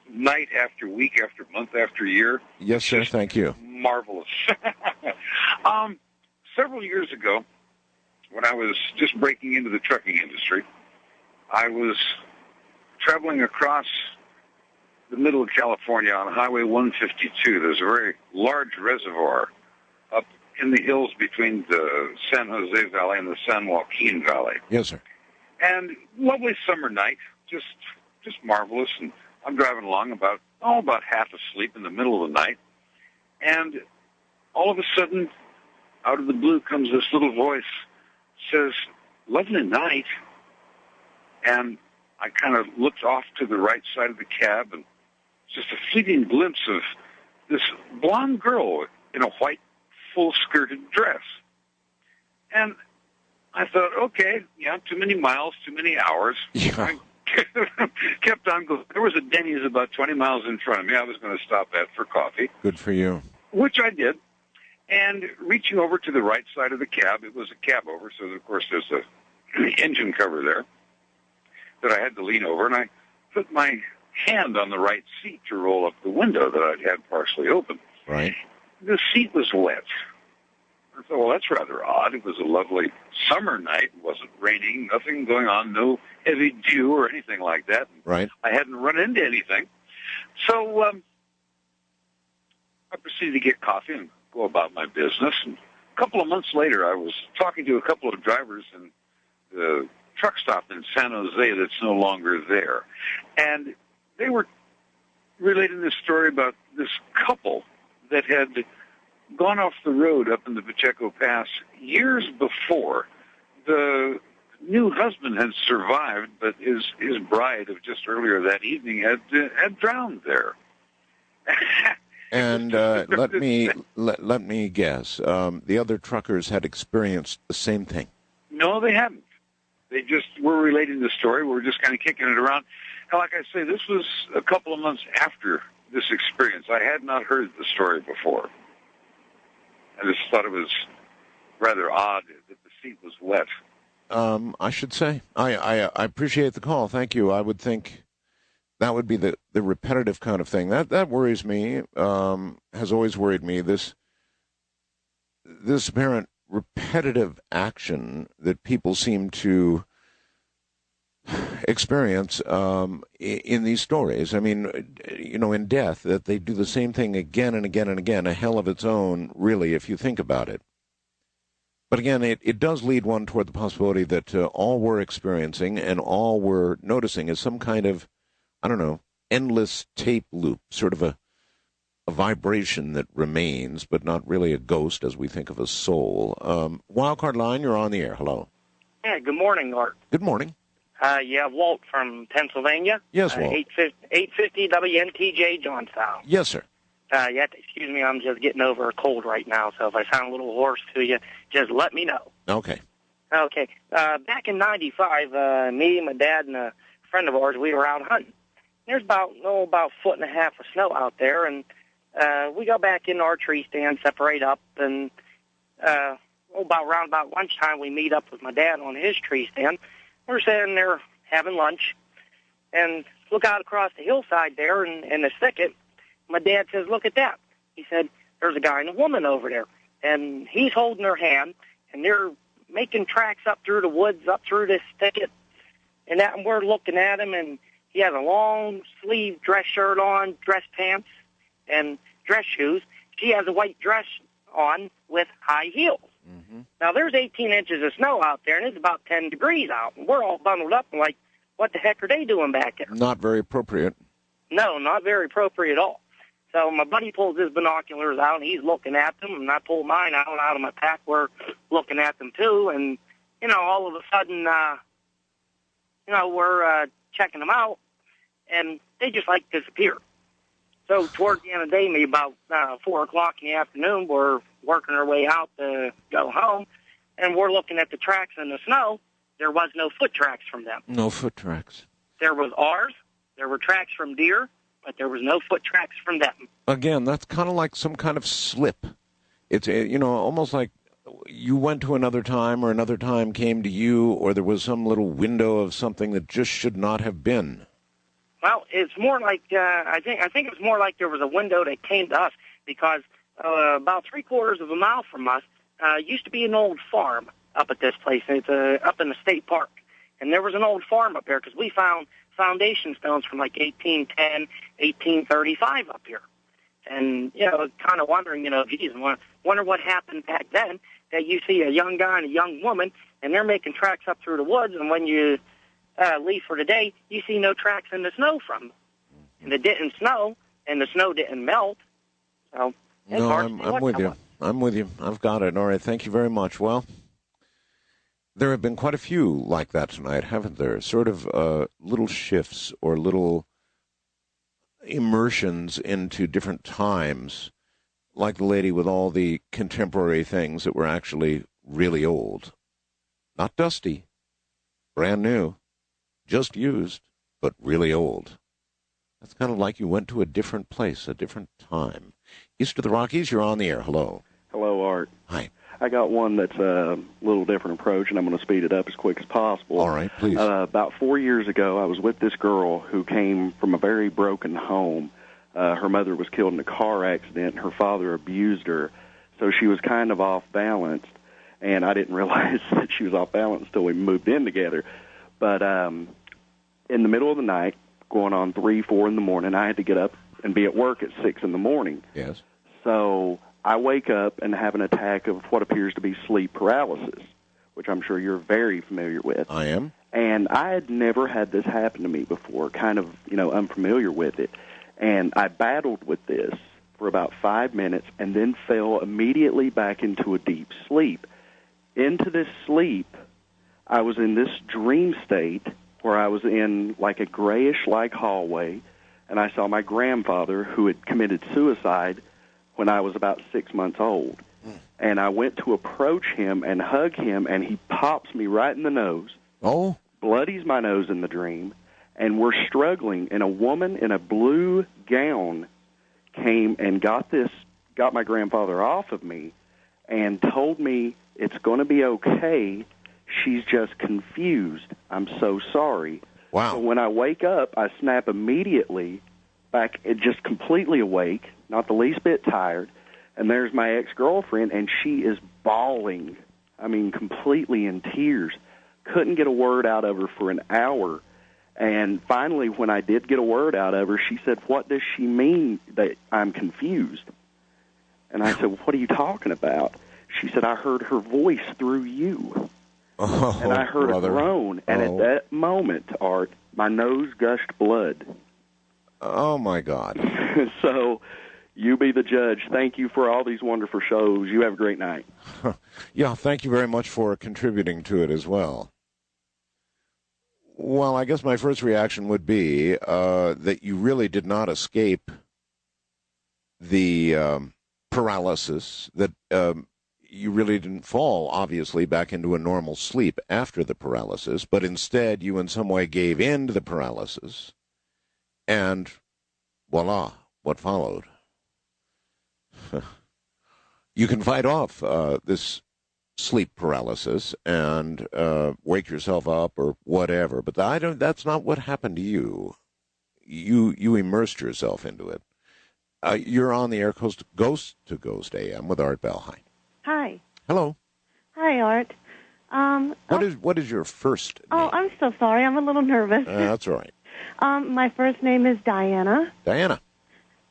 night after week after month after year. Yes, sir, thank you. Marvelous. Several years ago, when I was just breaking into the trucking industry, I was traveling across the middle of California on Highway 152. There's a very large reservoir up in the hills between the San Jose Valley and the San Joaquin Valley. Yes, sir. And lovely summer night, just marvelous. And I'm driving along about half asleep in the middle of the night. And all of a sudden, out of the blue comes this little voice, says, "Lovely night." And I kind of looked off to the right side of the cab, and just a fleeting glimpse of this blonde girl in a white, full-skirted dress. And I thought, okay, too many miles, too many hours. Yeah. I kept on going. There was a Denny's about 20 miles in front of me. I was going to stop at for coffee. Good for you. Which I did. And reaching over to the right side of the cab, it was a cab over, so of course there's a engine cover there that I had to lean over, and I put my hand on the right seat to roll up the window that I'd had partially open. Right. The seat was wet. I thought, well, that's rather odd. It was a lovely summer night. It wasn't raining, nothing going on, no heavy dew or anything like that. Right. I hadn't run into anything. So I proceeded to get coffee and go about my business. And a couple of months later, I was talking to a couple of drivers in the truck stop in San Jose that's no longer there. And they were relating this story about this couple that had gone off the road up in the Pacheco Pass years before. The new husband had survived, but his bride of just earlier that evening had drowned there. And let me guess, the other truckers had experienced the same thing. No, they hadn't. They just were relating the story. We were just kind of kicking it around. And like I say, this was a couple of months after this experience. I had not heard the story before. I just thought it was rather odd that the seat was wet. I should say. I appreciate the call. Thank you. I would think that would be the repetitive kind of thing. That worries me, has always worried me, this apparent repetitive action that people seem to experience in these stories. I mean, in death, that they do the same thing again and again and again, a hell of its own, really, if you think about it. But again, it does lead one toward the possibility that all we're experiencing and all we're noticing is some kind of, endless tape loop, sort of a vibration that remains, but not really a ghost as we think of a soul. Wildcard line, you're on the air. Hello. Yeah, good morning, Art. Good morning. Walt from Pennsylvania. Yes, Walt. 850 WNTJ Johnstown. Yes, sir. Excuse me, I'm just getting over a cold right now, so if I sound a little hoarse to you, just let me know. Okay. Okay. Back in 95, me, my dad, and a friend of ours, we were out hunting. There's about a foot and a half of snow out there, and we go back into our tree stand, separate up, and around about lunchtime, we meet up with my dad on his tree stand. We're sitting there having lunch, and look out across the hillside there in the thicket. My dad says, "Look at that." He said, "There's a guy and a woman over there," and he's holding her hand, and they're making tracks up through the woods, up through this thicket, and we're looking at him, and he has a long sleeve dress shirt on, dress pants, and dress shoes. She has a white dress on with high heels. Mm-hmm. Now, there's 18 inches of snow out there, and it's about 10 degrees out, and we're all bundled up and like, what the heck are they doing back there? Not very appropriate. No, not very appropriate at all. So my buddy pulls his binoculars out, and he's looking at them, and I pull mine out of my pack. We're looking at them, too, and, all of a sudden, we're checking them out, and they just, disappear. So towards the end of the day, maybe about 4 o'clock in the afternoon, we're working our way out to go home, and we're looking at the tracks in the snow. There was no foot tracks from them. No foot tracks. There was ours. There were tracks from deer, but there was no foot tracks from them. Again, that's kind of like some kind of slip. It's, almost like you went to another time or another time came to you, or there was some little window of something that just should not have been. Well, it's more like, I think it was more like there was a window that came to us, because about 3/4 of a mile from us used to be an old farm up at this place. It's up in the state park. And there was an old farm up there, because we found foundation stones from 1810, 1835 up here. And, kind of wondering, geez, wonder what happened back then, that you see a young guy and a young woman, and they're making tracks up through the woods, and when you leave for the day, you see no tracks in the snow from them. And it didn't snow, and the snow didn't melt. So, no, I'm with you. I'm with you. I've got it. All right, thank you very much. Well, there have been quite a few like that tonight, haven't there? Sort of little shifts or little immersions into different times, like the lady with all the contemporary things that were actually really old. Not dusty, brand new, just used, but really old. That's kind of like you went to a different place, a different time. East of the Rockies, you're on the air. Hello. Hello, Art. Hi. I got one that's a little different approach, and I'm going to speed it up as quick as possible. All right, please. About 4 years ago, I was with this girl who came from a very broken home. Her mother was killed in a car accident. Her father abused her, so she was kind of off balance, and I didn't realize that she was off balance until we moved in together. But in the middle of the night, going on 3, 4 in the morning, I had to get up and be at work at 6 in the morning. Yes. So I wake up and have an attack of what appears to be sleep paralysis, which I'm sure you're very familiar with. I am. And I had never had this happen to me before, kind of, unfamiliar with it. And I battled with this for about 5 minutes and then fell immediately back into a deep sleep. Into this sleep, I was in this dream state where I was in like a grayish-like hallway, and I saw my grandfather, who had committed suicide when I was about 6 months old. And I went to approach him and hug him, and he pops me right in the nose. Oh? Bloodies my nose in the dream, and we're struggling. And a woman in a blue gown came and got my grandfather off of me and told me it's going to be okay. She's just confused. I'm so sorry. Wow. So when I wake up, I snap immediately back, just completely awake, not the least bit tired, and there's my ex-girlfriend, and she is bawling. I mean, completely in tears. Couldn't get a word out of her for an hour. And finally, when I did get a word out of her, she said, "What does she mean that I'm confused?" And I said, "What are you talking about?" She said, "I heard her voice through you." Oh, and I heard brother. a groan, and at that moment, Art, my nose gushed blood. Oh, my God. So you be the judge. Thank you for all these wonderful shows. You have a great night. Yeah, thank you very much for contributing to it as well. Well, I guess my first reaction would be that you really did not escape the paralysis, that you really didn't fall, obviously, back into a normal sleep after the paralysis, but instead you in some way gave in to the paralysis, and voila, what followed? You can fight off this sleep paralysis and wake yourself up or whatever, but that's not what happened to you. You immersed yourself into it. You're on the air, Coast to Ghost AM with Art Bell. Hi. Hi. Hello. Hi, Art. What is your first name? Oh, I'm so sorry. I'm a little nervous. That's all right. My first name is Diana. Diana.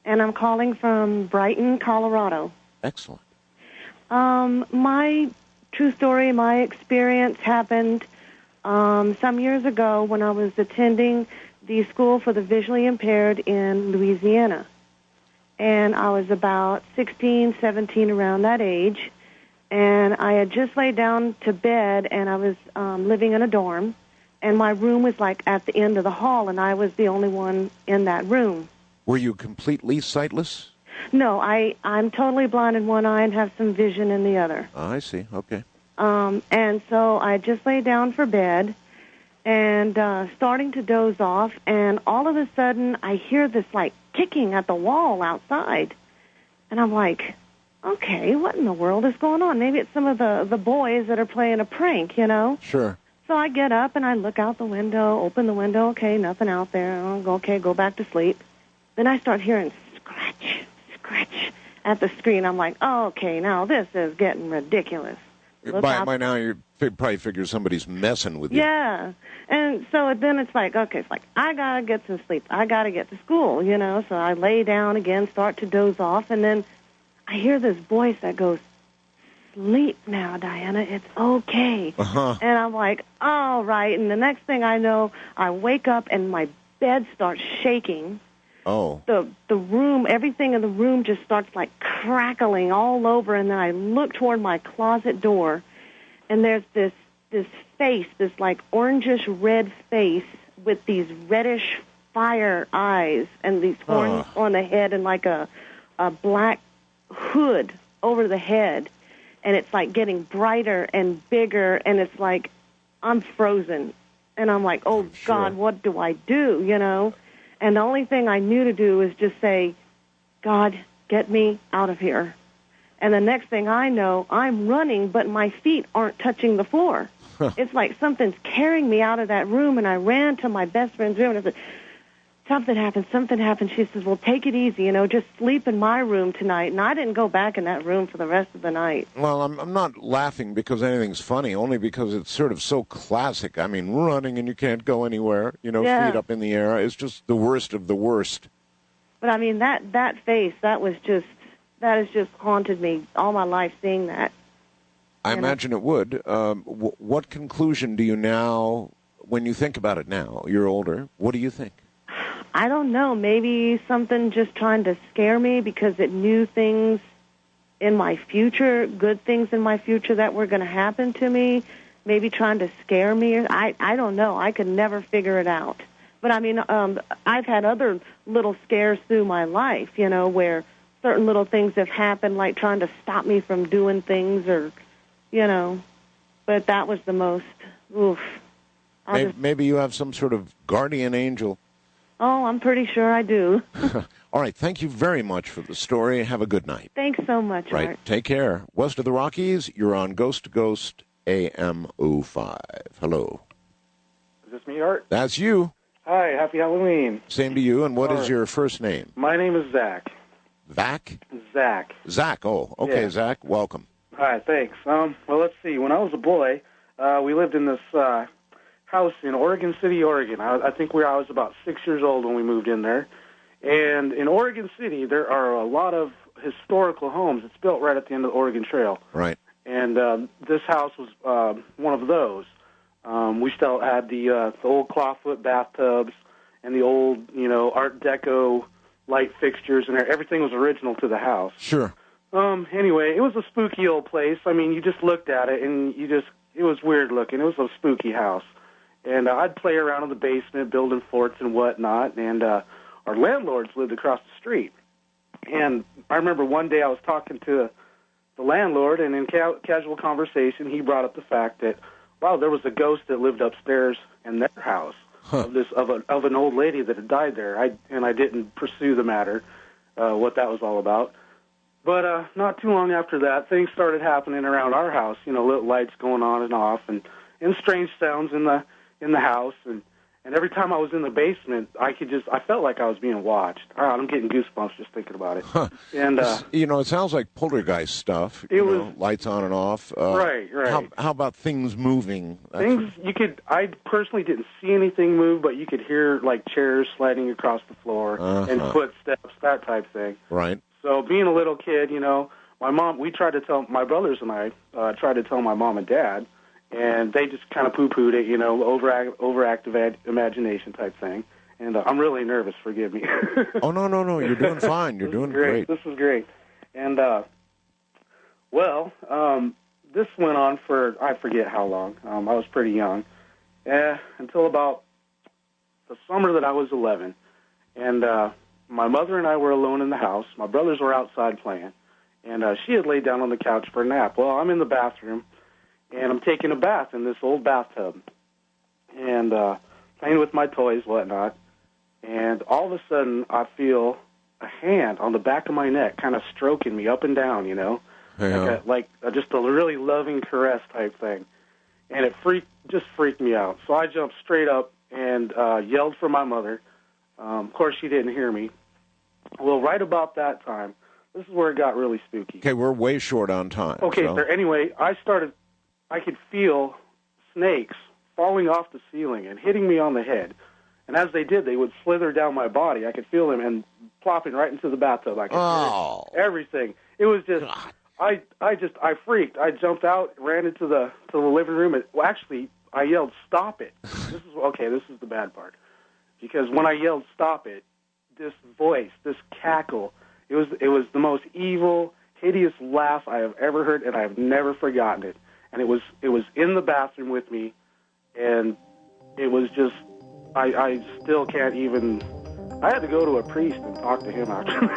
And I'm calling from Brighton, Colorado. Excellent. My true story, my experience happened some years ago when I was attending the School for the Visually Impaired in Louisiana. and I was about 16, 17, around that age. And I had just laid down to bed, and I was living in a dorm, and my room was like at the end of the hall, and I was the only one in that room. Were you completely sightless? No, I'm totally blind in one eye and have some vision in the other. I see. Okay. And so I just lay down for bed and starting to doze off, and all of a sudden I hear this, like, kicking at the wall outside. And I'm like, okay, what in the world is going on? Maybe it's some of the boys that are playing a prank, you know? Sure. So I get up and I look out the window, open the window, okay, nothing out there. Okay, go back to sleep. Then I start hearing scratch at the screen. I'm like, oh, okay, now this is getting ridiculous. By now, you probably figure somebody's messing with you. Yeah. And so then it's like, okay, it's like, I got to get some sleep. I got to get to school, you know. So I lay down again, start to doze off, and then I hear this voice that goes, sleep now, Diana. It's okay. Uh-huh. And I'm like, all right. And the next thing I know, I wake up and my bed starts shaking. Oh. The room, everything in the room just starts like crackling all over, and then I look toward my closet door, and there's this face, this like orangish red face with these reddish fire eyes and these horns on the head and like a black hood over the head, and it's like getting brighter and bigger, and it's like I'm frozen, and I'm like, oh God, what do I do, you know? And the only thing I knew to do was just say, God, get me out of here. And the next thing I know, I'm running, but my feet aren't touching the floor. It's like something's carrying me out of that room, and I ran to my best friend's room, and I said, something happened. She says, well, take it easy, you know, just sleep in my room tonight. And I didn't go back in that room for the rest of the night. Well, I'm not laughing because anything's funny, only because it's sort of so classic. I mean, running and you can't go anywhere, you know, feet up in the air. It's just the worst of the worst. But, I mean, that face, that has just haunted me all my life, seeing that. I imagine it would. What conclusion do you now, when you think about it now, you're older, what do you think? I don't know. Maybe something just trying to scare me because it knew things in my future, good things in my future that were going to happen to me. Maybe trying to scare me. I don't know. I could never figure it out. But, I mean, I've had other little scares through my life, you know, where certain little things have happened, like trying to stop me from doing things or, you know. But that was the most, oof. Maybe you have some sort of guardian angel. Oh, I'm pretty sure I do. All right. Thank you very much for the story. Have a good night. Thanks so much, Right. Art. Take care. West of the Rockies, you're on Ghost to Ghost AM 05. Hello. Is this me, Art? That's you. Hi, happy Halloween. Same to you. And what is your first name? My name is Zach. Vac? Zach. Zach. Oh, okay, Yeah. Zach. Welcome. Hi, thanks. Well, let's see. When I was a boy, we lived in this house in Oregon City, Oregon. I think I was about 6 years old when we moved in there. And in Oregon City, there are a lot of historical homes. It's built right at the end of the Oregon Trail. Right. And this house was one of those. We still had the old clawfoot bathtubs and the old, you know, Art Deco light fixtures, and everything was original to the house. Sure. Anyway, it was a spooky old place. I mean, you just looked at it, and it was weird looking. It was a spooky house. And I'd play around in the basement, building forts and whatnot, and our landlords lived across the street. And I remember one day I was talking to the landlord, and in casual conversation, he brought up the fact that, wow, there was a ghost that lived upstairs in their house of an old lady that had died there. I didn't pursue the matter, what that was all about. But not too long after that, things started happening around our house. You know, little lights going on and off, and strange sounds in the house. And every time I was in the basement, I felt like I was being watched. I'm getting goosebumps just thinking about it. And you know, it sounds like poltergeist stuff. Lights on and off. Right. How about things moving? I personally didn't see anything move, but you could hear like chairs sliding across the floor and footsteps, that type thing. Right. So being a little kid, you know, my brothers and I tried to tell my mom and dad, and they just kind of poo-pooed it, you know, overactive imagination type thing. And I'm really nervous, forgive me. Oh, no, you're doing fine. You're doing great. This is great. And, this went on for, I forget how long. I was pretty young. Until about the summer that I was 11. And my mother and I were alone in the house. My brothers were outside playing. And she had laid down on the couch for a nap. Well, I'm in the bathroom, and I'm taking a bath in this old bathtub. And playing with my toys, whatnot. And all of a sudden, I feel a hand on the back of my neck kind of stroking me up and down, you know, Yeah. like just a really loving caress type thing. And it just freaked me out. So I jumped straight up and yelled for my mother. Of course, she didn't hear me. Well, right about that time, this is where it got really spooky. Okay, we're way short on time. Okay, so. sir. Anyway, I could feel snakes falling off the ceiling and hitting me on the head. And as they did, they would slither down my body. I could feel them and plopping right into the bathtub. I could hear everything. It was just, I freaked. I jumped out, ran into the living room. And, well, actually, I yelled, "Stop it!" This is the bad part, because when I yelled, "Stop it," this voice, this cackle, it was the most evil, hideous laugh I have ever heard, and I have never forgotten it. And it was in the bathroom with me, and it was just. I still can't even. I had to go to a priest and talk to him actually.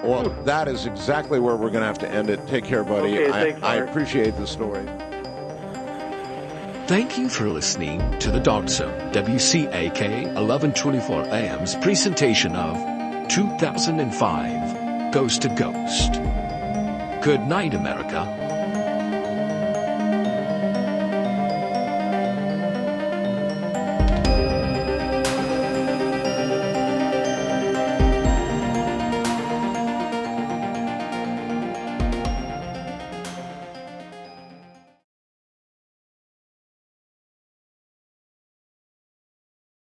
Well, that is exactly where we're going to have to end it. Take care, buddy. Okay, thanks, I appreciate the story. Thank you for listening to the Dog Zone, WCAK 1124 AM's presentation of 2005 Ghost to Ghost. Good night, America.